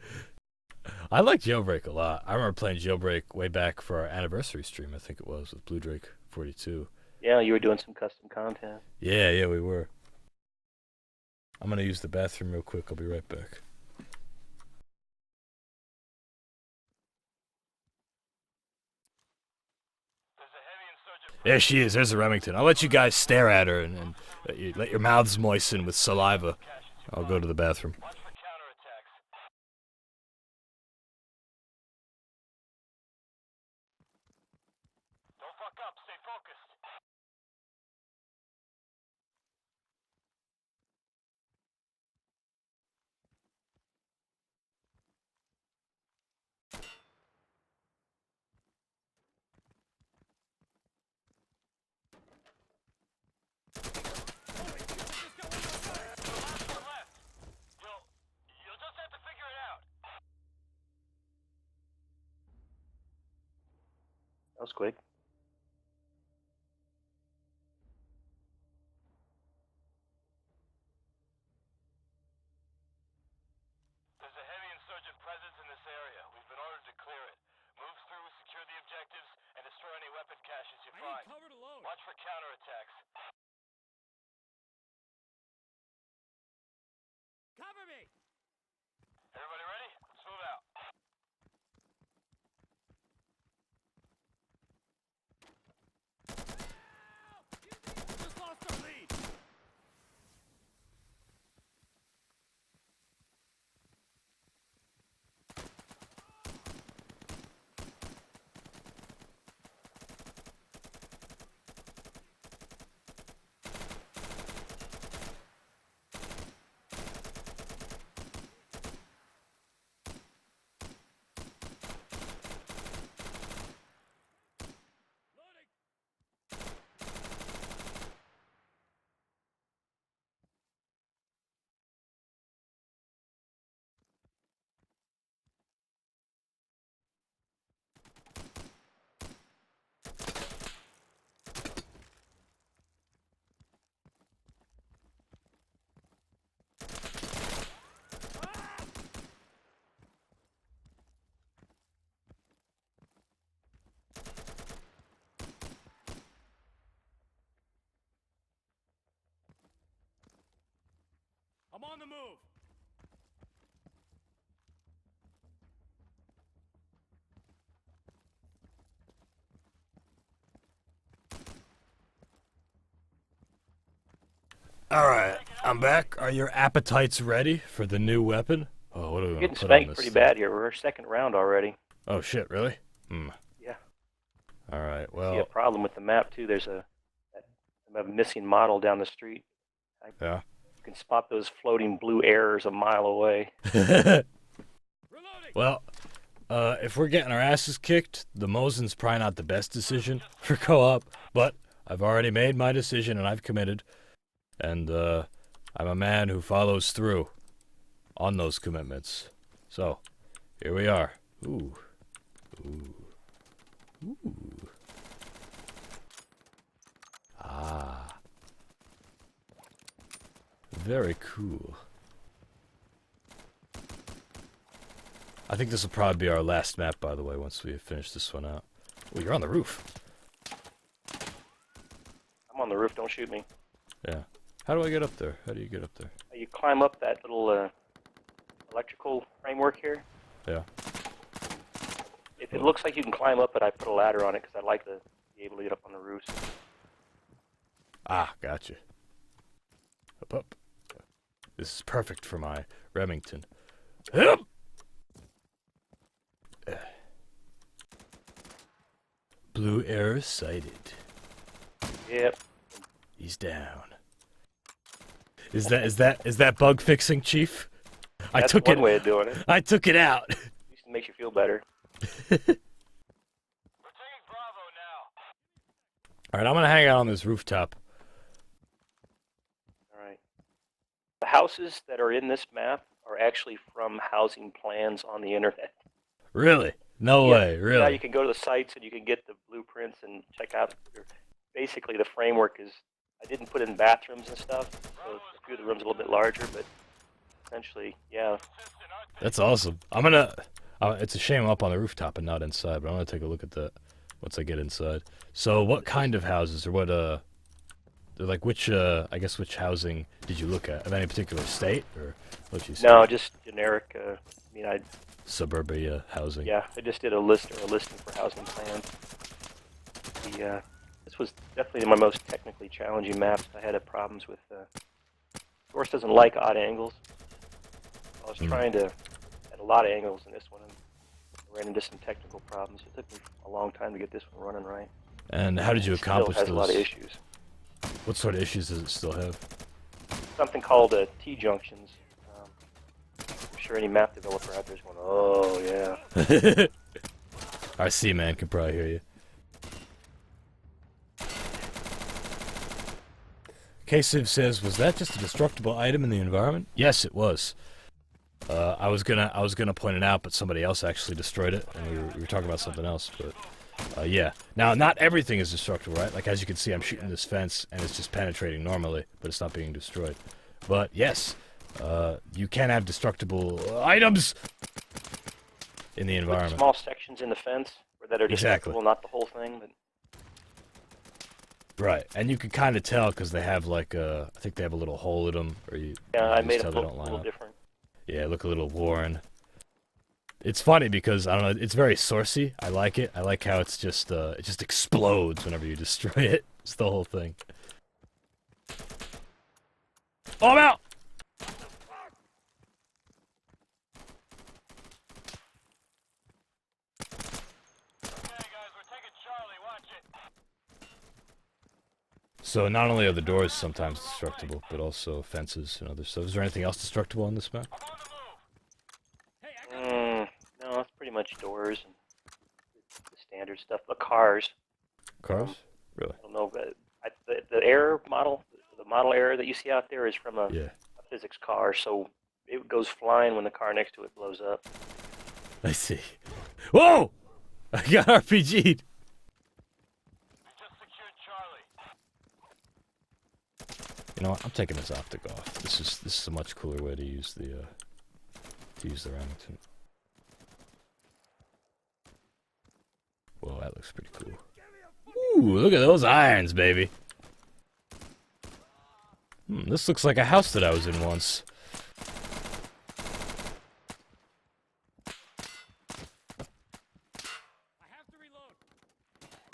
I like Jailbreak a lot. I remember playing Jailbreak way back for our anniversary stream, I think it was, with Blue Drake 42. Yeah, you were doing some custom content. Yeah, we were. I'm going to use the bathroom real quick. I'll be right back. There she is. There's the Remington. I'll let you guys stare at her and let your mouths moisten with saliva. I'll go to the bathroom. Watch for counterattacks. Don't fuck up. Stay focused. You'll just have to figure it out. That was quick. There's a heavy insurgent presence in this area. We've been ordered to clear it. Move through, secure the objectives, and destroy any weapon caches you I find. need cover to load. Watch for counterattacks. Cover me! Everybody ready? Let's move out. Just lost our lead! Loading! I'm on the move! Alright, I'm back. Are your appetites ready for the new weapon? Oh, what are we We're going getting to put on spanked this pretty thing? bad here. We're our second round already. Oh, shit, really? Yeah. Alright, See a well, problem with the map too. There's a missing model down the street. yeah. You can spot those floating blue errors a mile away. Reloading! Well, if we're getting our asses kicked, the Mosin's probably not the best decision for co-op, but I've already made my decision and I've committed. And I'm a man who follows through on those commitments. So, here we are. Ooh. Ah. Very cool. I think this will probably be our last map, by the way, once we finish this one out. Oh, you're on the roof. I'm on the roof. Don't shoot me. Yeah. How do I get up there? How do you get up there? You climb up that little electrical framework here. Yeah. If it looks like you can climb up it, I put a ladder on it because I like to be able to get up on the roofs. Ah, gotcha. Up. This is perfect for my Remington. Hup! Blue error sighted. Yep. He's down. Is that bug fixing, Chief? That's one way of doing it. I took it out. At least it makes you feel better. We're taking Bravo now. All right, I'm gonna hang out on this rooftop. All right. The houses that are in this map are actually from housing plans on the internet. Really? No way. Really? Yeah, you can go to the sites and you can get the blueprints and check out. Basically, the framework is. I didn't put in bathrooms and stuff, so a few of the rooms are a little bit larger, but essentially, yeah. That's awesome. I'm gonna. It's a shame I'm up on the rooftop and not inside, but I'm gonna take a look at that once I get inside. So, what kind of houses, or what? Like which? I guess which housing did you look at? Of any particular state, or what you see? No, just generic. I mean, Suburbia housing. Yeah, I just did a listing for housing plans. This was definitely my most technically challenging maps. I had problems with. Source doesn't like odd angles. I was trying to at a lot of angles in this one, and I ran into some technical problems. It took me a long time to get this one running right. And how did you accomplish It still has those? a lot of issues. What sort of issues does it still have? Something called T-junctions. I'm sure any map developer out there is going, oh, yeah. Our C-Man can probably hear you. K-Civ says, was that just a destructible item in the environment? Yes, it was. I was gonna point it out, but somebody else actually destroyed it, and we were talking about something else, but yeah. Now, not everything is destructible, right? Like, as you can see, I'm shooting this fence, and it's just penetrating normally, but it's not being destroyed. But, yes, you can have destructible items in the environment. Small sections in the fence that are destructible, not the whole thing, but... Right, and you can kind of tell because they have like I think they have a little hole in them, or you. Yeah, you I made tell them they look don't a line little up. different. Yeah, look a little worn. It's funny because I don't know. It's very sourcey. I like it. I like how it's just it just explodes whenever you destroy it. It's the whole thing. Oh, I'm out. So not only are the doors sometimes destructible, but also fences and other stuff. Is there anything else destructible on this map? No, it's pretty much doors and the standard stuff. The cars. Cars? Really? I don't know, but the air model, the model air that you see out there is from a physics car, so it goes flying when the car next to it blows up. I see. Whoa! I got RPG'd. You know what? I'm taking this optic off. This is a much cooler way to use the Remington. Whoa, that looks pretty cool. Ooh, look at those irons, baby. This looks like a house that I was in once.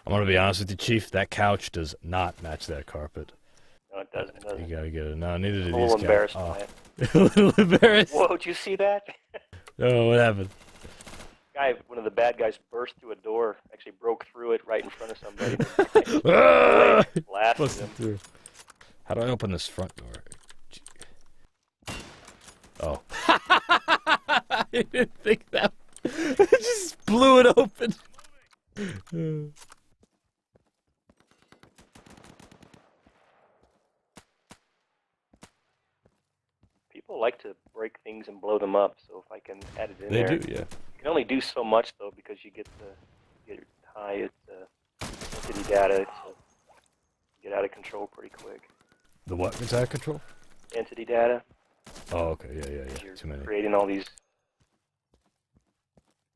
I'm gonna be honest with you, Chief. That couch does not match that carpet. No, it doesn't. You gotta get it. No, neither do these guys. I'm a little embarrassed by it. A little embarrassed? Whoa, did you see that? Oh, what happened? One of the bad guys burst through a door, actually broke through it right in front of somebody. Blasted him. Through. How do I open this front door? Oh. I didn't think that. I just blew it open. People like to break things and blow them up, so if I can add it in They there. do, yeah. You can only do so much, though, because you get high entity data, so you get out of control pretty quick. The what gets out of control? Entity data. Oh, okay, yeah. You're Too many. creating all these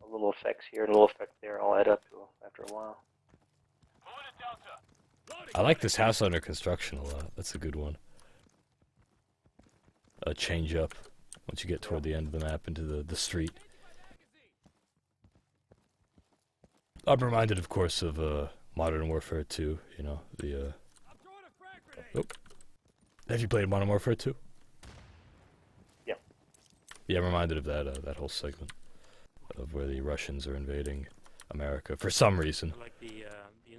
little effects here and a little effect there, all add up to after a while. I like this house under construction a lot. That's a good one. Change up once you get toward the end of the map into the street. I'm reminded, of course, of Modern Warfare 2. You know the. Oh. Have you played Modern Warfare 2? Yeah. Yeah, I'm reminded of that whole segment of where the Russians are invading America for some reason. Like the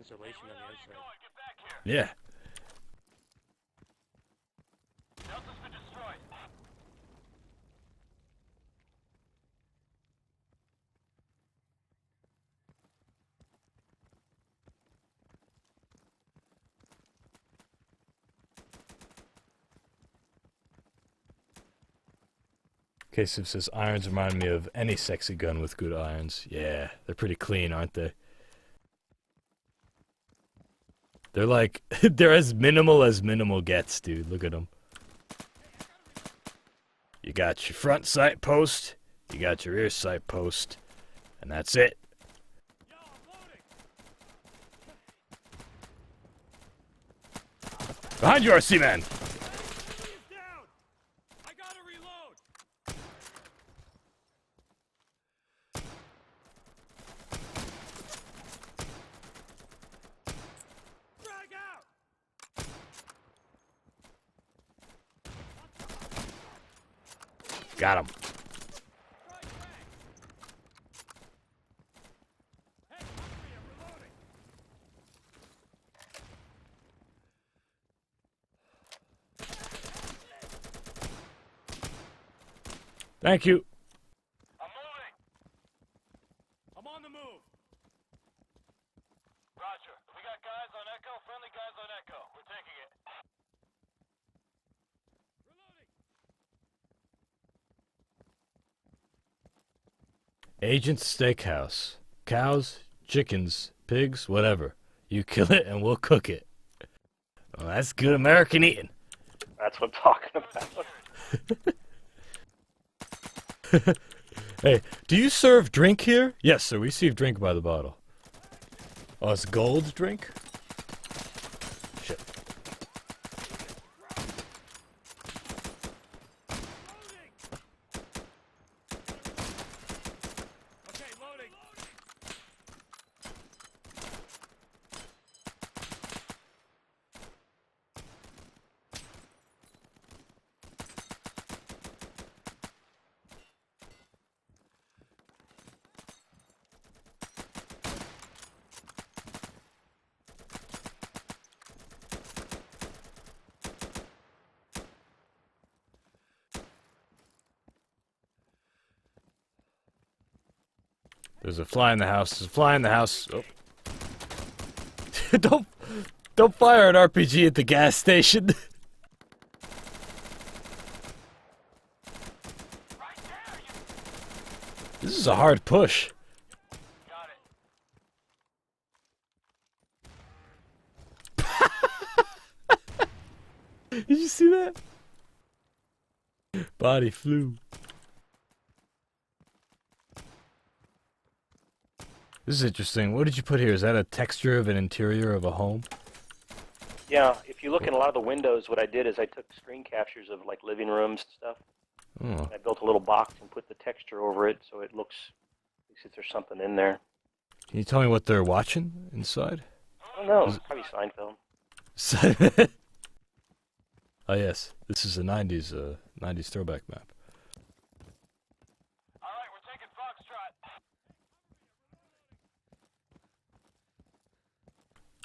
insulation on the outside. Get back here. Yeah. Delta's been destroyed. Kasif says irons remind me of any sexy gun with good irons. Yeah, they're pretty clean, aren't they? They're like, they're as minimal gets, dude. Look at them. You got your front sight post, you got your rear sight post, and that's it. Yo, I'm loading. Behind you, RC man. He's down. I gotta reload. Frag out. Got him. Strike back. Hey, hungry, I'm reloading. Thank you. I'm moving. I'm on the move. Roger. We got guys on Echo. Friendly guys on Echo. We're taking it. Reloading. Agent Steakhouse. Cows, chickens, pigs, whatever. You kill it and we'll cook it. Well, that's good American eating. That's what I'm talking about. Hey, do you serve drink here? Yes, sir. We serve drink by the bottle. Oh, it's gold drink? Shit. Loading. Okay, loading. There's a fly in the house. There's a fly in the house. Oh. don't fire an RPG at the gas station. This is a hard push. Got it. Did you see that? Body flew. This is interesting. What did you put here? Is that a texture of an interior of a home? Yeah, if you look in a lot of the windows, what I did is I took screen captures of like living rooms and stuff. Oh. I built a little box and put the texture over it so it looks as if there's something in there. Can you tell me what they're watching inside? I don't know. Probably Seinfeld. Oh yes, this is a 90s throwback map. All right, we're taking Foxtrot.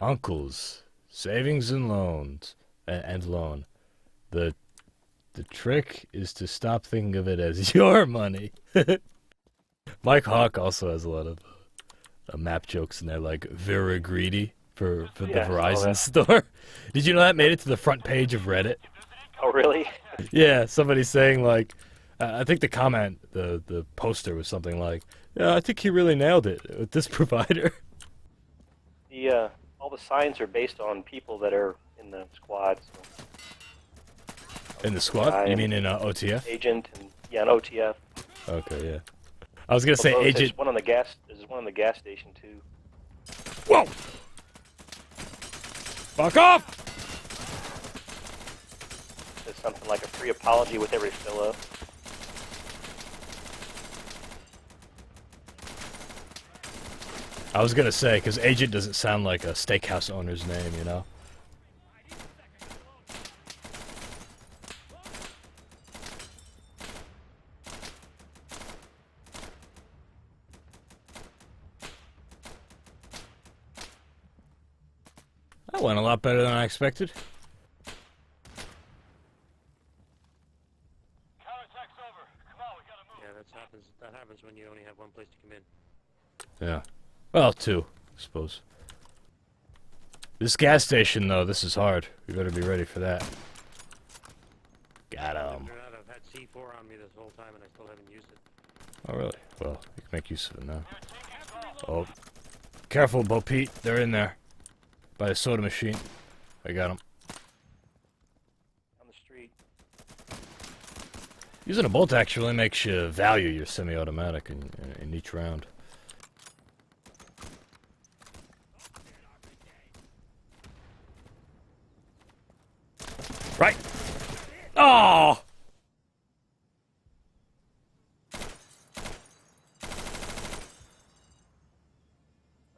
Uncles, savings and loans, and loan. The trick is to stop thinking of it as your money. Mike Hawk also has a lot of map jokes in there, like very greedy for the Verizon store. Did you know that made it to the front page of Reddit? Oh, really? Yeah, somebody saying like, I think the comment, the poster was something like, "Yeah, I think he really nailed it with this provider." All the signs are based on people that are in the squad. So. In the squad? You mean in OTF? Agent and an OTF. Okay, yeah. I was gonna say Although agent. There's one on the gas. There's one on the gas station too. Whoa! Fuck off! There's something like a free apology with every fill up. I was gonna say, because agent doesn't sound like a steakhouse owner's name, you know? That went a lot better than I expected. Counterattack's over. Come on, we gotta move. Yeah, that happens when you only have one place to come in. Yeah. Well, two, I suppose. This gas station, though, this is hard. We better be ready for that. Got him. Believe it or not, I've had C4 on me this whole time and I still haven't used it. Oh, really? Well, you can make use of it now. Oh. Careful, Bo Pete. They're in there. By the soda machine. I got them. On the street. Using a bolt actually makes you value your semi-automatic in each round. Right. Oh!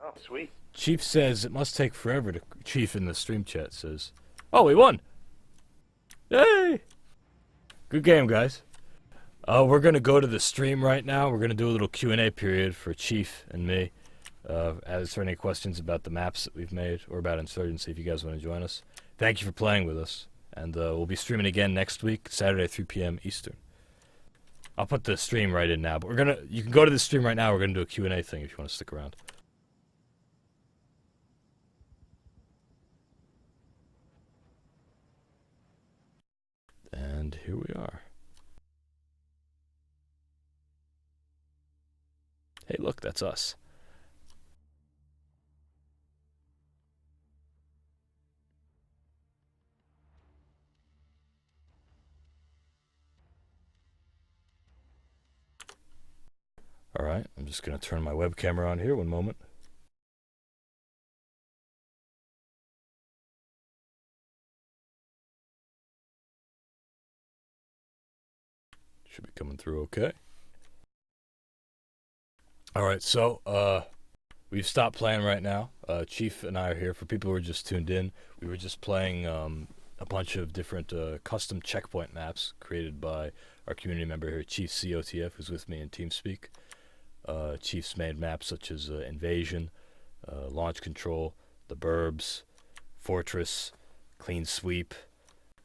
Oh, sweet. Chief says it must take forever to... Chief in the stream chat says... Oh, we won! Yay! Good game, guys. We're going to go to the stream right now. We're going to do a little Q&A period for Chief and me. Answer any questions about the maps that we've made or about Insurgency if you guys want to join us. Thank you for playing with us. And we'll be streaming again next week, Saturday, 3 p.m. Eastern. I'll put the stream right in now, but you can go to the stream right now. We're going to do a Q&A thing if you want to stick around. And here we are. Hey, look, that's us. All right, I'm just going to turn my web camera on here. One moment. Should be coming through okay. All right, so we've stopped playing right now. Chief and I are here. For people who are just tuned in, we were just playing a bunch of different custom checkpoint maps created by our community member here, Chief-C-OTF, who's with me in TeamSpeak. Chief's made maps such as Invasion, Launch Control, The Burbs, Fortress, Clean Sweep,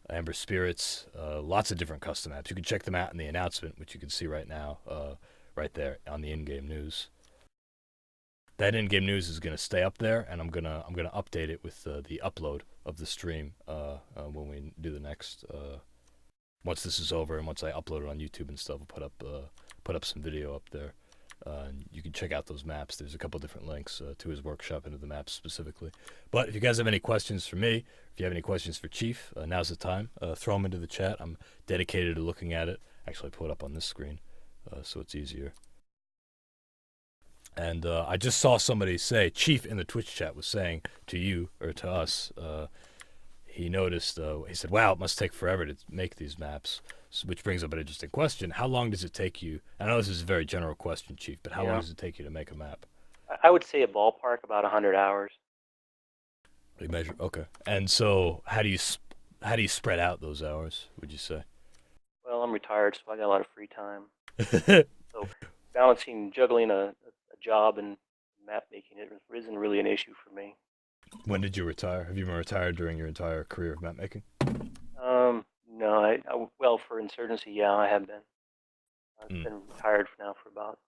Amber Spirits, lots of different custom maps. You can check them out in the announcement, which you can see right now, right there on the in-game news. That in-game news is going to stay up there, and I'm gonna update it with the upload of the stream when we do the next. Once this is over and once I upload it on YouTube and stuff, I'll put up some video up there. And you can check out those maps. There's a couple different links to his workshop and to the maps specifically. But if you guys have any questions for me, if you have any questions for Chief, now's the time. Throw them into the chat. I'm dedicated to looking at it. Actually, I put it up on this screen so it's easier. And I just saw somebody say, Chief in the Twitch chat was saying to you, or to us, he noticed, he said, wow, it must take forever to make these maps, which brings up an interesting question. How long does it take you? I know this is a very general question, Chief, but how long does it take you to make a map? I would say a ballpark about 100 hours. You measure, okay. And so how do you spread out those hours, would you say? Well, I'm retired, so I got a lot of free time. So juggling a job and map making, it isn't really an issue for me. When did you retire? Have you been retired during your entire career of map making? No, well, for Insurgency, yeah, I have been. I've been retired now for about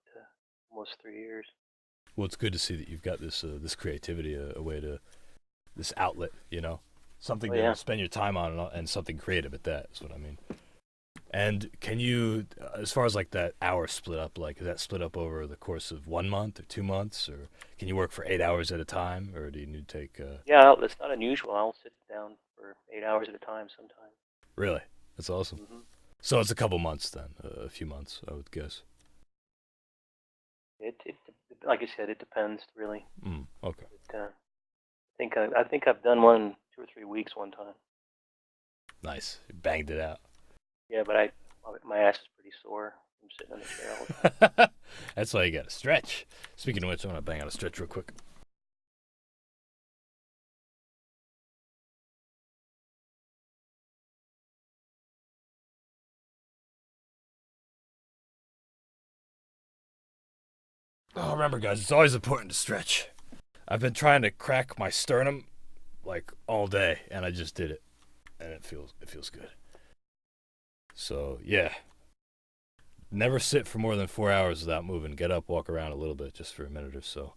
almost 3 years. Well, it's good to see that you've got this this creativity, a way to, this outlet, you know, something to spend your time on, and something creative at that is what I mean. And can you, as far as like that hour split up, like is that split up over the course of 1 month or 2 months, or can you work for 8 hours at a time, or do you need to take? Yeah, that's not unusual. I'll sit down for 8 hours at a time sometimes. Really, that's awesome. Mm-hmm. So it's a couple months then, a few months, I would guess. It like I said, it depends really. Okay. But, I think I've done one 2 or 3 weeks one time. Nice, you banged it out. Yeah, but my ass is pretty sore from sitting in the chair all the time. That's why you got to stretch. Speaking of which, I'm gonna bang out a stretch real quick. Oh, remember guys, it's always important to stretch. I've been trying to crack my sternum like all day, and I just did it, and it feels good. So yeah, never sit for more than 4 hours without moving. Get up, walk around a little bit, just for a minute or so.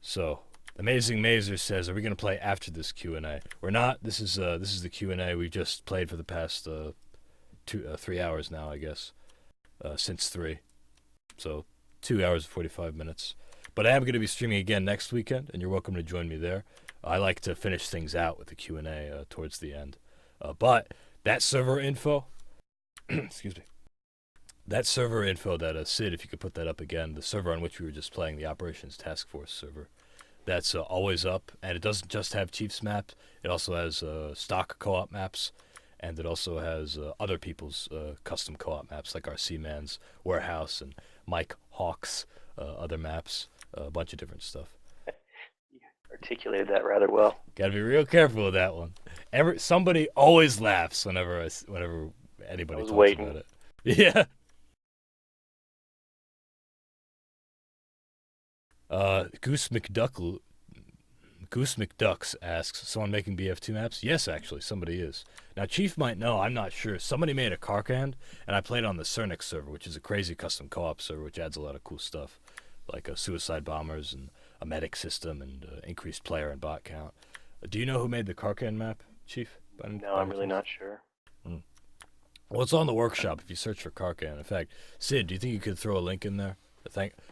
So Amazing Mazer says, "Are we gonna play after this Q&A? We're not. This is the Q&A we just played for the past 3 hours now, I guess, since 3. So 2 hours and 45 minutes. But I am going to be streaming again next weekend, and you're welcome to join me there. I like to finish things out with the Q&A towards the end. But that server info, excuse me, that server info that Sid, if you could put that up again, the server on which we were just playing, the Operations Task Force server, that's always up, and it doesn't just have Chiefs maps. It also has stock co-op maps, and it also has other people's custom co-op maps, like our Seaman's Warehouse and Mike Hawk's other maps, a bunch of different stuff. You articulated that rather well. Got to be real careful with that one. Somebody always laughs whenever anybody talks waiting. about it. Yeah. Goose McDucks asks, someone making BF2 maps? Yes, actually, somebody is. Now, Chief might know, I'm not sure. Somebody made a Karkand, and I played on the Cernix server, which is a crazy custom co-op server, which adds a lot of cool stuff, like suicide bombers and a medic system and increased player and bot count. Do you know who made the Karkand map, Chief? No, I'm really not sure. Well, it's on the workshop if you search for Karkand. In fact, Sid, do you think you could throw a link in there?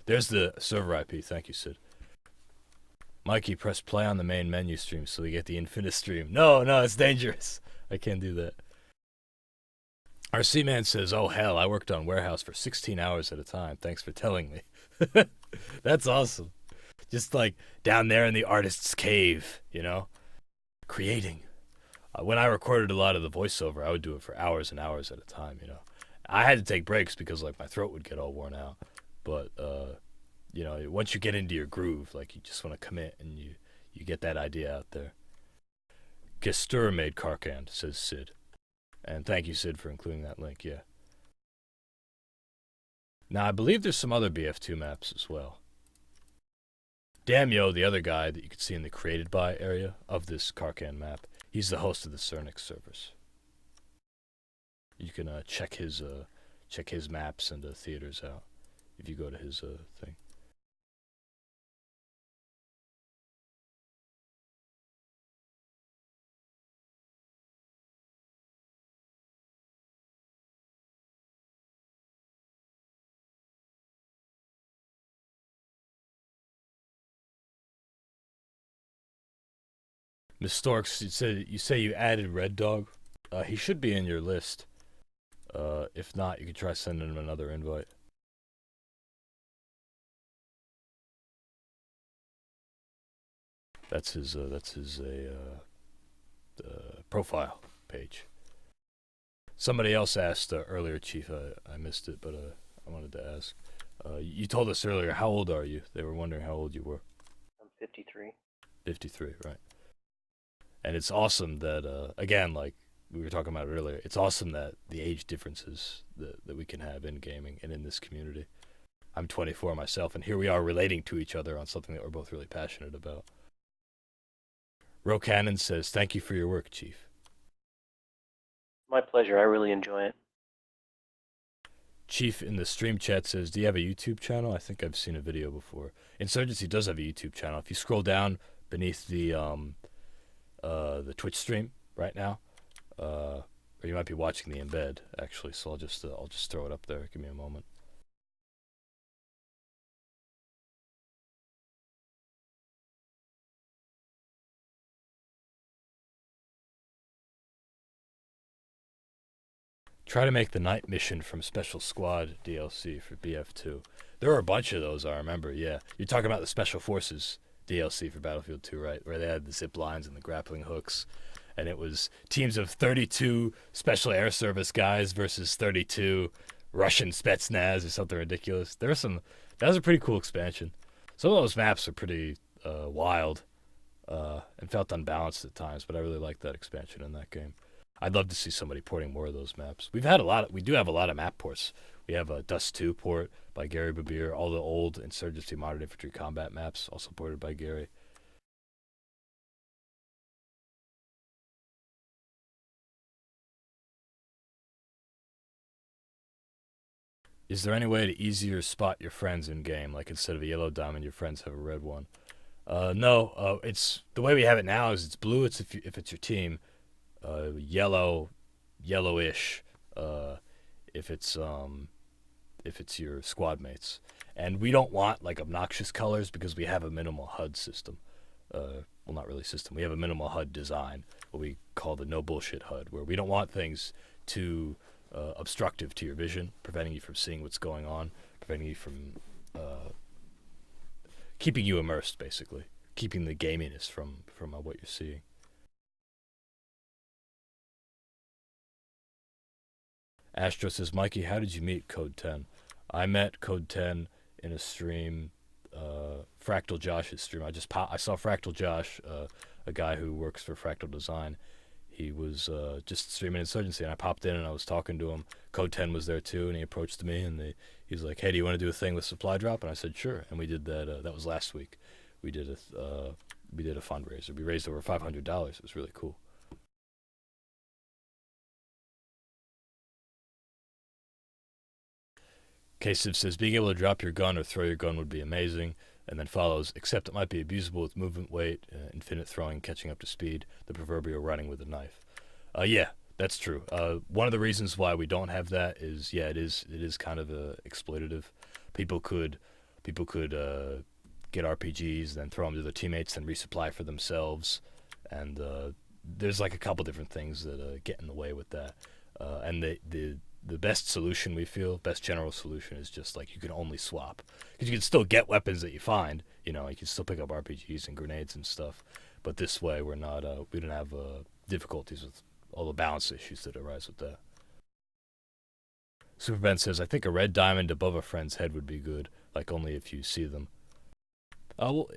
There's the server IP. Thank you, Sid. Mikey, press play on the main menu stream so we get the infinite stream. No, it's dangerous. I can't do that. Our Seaman says, oh, hell, I worked on Warehouse for 16 hours at a time. Thanks for telling me. That's awesome. Just like down there in the artist's cave, creating. When I recorded a lot of the voiceover, I would do it for hours and hours at a time, I had to take breaks because, like, my throat would get all worn out. But, once you get into your groove, like, you just want to commit and you get that idea out there. Gestur made Karkand, says Sid. And thank you, Sid, for including that link, yeah. Now, I believe there's some other BF2 maps as well. Damio, the other guy that you can see in the created by area of this Karkand map, he's the host of the Cernix servers. You can check his maps and theaters out if you go to his thing. Miss Storks, you say you added Red Dog. He should be in your list. If not, you could try sending him another invite. That's his profile page. Somebody else asked earlier, Chief. I missed it, but I wanted to ask. You told us earlier, how old are you? They were wondering how old you were. I'm 53. 53, right. And it's awesome that, again, like we were talking about earlier, it's awesome that the age differences that we can have in gaming and in this community. I'm 24 myself, and here we are relating to each other on something that we're both really passionate about. Rocannon says, thank you for your work, Chief. My pleasure. I really enjoy it. Chief in the stream chat says, do you have a YouTube channel? I think I've seen a video before. Insurgency does have a YouTube channel. If you scroll down beneath the Twitch stream right now, or you might be watching the embed, actually, so I'll just throw it up there. Give me a moment. Try to make the night mission from Special Squad DLC for BF2. There were a bunch of those, I remember, yeah. You're talking about the Special Forces DLC for Battlefield 2, right? Where they had the zip lines and the grappling hooks. And it was teams of 32 Special Air Service guys versus 32 Russian Spetsnaz or something ridiculous. That was a pretty cool expansion. Some of those maps are pretty wild and felt unbalanced at times, but I really liked that expansion in that game. I'd love to see somebody porting more of those maps. We do have a lot of map ports. We have a Dust 2 port by Gary Babir, all the old Insurgency Modern Infantry combat maps also ported by Gary. Is there any way to easier spot your friends in game? Like instead of a yellow diamond, your friends have a red one. No. It's the way we have it now is it's blue. It's if it's your team. Yellow, yellowish. If it's your squad mates. And we don't want like obnoxious colors because we have a minimal HUD system. Well, not really system. We have a minimal HUD design, what we call the no bullshit HUD, where we don't want things too obstructive to your vision, preventing you from seeing what's going on, preventing you from keeping you immersed, basically, keeping the gaminess from what you're seeing. Astro says, Mikey, how did you meet Code 10? I met Code 10 in a stream, Fractal Josh's stream. I saw Fractal Josh, a guy who works for Fractal Design. He was just streaming Insurgency, and I popped in and I was talking to him. Code 10 was there too, and he approached me and he was like, "Hey, do you want to do a thing with Supply Drop?" And I said, "Sure." And we did that. That was last week. We did a fundraiser. We raised over $500. It was really cool. K-Civ says, being able to drop your gun or throw your gun would be amazing, and then follows, except it might be abusable with movement weight, infinite throwing, catching up to speed, the proverbial running with a knife. Yeah, that's true. One of the reasons why we don't have that is, yeah, it is kind of exploitative. People could get RPGs, then throw them to their teammates, and resupply for themselves, and there's like a couple different things that get in the way with that. And the best solution, we feel, best general solution, is just like you can only swap. Because you can still get weapons that you find, you know, you can still pick up RPGs and grenades and stuff. But this way, we don't have difficulties with all the balance issues that arise with that. Superben says, I think a red diamond above a friend's head would be good, like only if you see them. Well,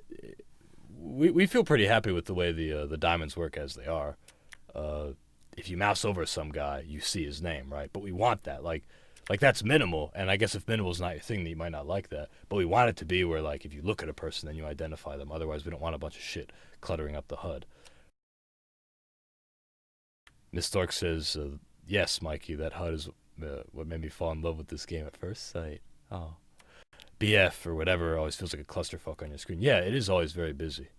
we feel pretty happy with the way the diamonds work as they are. If you mouse over some guy, you see his name, right? But we want that, like that's minimal. And I guess if minimal is not your thing, then you might not like that. But we want it to be where, like, if you look at a person, then you identify them. Otherwise, we don't want a bunch of shit cluttering up the HUD. Miss Stork says, yes, Mikey, that HUD is what made me fall in love with this game at first sight. Oh. BF or whatever always feels like a clusterfuck on your screen. Yeah, it is always very busy.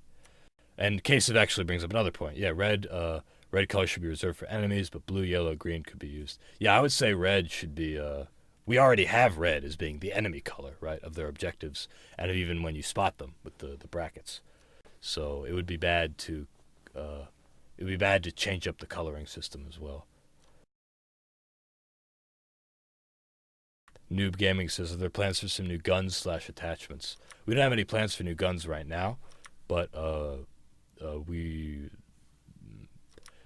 And K-Civ actually brings up another point. Yeah, red color should be reserved for enemies, but blue, yellow, green could be used. Yeah, I would say red should be, we already have red as being the enemy color, right, of their objectives, and even when you spot them with the brackets. So it would be bad to change up the coloring system as well. Noob Gaming says, are there plans for some new guns/attachments? We don't have any plans for new guns right now, but we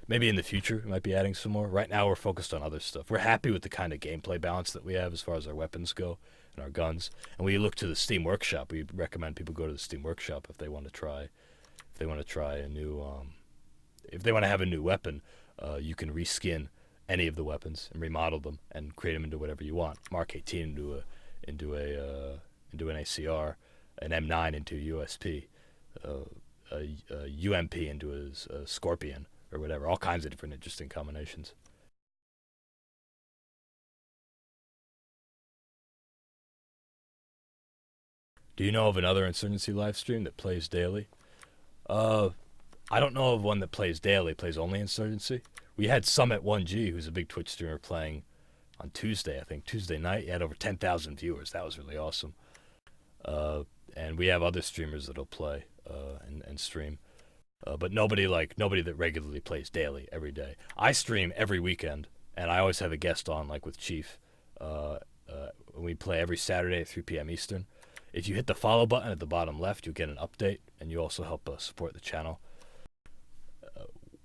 maybe in the future we might be adding some more. Right now we're focused on other stuff. We're happy with the kind of gameplay balance that we have as far as our weapons go and our guns. And we look to the Steam Workshop. We recommend people go to the Steam Workshop if they want to try a new if they want to have a new weapon. You can reskin any of the weapons and remodel them and create them into whatever you want. Mark 18 into an ACR, an M9 into a USP, a UMP into a Scorpion or whatever. All kinds of different interesting combinations. Do you know of another Insurgency live stream that plays daily? I don't know of one that plays daily, plays only Insurgency. We had Summit1G, who's a big Twitch streamer, playing on Tuesday, I think, Tuesday night. He had over 10,000 viewers. That was really awesome. And we have other streamers that'll play and stream. But nobody that regularly plays daily every day. I stream every weekend, and I always have a guest on, like with Chief. We play every Saturday at 3 p.m. Eastern. If you hit the follow button at the bottom left, you'll get an update, and you also help support the channel.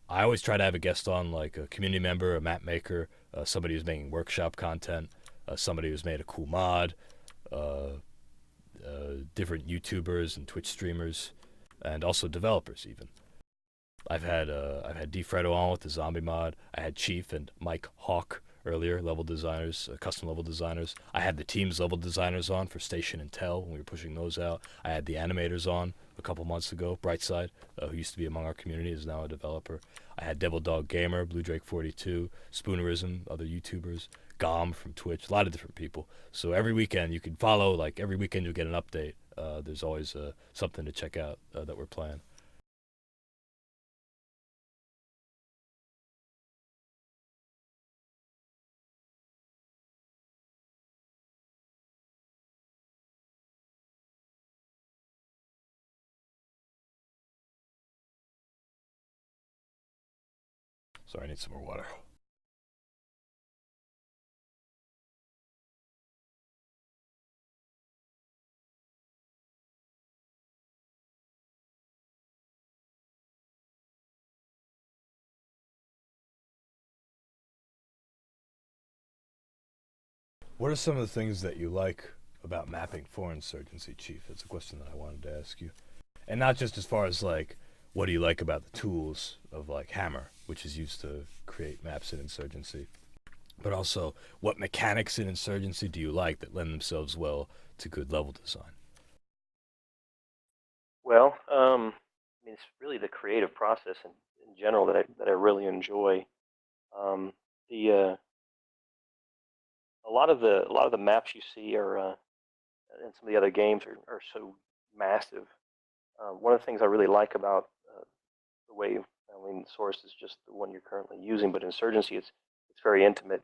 I always try to have a guest on, like a community member, a map maker, somebody who's making workshop content, somebody who's made a cool mod, different YouTubers and Twitch streamers, and also developers even. I've had DFredo on with the zombie mod. I had Chief and Mike Hawk earlier, level designers, custom level designers. I had the team's level designers on for Station and Tell when we were pushing those out. I had the animators on a couple months ago. Brightside, who used to be among our community, is now a developer. I had Devil Dog Gamer, Blue Drake 42, Spoonerism, other YouTubers, Gom from Twitch, a lot of different people. So every weekend you can follow. Like every weekend you'll get an update. There's always something to check out that we're playing. Sorry, I need some more water. What are some of the things that you like about mapping for Insurgency, Chief? That's a question that I wanted to ask you. And not just as far as like, what do you like about the tools of like Hammer, which is used to create maps in Insurgency, but also what mechanics in Insurgency do you like that lend themselves well to good level design? Well, I mean, it's really the creative process in general that I really enjoy. The a lot of the maps you see are and some of the other games are so massive. One of the things I really like about the way, I mean, Source is just the one you're currently using, but Insurgency, it's very intimate.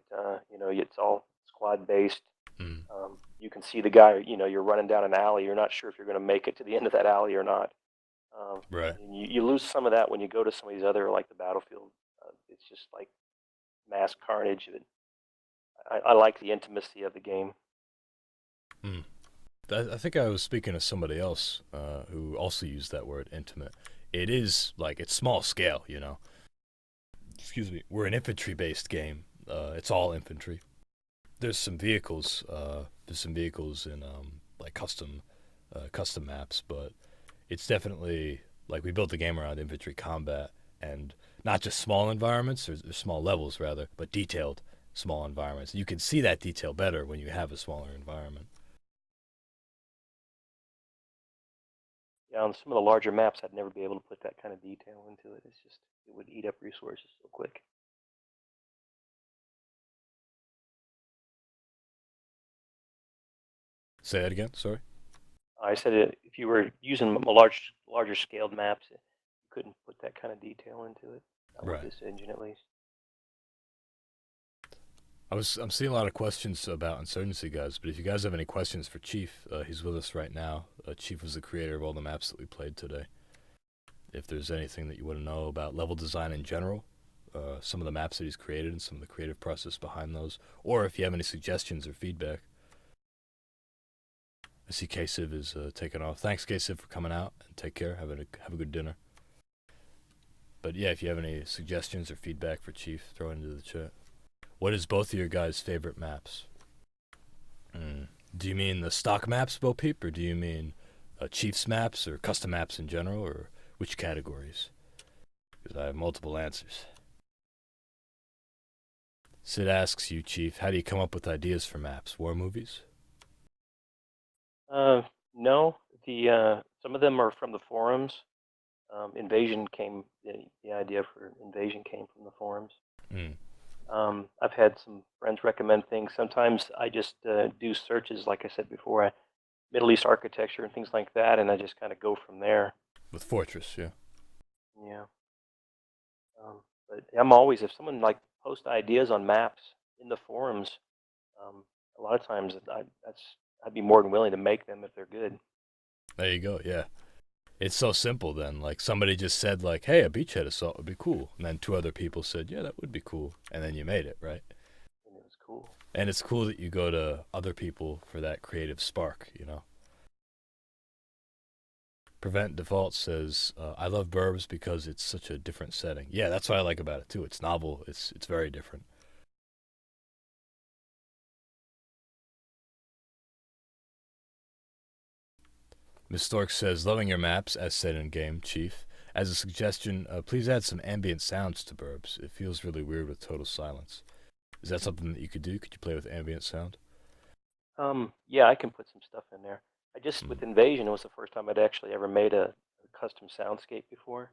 You know, it's all squad based. Mm. You can see the guy. You know, you're running down an alley. You're not sure if you're going to make it to the end of that alley or not. Right. And you lose some of that when you go to some of these other, like the Battlefield. It's just like mass carnage. I like the intimacy of the game. Mm. I think I was speaking to somebody else who also used that word, intimate. It is like, it's small scale, you know. Excuse me. We're an infantry-based game. It's all infantry. There's some vehicles. There's some vehicles in like custom maps, but it's definitely like we built the game around infantry combat and not just small environments or small levels rather, but detailed small environments. You can see that detail better when you have a smaller environment. Yeah, on some of the larger maps, I'd never be able to put that kind of detail into it. It's just, it would eat up resources so quick. Say that again. Sorry. I said if you were using larger scaled maps, you couldn't put that kind of detail into it. Not with Right. this engine, at least. I'm seeing a lot of questions about Insurgency, guys. But if you guys have any questions for Chief, he's with us right now. Chief was the creator of all the maps that we played today. If there's anything that you want to know about level design in general, some of the maps that he's created and some of the creative process behind those, or if you have any suggestions or feedback. I see K-Civ is taking off. Thanks, K-Civ, for coming out, and take care. Have a good dinner. But yeah, if you have any suggestions or feedback for Chief, throw it into the chat. What is both of your guys' favorite maps? Do you mean the stock maps, Bo Peep, or do you mean Chief's maps or custom maps in general, or which categories? Because I have multiple answers. Sid asks you, Chief, how do you come up with ideas for maps? War movies? No, some of them are from the forums. Invasion came. The idea for Invasion came from the forums. Mm. I've had some friends recommend things. Sometimes I just do searches, like I said before, Middle East architecture and things like that, and I just kind of go from there. With Fortress, yeah. Yeah. But I'm always, if someone like posts ideas on maps in the forums, a lot of times I'd be more than willing to make them if they're good. There you go, yeah. It's so simple then. Like somebody just said like, hey, a beachhead assault would be cool. And then two other people said, yeah, that would be cool. And then you made it, right? And it was cool. And it's cool that you go to other people for that creative spark, you know? Prevent Default says, I love Burbs because it's such a different setting. Yeah, that's what I like about it too. It's novel. It's very different. Miss Stork says, loving your maps, as said in game, Chief. As a suggestion, please add some ambient sounds to Burbs. It feels really weird with total silence. Is that something that you could do? Could you play with ambient sound? Yeah, I can put some stuff in there. I just, with Invasion, it was the first time I'd actually ever made a custom soundscape before.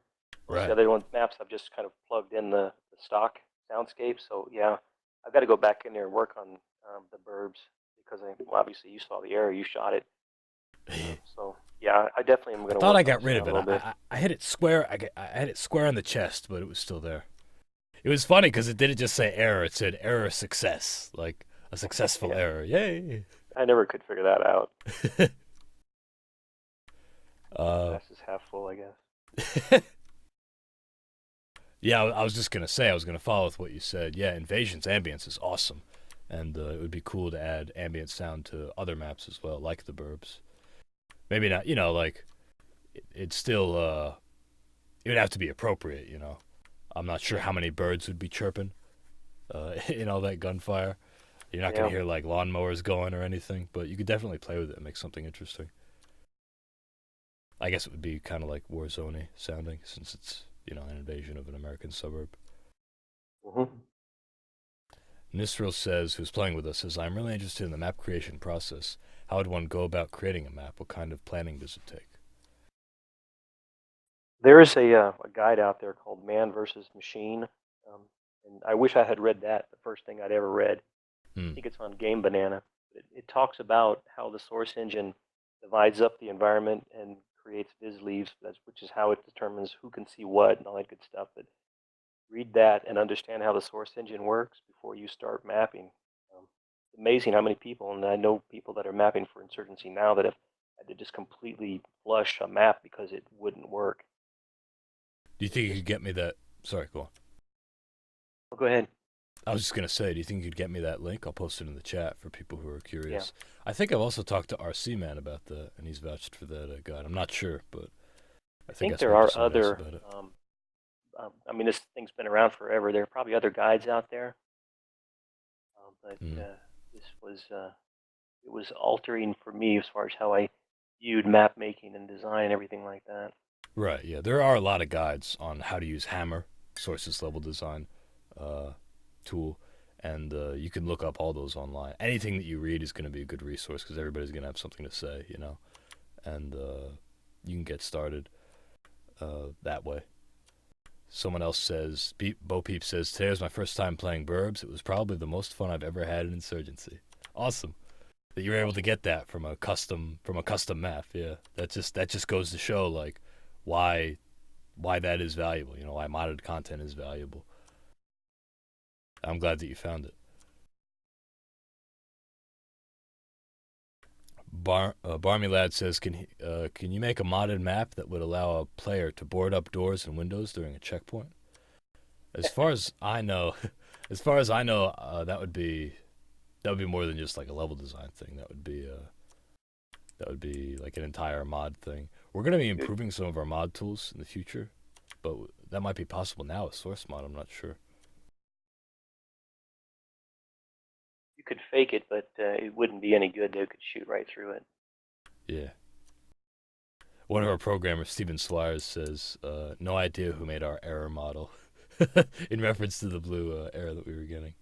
Most of the other maps, I've just kind of plugged in the stock soundscape. So yeah, I've got to go back in there and work on the burbs because obviously you saw the area, you shot it. So yeah, I definitely am going to. Thought I got rid of it. A little bit. I hit it square. I hit it square on the chest, but it was still there. It was funny because it didn't just say error; it said error success, like a successful error. Yay! I never could figure that out. Glass is half full, I guess. Yeah, I was just gonna say I was gonna follow with what you said. Yeah, Invasion's ambience is awesome, and it would be cool to add ambient sound to other maps as well, like the Burbs. Maybe not, like it's still it would have to be appropriate, I'm not sure how many birds would be chirping in all that gunfire. You're not gonna hear like lawnmowers going or anything, but you could definitely play with it and make something interesting. I guess it would be kind of like Warzone sounding, since it's an invasion of an American suburb. Mm-hmm. Nisril says, who's playing with us, says, I'm really interested in the map creation process. How would one go about creating a map? What kind of planning does it take? There is a guide out there called Man versus Machine, and I wish I had read that. The first thing I'd ever read. I think it's on Game Banana. It talks about how the source engine divides up the environment and creates viz leaves, which is how it determines who can see what and all that good stuff. But read that and understand how the source engine works before you start mapping. It's amazing how many people, and I know people that are mapping for Insurgency now that have had to just completely flush a map because it wouldn't work. Do you think you could get me that? Sorry, go on. Oh, go ahead. I was just going to say, do you think you could get me that link? I'll post it in the chat for people who are curious. Yeah. I think I've also talked to RC Man about that, and he's vouched for that guide. I'm not sure, but I think there are other. I mean, this thing's been around forever. There are probably other guides out there, but this was it was altering for me as far as how I viewed map making and design and everything like that. Right. Yeah, there are a lot of guides on how to use Hammer, sources level design tool, and you can look up all those online. Anything that you read is going to be a good resource because everybody's going to have something to say, and you can get started that way. Someone else says, Bo Peep says, today was my first time playing Burbs. It was probably the most fun I've ever had in Insurgency. Awesome that you were able to get that from a custom map. Yeah, that just goes to show like why that is valuable. Why modded content is valuable. I'm glad that you found it. Barmy Lad says, can you make a modded map that would allow a player to board up doors and windows during a checkpoint? As far as I know, that would be more than just like a level design thing. That would be like an entire mod thing. We're going to be improving some of our mod tools in the future, but that might be possible now with source mod. I'm not sure. You could fake it, but it wouldn't be any good. They could shoot right through it. Yeah. One of our programmers, Steven Swires, says, no idea who made our error model, in reference to the blue error that we were getting.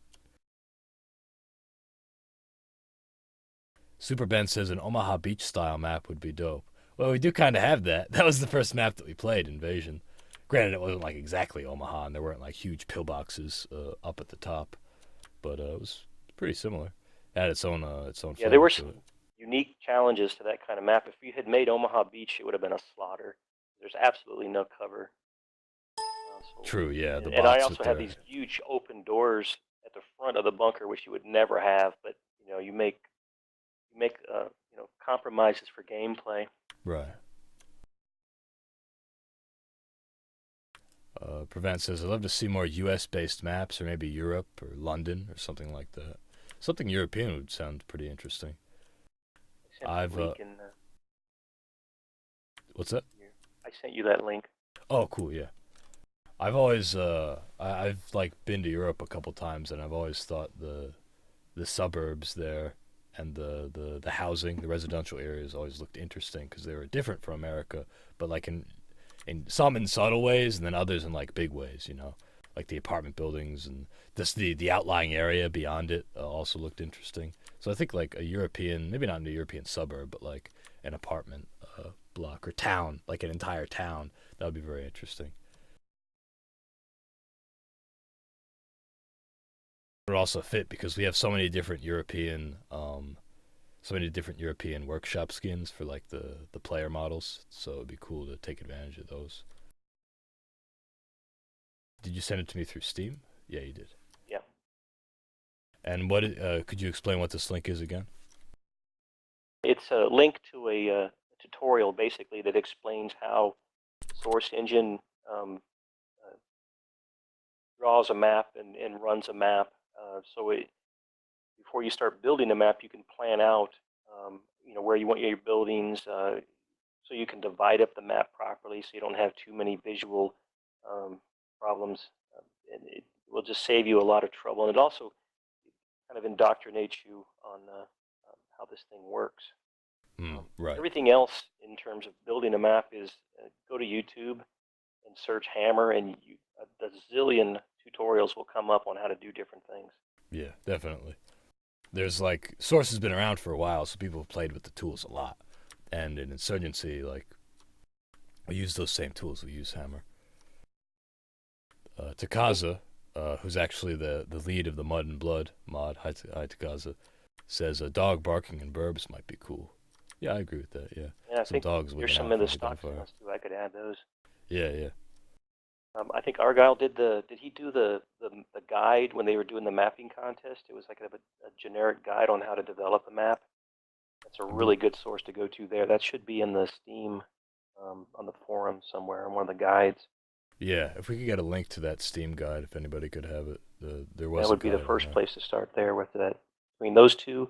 Super Ben says an Omaha Beach style map would be dope. Well, we do kind of have that. That was the first map that we played, Invasion. Granted, it wasn't like exactly Omaha, and there weren't like huge pillboxes up at the top, but it was pretty similar. It had its own Yeah, there were some unique challenges to that kind of map. If you had made Omaha Beach, it would have been a slaughter. There's absolutely no cover. True, yeah. And I also had these huge open doors at the front of the bunker, which you would never have. But you make compromises for gameplay. Right. Prevent says, I'd love to see more U.S.-based maps, or maybe Europe or London or something like that. Something European would sound pretty interesting. What's that? I sent you that link. Oh, cool, yeah. I've always I've like been to Europe a couple times, and I've always thought the suburbs there and the housing, the residential areas always looked interesting because they were different from America, but like in some in subtle ways, and then others in like big ways, like the apartment buildings and just the outlying area beyond it also looked interesting. So I think like a European, maybe not in a European suburb, but like an apartment block or town, like an entire town, that would be very interesting. would also fit because we have so many different European workshop skins for like the player models, so it'd be cool to take advantage of those. Did you send it to me through Steam? Yeah, you did. Yeah. And what could you explain what this link is again? It's a link to a tutorial basically that explains how Source Engine draws a map and runs a map. Before you start building a map, you can plan out, where you want your buildings, so you can divide up the map properly, so you don't have too many visual problems, and it will just save you a lot of trouble. And it also kind of indoctrinates you on how this thing works. Right. Everything else in terms of building a map is go to YouTube and search Hammer, and a zillion tutorials will come up on how to do different things. Yeah, definitely. There's like Source has been around for a while, so people have played with the tools a lot. And in Insurgency, like we use those same tools. We use Hammer. Takaza, who's actually the lead of the Mud and Blood mod, hi Takaza, says a dog barking in burbs might be cool. Yeah, I agree with that. Yeah, And I some think dogs with there's an some in the alpha stock identifier. files too. I could add those. Yeah, yeah. I think Argyle did he do the guide when they were doing the mapping contest? It was like a generic guide on how to develop a map. That's a really good source to go to there. That should be in the Steam on the forum somewhere in one of the guides. Yeah, if we could get a link to that Steam guide, if anybody could have it, there was. That would be the first place to start there with that. I mean, those two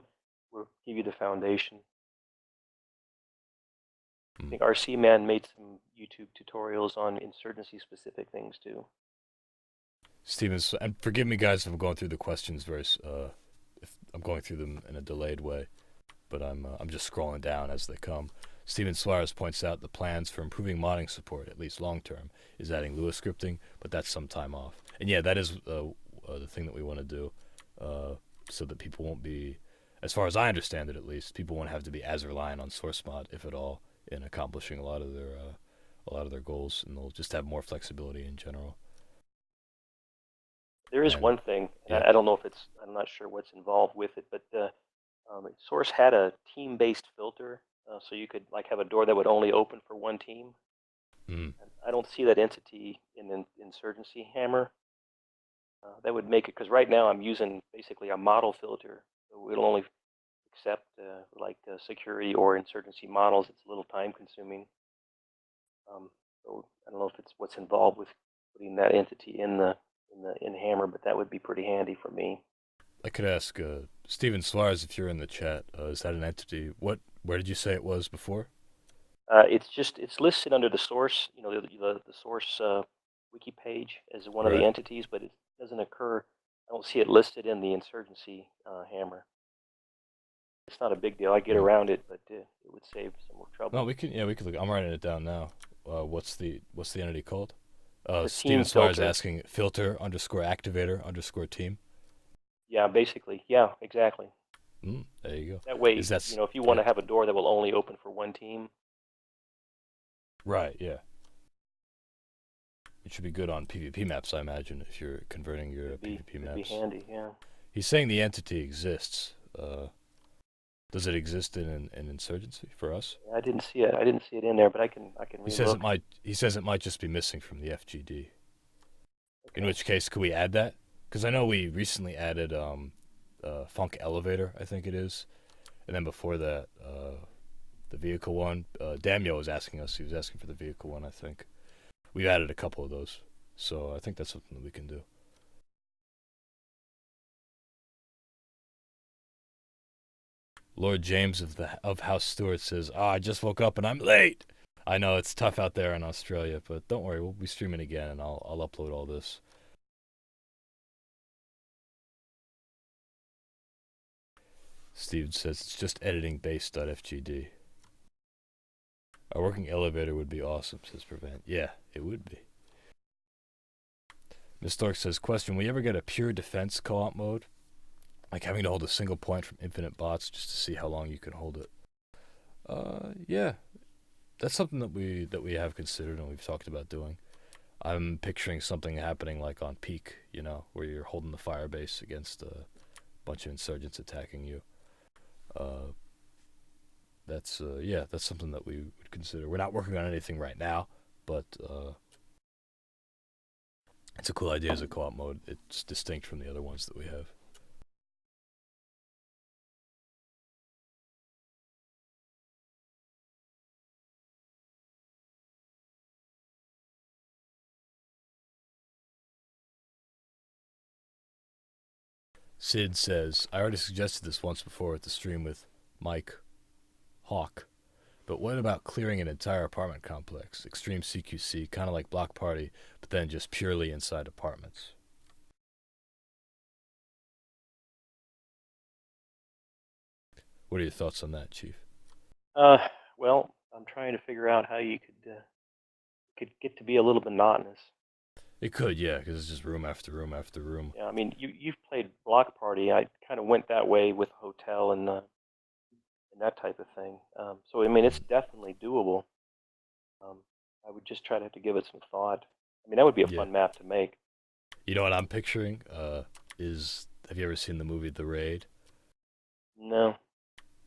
will give you the foundation. I think RC Man made some YouTube tutorials on insurgency specific things too. Stevens, and forgive me guys if I'm going through the questions if I'm going through them in a delayed way, but I'm just scrolling down as they come. Steven Suarez points out the plans for improving modding support, at least long term, is adding Lua scripting, but that's some time off. And yeah, that is the thing that we want to do, so that people won't be, as far as I understand it at least, people won't have to be as reliant on source mod, if at all, in accomplishing a lot of their goals, and they'll just have more flexibility in general. There is one thing, and yeah. I don't know if I'm not sure what's involved with it, but Source had a team-based filter, so you could like have a door that would only open for one team. I don't see that entity in Insurgency Hammer. That would make it, because right now I'm using basically a model filter, so it'll only accept security or insurgency models. It's a little time consuming. So I don't know if it's what's involved with putting that entity in Hammer, but that would be pretty handy for me. I could ask Steven Suarez if you're in the chat. Is that an entity? Where did you say it was before? It's listed under the source, the source wiki page as one of the entities, but it doesn't occur. I don't see it listed in the Insurgency Hammer. It's not a big deal. I get around it, but it would save some more trouble. No, we can look. I'm writing it down now. What's the entity called? The Steven Suarez filter. asking filter_activator_team. Yeah, basically. Yeah, exactly. There you go. That way, if you want to have a door that will only open for one team. Right, yeah. It should be good on PvP maps, I imagine, if you're converting your PvP maps. It'd be handy, yeah. He's saying the entity exists. Does it exist in Insurgency for us? Yeah, I didn't see it. I didn't see it in there, but I can He says it might. He says it might just be missing from the FGD. Okay. In which case, could we add that? Because I know we recently added Funk Elevator, I think it is, and then before that, the vehicle one. Damio was asking us. He was asking for the vehicle one, I think. We've added a couple of those, so I think that's something that we can do. Lord James of House Stewart says, I just woke up and I'm late. I know it's tough out there in Australia, but don't worry, we'll be streaming again and I'll upload all this. Steve says it's just editing-based.fgd. A working elevator would be awesome, says Prevent. Yeah, it would be. Miss Stark says, question, will you ever get a pure defense co-op mode? Like having to hold a single point from infinite bots just to see how long you can hold it. Yeah, that's something that we have considered and we've talked about doing. I'm picturing something happening like on Peak, you know, where you're holding the fire base against a bunch of insurgents attacking you. That's something that we would consider. We're not working on anything right now, but it's a cool idea as a co-op mode. It's distinct from the other ones that we have. Sid says, I already suggested this once before at the stream with Mike Hawk, but what about clearing an entire apartment complex? Extreme CQC, kind of like Block Party, but then just purely inside apartments. What are your thoughts on that, Chief? Well, I'm trying to figure out how you could get to be a little monotonous. It could, yeah, because it's just room after room after room. Yeah, I mean, you've played Block Party. I kind of went that way with Hotel and that type of thing. So I mean, it's definitely doable. I would just try to give it some thought. I mean, that would be a Yeah. fun map to make. You know what I'm picturing? Have you ever seen the movie The Raid? No.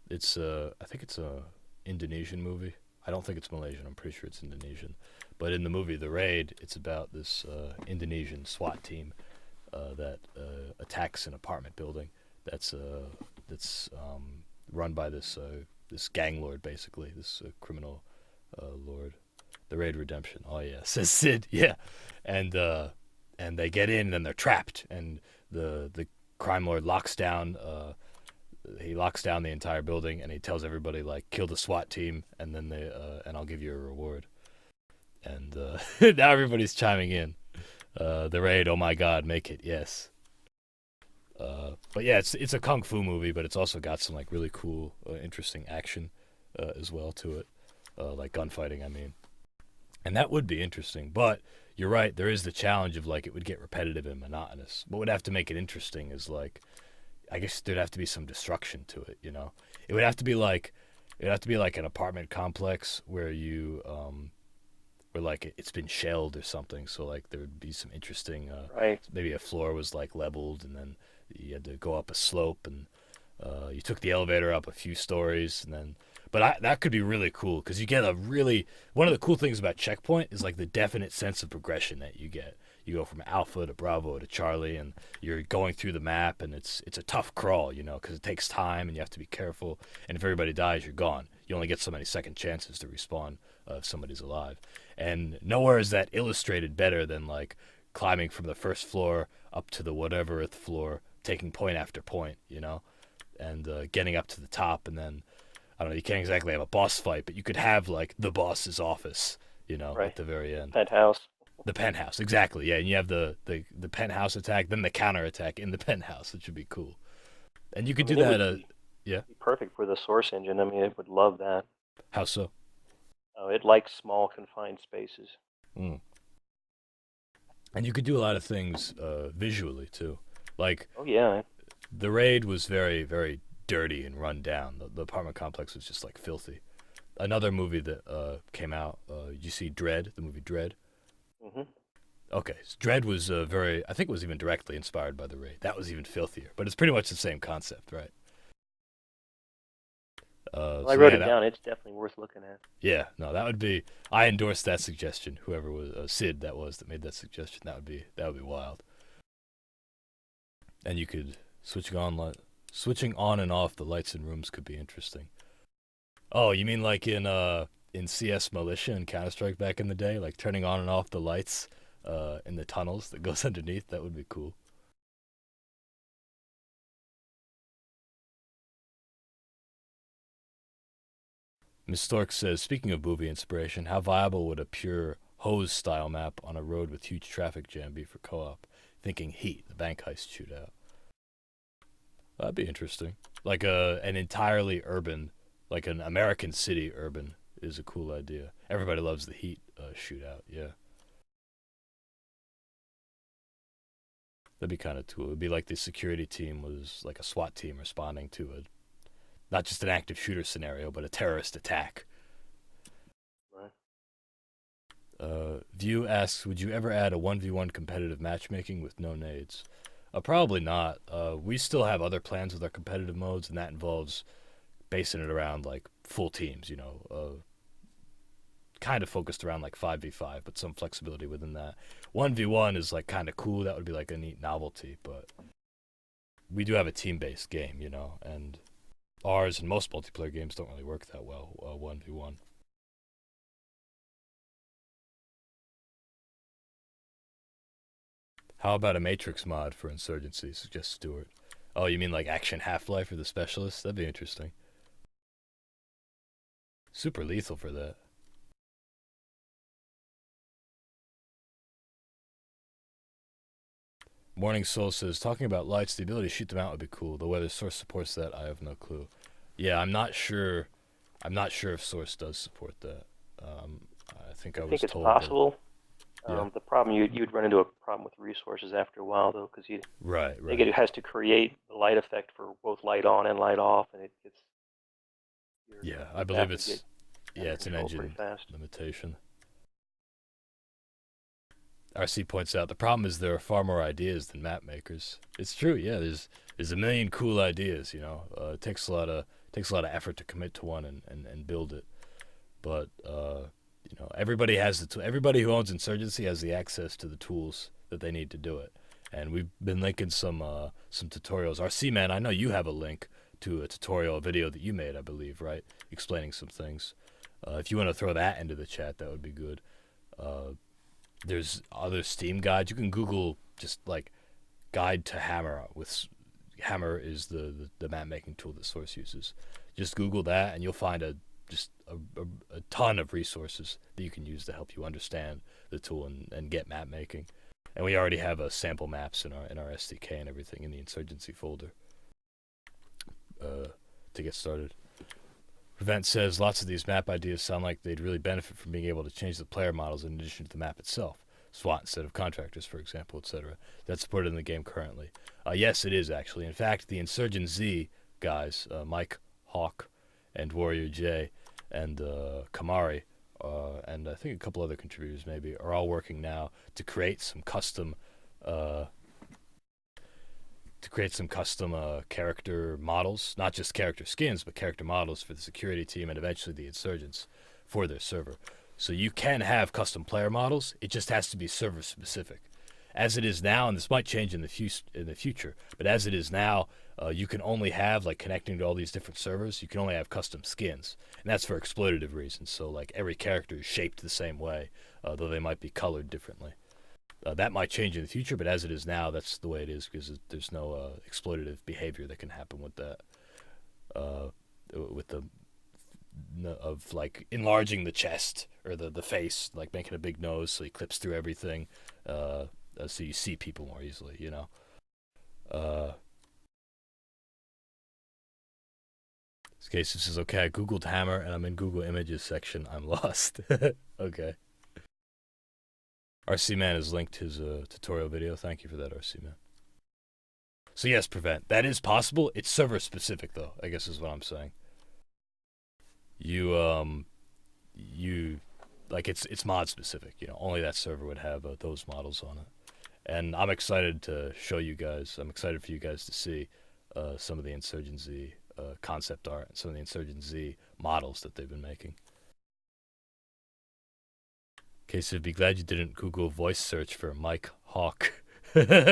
It's I think it's a Indonesian movie. I don't think it's Malaysian. I'm pretty sure it's Indonesian. But in the movie The Raid, it's about this Indonesian SWAT team that attacks an apartment building that's run by this gang lord, basically, this criminal lord. The Raid Redemption. Oh yeah, says Sid. Yeah, and they get in and then they're trapped, and the crime lord locks down. He locks down the entire building, and he tells everybody like, kill the SWAT team, and then and I'll give you a reward. And now everybody's chiming in. The Raid. Oh my God, make it. Yes. But yeah, it's a kung fu movie, but it's also got some like really cool, interesting action as well to it, like gunfighting. I mean, and that would be interesting. But you're right, there is the challenge of like it would get repetitive and monotonous. What would have to make it interesting is like, I guess there'd have to be some destruction to it. You know, it'd have to be like an apartment complex where where like it's been shelled or something. So like there would be some interesting. Right. Maybe a floor was like leveled, and then you had to go up a slope, and you took the elevator up a few stories, and then. But that could be really cool because you get one of the cool things about Checkpoint is like the definite sense of progression that you get. You go from Alpha to Bravo to Charlie, and you're going through the map, and it's a tough crawl, you know, because it takes time and you have to be careful. And if everybody dies, you're gone. You only get so many second chances to respawn if somebody's alive. And nowhere is that illustrated better than like climbing from the first floor up to the whateverth floor, taking point after point, you know, and getting up to the top, and then I don't know, you can't exactly have a boss fight, but you could have like the boss's office, you know, Right. at the very end. Penthouse. The penthouse, exactly. Yeah, and you have the penthouse attack, then the counter attack in the penthouse, which would be cool. And you could do that. Yeah. Be perfect for the Source engine. I mean, it would love that. How so? It likes small confined spaces. Mm. And you could do a lot of things visually too. Like Oh yeah. the Raid was very, very dirty and run down. The apartment complex was just like filthy. Another movie that came out, you see Dread, the movie Dread? Hmm. Okay, so Dread was I think it was even directly inspired by the Raid. That was even filthier, but it's pretty much the same concept, right? Well, I wrote it down. It's definitely worth looking at. Yeah, no, that would be. I endorse that suggestion. Whoever was Sid that made that suggestion. That would be wild. And you could switching on and off the lights in rooms could be interesting. Oh, you mean like in CS Militia and Counter-Strike back in the day, like turning on and off the lights in the tunnels that goes underneath? That would be cool. Ms. Stork says, speaking of movie inspiration, how viable would a pure hose-style map on a road with huge traffic jam be for co-op? Thinking Heat, the bank heist shootout. That'd be interesting. Like an entirely urban, like an American city urban is a cool idea. Everybody loves the Heat shootout, yeah. That'd be kind of cool. It'd be like the security team was like a SWAT team responding to not just an active shooter scenario, but a terrorist attack. Right. View asks, would you ever add a 1v1 competitive matchmaking with no nades? Probably not. We still have other plans with our competitive modes, and that involves basing it around like full teams, you know, kind of focused around like 5v5, but some flexibility within that. 1v1 is like kind of cool. That would be like a neat novelty, but we do have a team-based game, you know, and ours and most multiplayer games don't really work that well, 1v1. How about a Matrix mod for Insurgency, suggests Stuart. Oh, you mean like Action Half-Life or the Specialist? That'd be interesting. Super lethal for that. Morning Soul says, talking about lights, the ability to shoot them out would be cool. Though whether Source supports that, I have no clue. Yeah, I'm not sure. I'm not sure if Source does support that. I think I was it's told. possible. Yeah. The problem you'd run into a problem with resources after a while though, because you Right. it has to create the light effect for both light on and light off, and it gets. Yeah, I believe it's. Yeah, it's an engine limitation. RC points out the problem is there are far more ideas than map makers. It's true, yeah. There's a million cool ideas, you know. It takes a lot of effort to commit to one and build it. But you know, everybody has everybody who owns Insurgency has the access to the tools that they need to do it. And we've been linking some tutorials. RC man, I know you have a link to a tutorial video that you made, I believe, right? Explaining some things. If you want to throw that into the chat, that would be good. There's other Steam guides. You can Google just like guide to Hammer. Hammer is the map making tool that Source uses. Just Google that and you'll find a ton of resources that you can use to help you understand the tool and get map making. And we already have sample maps in our SDK and everything in the Insurgency folder to get started. Prevent says, lots of these map ideas sound like they'd really benefit from being able to change the player models in addition to the map itself. SWAT instead of contractors, for example, etc. That's supported in the game currently. Yes, it is, actually. In fact, the Insurgency guys, Mike Hawk and Warrior J and Kamari, and I think a couple other contributors maybe, are all working now to create some custom character models, not just character skins, but character models for the security team and eventually the insurgents for their server. So you can have custom player models. It just has to be server specific. As it is now, and this might change in the future, but as it is now, you can only have, like, connecting to all these different servers, you can only have custom skins, and that's for exploitative reasons. So like every character is shaped the same way, though they might be colored differently. That might change in the future, but as it is now, that's the way it is because there's no exploitative behavior that can happen with that. Of like enlarging the chest or the face, like making a big nose so he clips through everything, so you see people more easily, you know. This case says, okay, I googled Hammer and I'm in Google Images section. I'm lost. Okay. RC Man has linked his tutorial video. Thank you for that, RC Man. So yes, Prevent. That is possible. It's server specific though, I guess is what I'm saying. You like it's mod specific, you know, only that server would have those models on it. And I'm excited to show you guys, I'm excited for you guys to see some of the Insurgency concept art and some of the Insurgency models that they've been making. Okay, so be glad you didn't Google voice search for Mike Hawk. I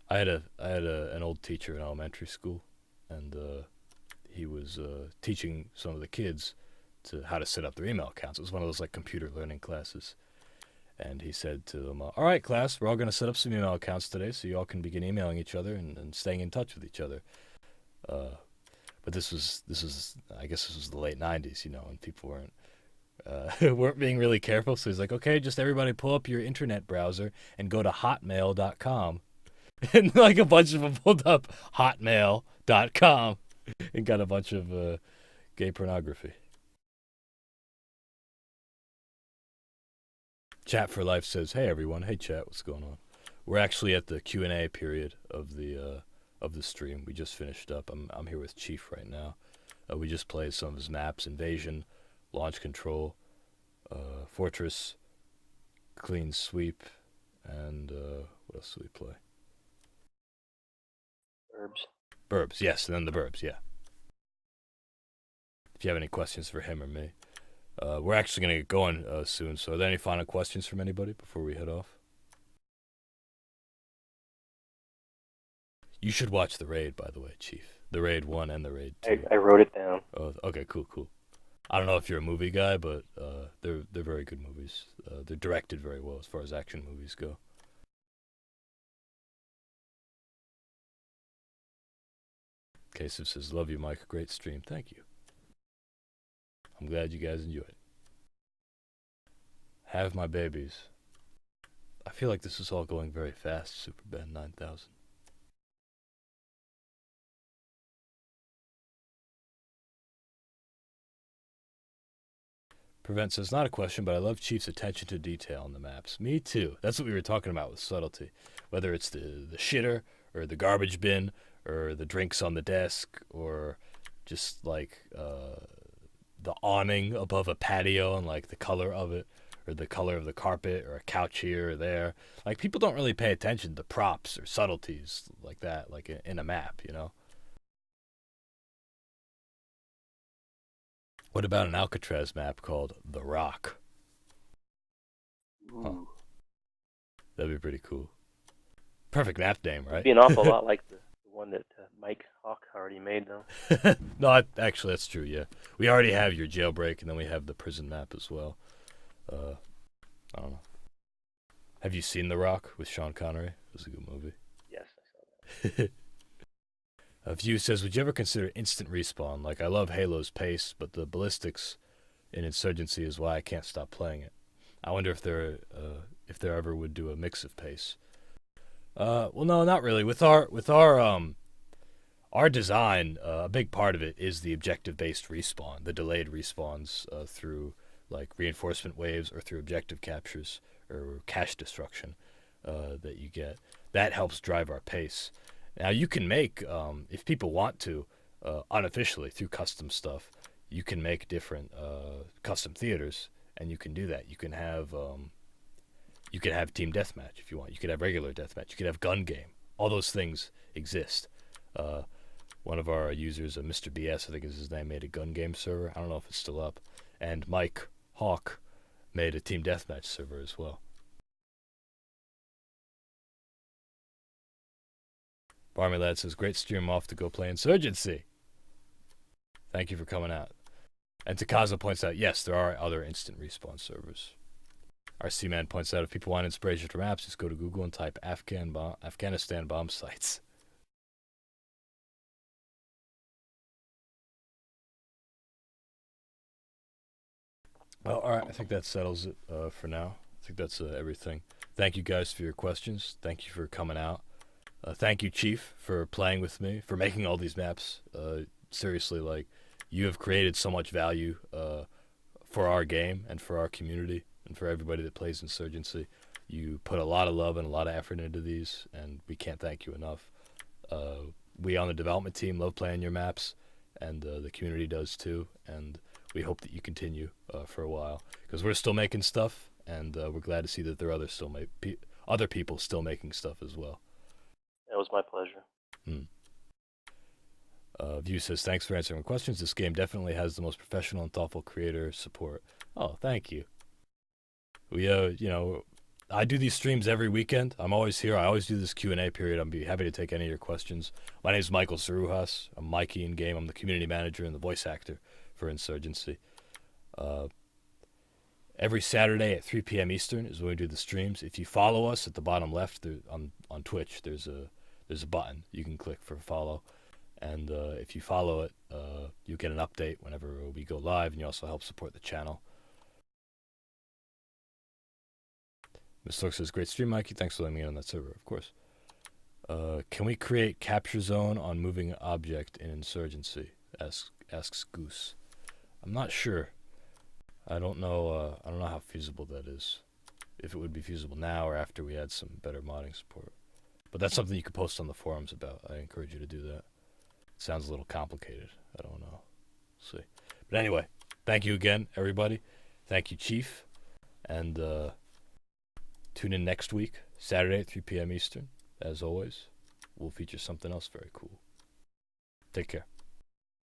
had an old teacher in elementary school, and he was teaching some of the kids how to set up their email accounts. It was one of those like computer learning classes, and he said to them, "All right, class, we're all going to set up some email accounts today, so you all can begin emailing each other and staying in touch with each other." But this was I guess this was the late '90s, you know, and people weren't being really careful. So he's like, "Okay, just everybody pull up your internet browser and go to hotmail.com." And like a bunch of them pulled up hotmail.com and got a bunch of gay pornography. Chat for Life says, "Hey everyone, hey chat, what's going on?" We're actually at the Q&A period of the stream. We just finished up. I'm here with Chief right now. We just played some of his maps: Invasion, launch control, fortress, clean sweep, and what else do we play? Herbs. Burbs, yes, and then the burbs, yeah. If you have any questions for him or me. We're actually going to get going soon, so are there any final questions from anybody before we head off? You should watch The Raid, by the way, Chief. The Raid 1 and The Raid 2. I wrote it down. Oh, okay, cool. I don't know if you're a movie guy, but they're very good movies. They're directed very well as far as action movies go. Kasif says, love you, Mike. Great stream. Thank you. I'm glad you guys enjoyed it. Have my babies. I feel like this is all going very fast, Super Ben 9000. Prevent says, not a question, but I love Chief's attention to detail on the maps. Me too. That's what we were talking about with subtlety. Whether it's the shitter, or the garbage bin, or the drinks on the desk, or just like the awning above a patio and like the color of it, or the color of the carpet, or a couch here or there. Like, people don't really pay attention to props or subtleties like that, like in a map, you know? What about an Alcatraz map called The Rock? Huh. That'd be pretty cool. Perfect map name, right? It'd be an awful lot like the one that Mike Hawk already made, though. No, actually, that's true, yeah. We already have your jailbreak, and then we have the prison map as well. I don't know. Have you seen The Rock with Sean Connery? It was a good movie. Yes, I saw that. View says, would you ever consider instant respawn? Like, I love Halo's pace, but the ballistics in Insurgency is why I can't stop playing it. I wonder if there ever would do a mix of pace. Well, no, not really. With our design, a big part of it is the objective-based respawn, the delayed respawns through like reinforcement waves or through objective captures or cache destruction that you get. That helps drive our pace. Now, you can make, if people want to, unofficially through custom stuff, you can make different custom theaters, and you can do that. You can have team deathmatch if you want. You could have regular deathmatch. You could have gun game. All those things exist. One of our users, Mr. BS, I think is his name, made a gun game server. I don't know if it's still up. And Mike Hawk made a team deathmatch server as well. Barmy Lad says, great stream, off to go play Insurgency. Thank you for coming out. And Takaza points out, yes, there are other instant respawn servers. Our C-Man points out, if people want inspiration for maps, just go to Google and type Afghanistan bomb sites. Well, all right, I think that settles it for now. I think that's everything. Thank you guys for your questions. Thank you for coming out. Thank you, Chief, for playing with me, for making all these maps. Seriously, like, you have created so much value for our game and for our community and for everybody that plays Insurgency. You put a lot of love and a lot of effort into these, and we can't thank you enough. We on the development team love playing your maps, and the community does too, and we hope that you continue for a while, because we're still making stuff, and we're glad to see that there are other people still making stuff as well. That was my pleasure. View says, thanks for answering my questions. This game definitely has the most professional and thoughtful creator support. Oh, thank you. We, I do these streams every weekend. I'm always here. I always do this Q&A period. I'd be happy to take any of your questions. My name is Michael Sarujas. I'm Mikey in game. I'm the community manager and the voice actor for Insurgency. Every Saturday at 3 p.m. Eastern is when we do the streams. If you follow us at the bottom left on Twitch, there's a button you can click for follow. And if you follow it, you get an update whenever we go live, and you also help support the channel. Miss Lurk says, great stream, Mikey. Thanks for letting me in on that server, of course. Can we create capture zone on moving object in Insurgency? Asks Goose. I'm not sure. I don't know how feasible that is. If it would be feasible now or after we add some better modding support. But that's something you could post on the forums about. I encourage you to do that. Sounds a little complicated. I don't know. See. But anyway, Thank you again, everybody. Thank you, Chief. And tune in next week, Saturday at 3 p.m. Eastern. As always, we'll feature something else very cool. Take care.